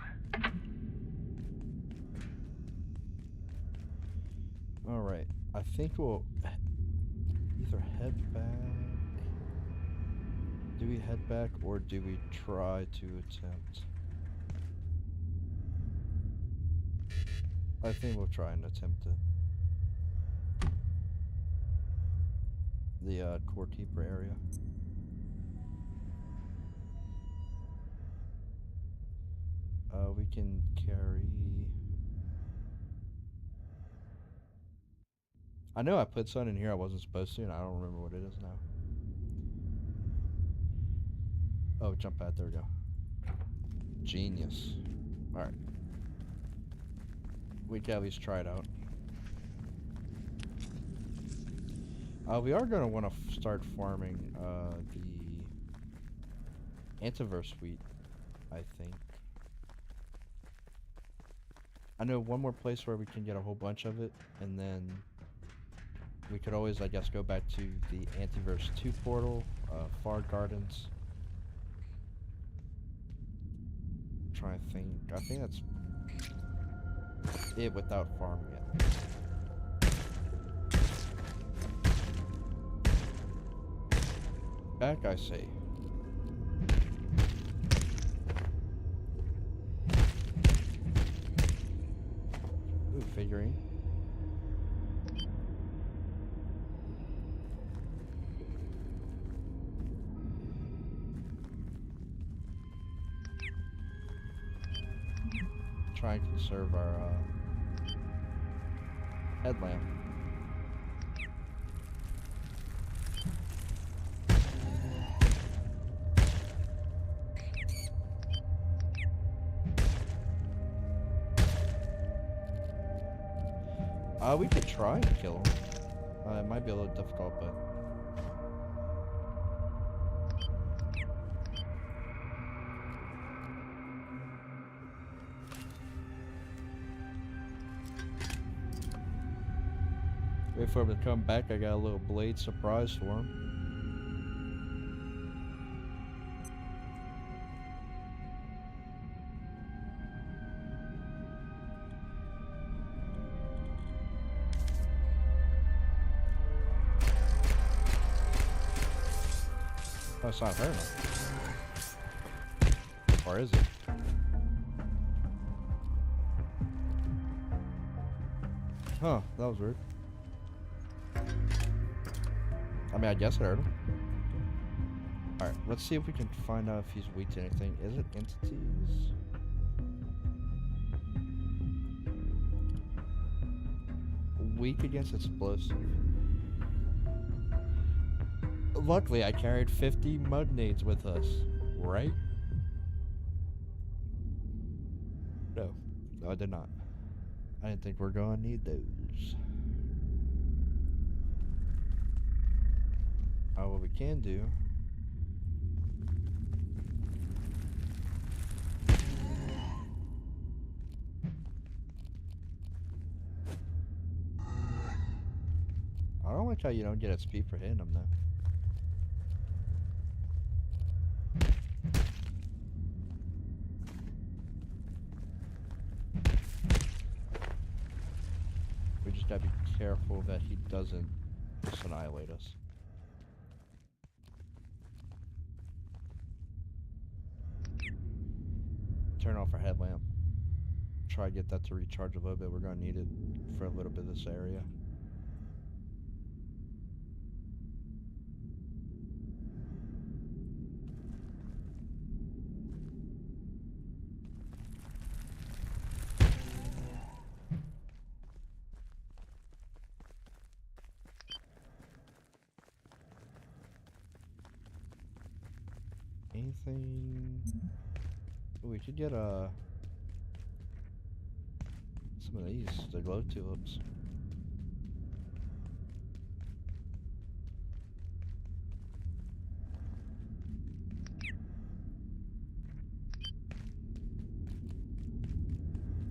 Alright, I think we'll either head back. Do we head back or do we try to attempt? I think we'll try and attempt it. The core keeper area. We can carry... I know I put something in here I wasn't supposed to, and I don't remember what it is now. Oh, jump pad, there we go. Genius. Alright. We can at least try it out. We are going to want to start farming the antiverse wheat, I think. I know one more place where we can get a whole bunch of it, and then we could always, I guess, go back to the Antiverse 2 portal, Far Gardens. Trying to think. I think that's it without farming it. Back, I say. Ooh, figurine. try and conserve our headlamp. We could try and kill him. It might be a little difficult, but... Wait for him to come back. I got a little blade surprise for him. Oh, it's not hurting him. Or is it? Huh, that was weird. I mean, I guess it hurt him. Alright, let's see if we can find out if he's weak to anything. Is it entities? Weak against explosive. Luckily, I carried 50 mud nades with us, right? No. No, I did not. I didn't think we're gonna need those. What we can do... I don't like how you don't get XP for hitting them, though. We just gotta be careful that he doesn't just annihilate us. Turn off our headlamp. Try to get that to recharge a little bit. We're gonna need it for a little bit of this area. Anything? Ooh, we could get some of these, the glow tulips.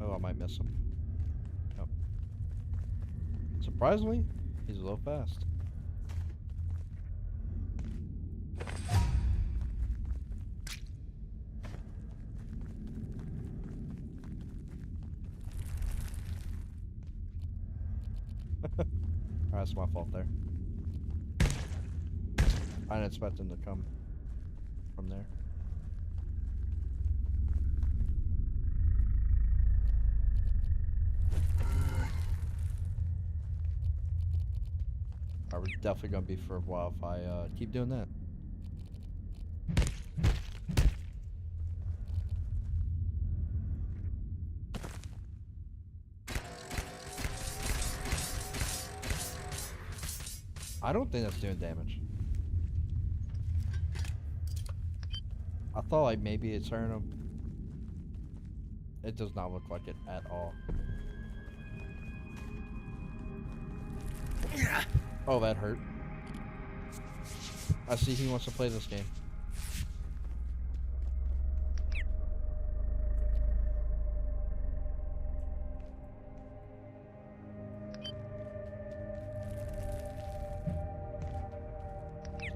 Oh, I might miss him. Oh. Surprisingly, he's a little fast. That's my fault there. I didn't expect him to come from there. We're definitely gonna be for a while if I keep doing that. I don't think that's doing damage. I thought like maybe it's hurting him. It does not look like it at all. Oh, that hurt. I see he wants to play this game.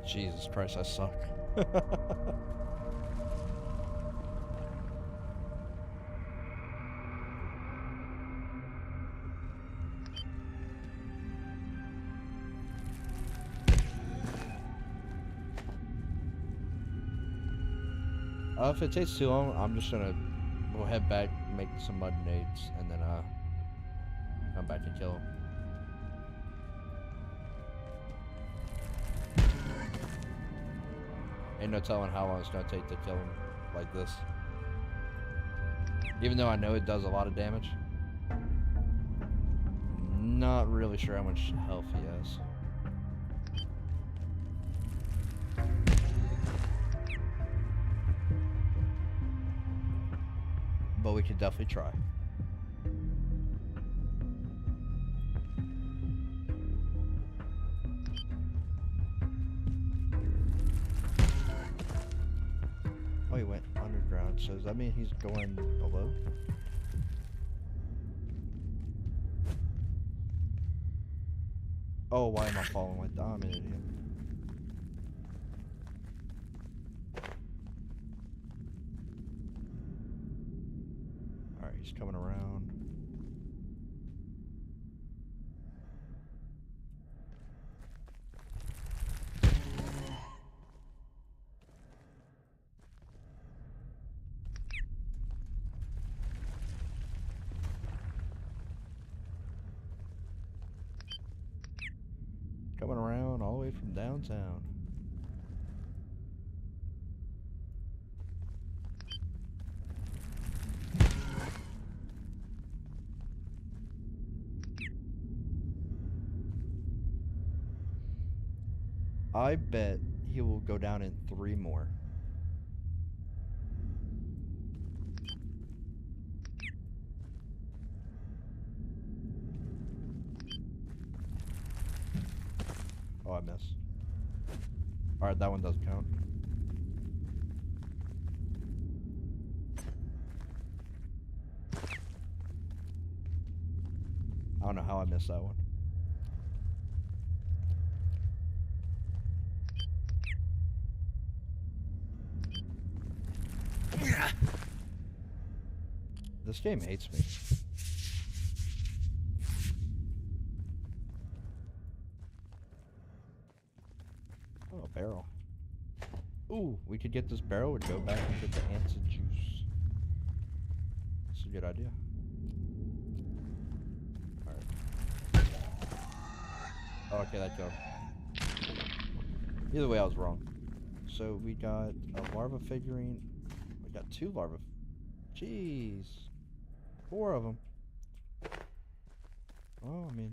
Jesus Christ, I suck. If it takes too long, I'm just gonna go head back, make some mud nades, and then come back and kill him. Ain't no telling how long it's gonna take to kill him like this. Even though I know it does a lot of damage. Not really sure how much health he has. But we could definitely try. Oh, he went underground, so does that mean he's going below? Oh, why am I falling like that? I'm an idiot. Alright, he's coming around. Coming around all the way from downtown. I bet he will go down in 3 more. Oh, I missed. Alright, that one doesn't count. I don't know how I missed that one. This game hates me. Oh, a barrel. Ooh, we could get this barrel and go back and get the ants of juice. That's a good idea. Alright. Oh, okay, that killed. Either way, I was wrong. So we got a larva figurine. We got 2 larva. Jeez. 4 of them. Oh, I mean,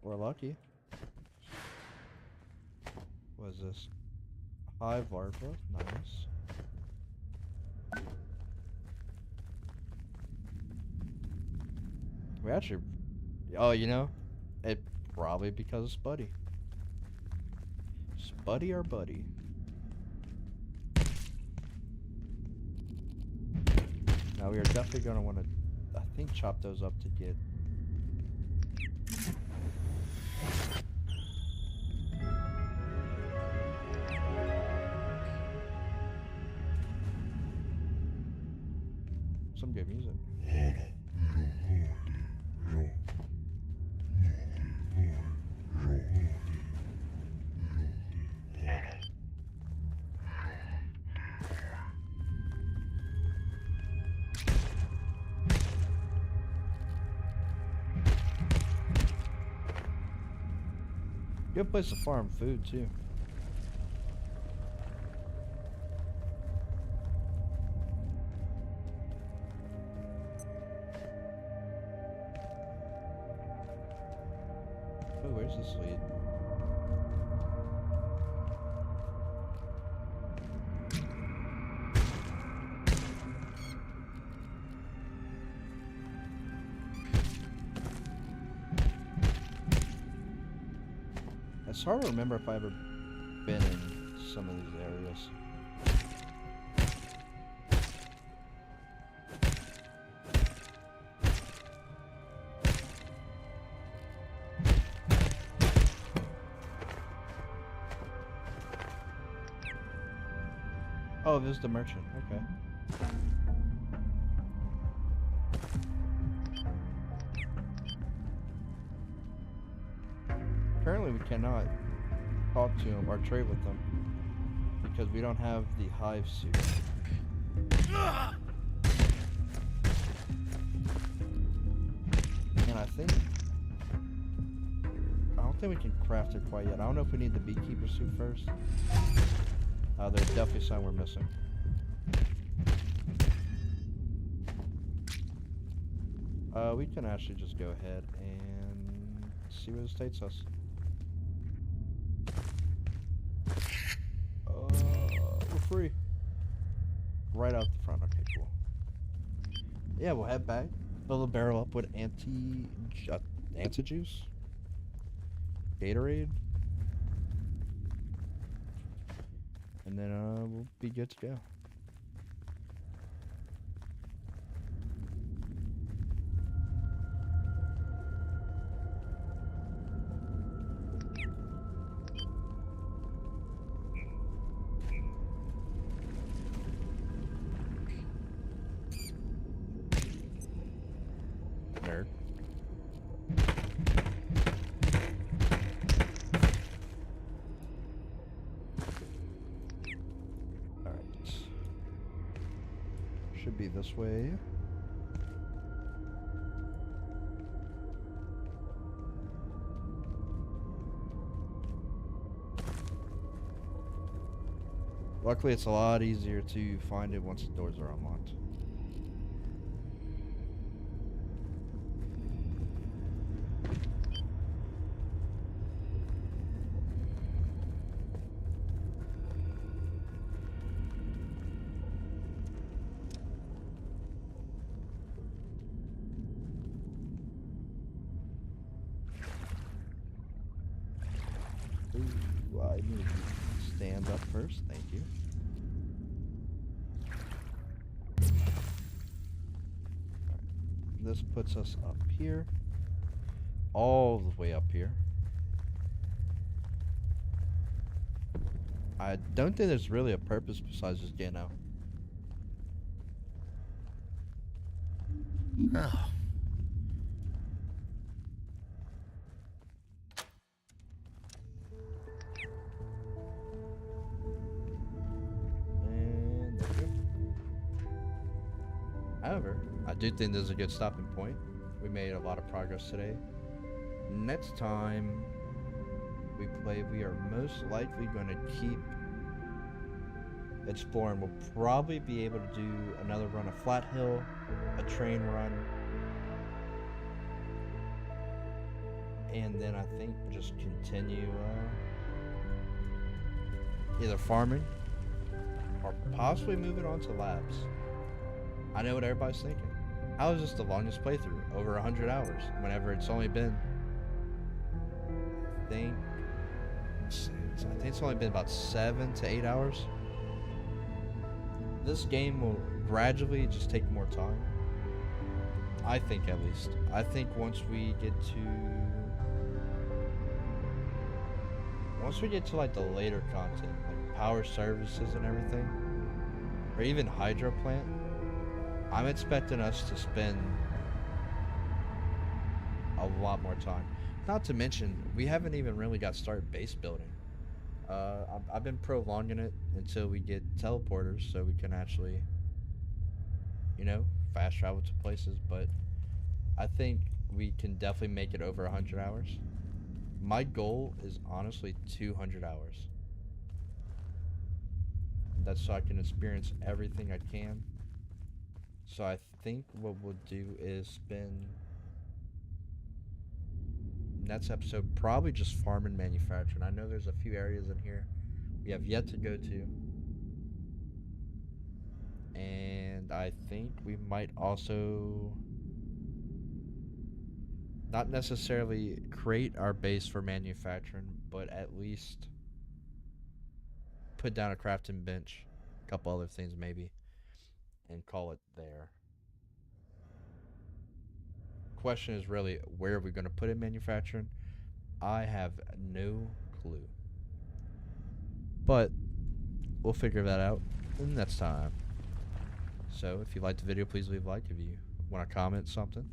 we're lucky. What is this? Hive larva. Nice. We actually... Oh, you know? It probably because of Spuddy. Spuddy or Buddy? Now we are definitely going to want to, I think, chop those up to get... some good music. Good place to farm food too. Oh, where's this lead? It's hard to remember if I ever been in some of these areas. Oh, this is the merchant. Okay. Currently, we cannot talk to him or trade with them because we don't have the hive suit. And I don't think we can craft it quite yet. I don't know if we need the beekeeper suit first. There's definitely some we're missing. We can actually just go ahead and see what it takes us. We're free. Right out the front. Okay, cool. Yeah, we'll head back. Fill the barrel up with anti-juice. Gatorade. And then we'll be good to go. Nerd. Alright. Should be this way. Luckily, it's a lot easier to find it once the doors are unlocked. Ooh, I need to stand up first. Thank you. This puts us up here. All the way up here. I don't think there's really a purpose besides just getting out. Oh. And there we go. However, I do think this is a good stopping point. We made a lot of progress today. Next time we play, we are most likely going to keep exploring. We'll probably be able to do another run of Flat Hill, a train run, and then I think we'll just continue either farming or possibly moving on to labs. I know what everybody's thinking. How is this the longest playthrough? Over 100 hours, whenever it's only been, I think it's only been about 7 to 8 hours. This game will gradually just take more time. I think, at least. I think once we get to like the later content, like power services and everything, or even hydro plant, I'm expecting us to spend a lot more time. Not to mention, we haven't even really got started base building. I've been prolonging it until we get teleporters so we can actually, fast travel to places, but I think we can definitely make it over 100 hours. My goal is honestly 200 hours. That's so I can experience everything I can. So I think what we'll do is spend next episode probably just farming manufacturing. I know there's a few areas in here we have yet to go to. And I think we might also not necessarily create our base for manufacturing, but at least put down a crafting bench, a couple other things maybe, and call it there. Question is really, where are we going to put in manufacturing? I have no clue. But we'll figure that out next time. So if you liked the video, please leave a like. If you want to comment something,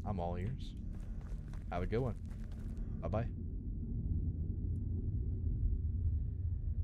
I'm all ears. Have a good one. Bye-bye.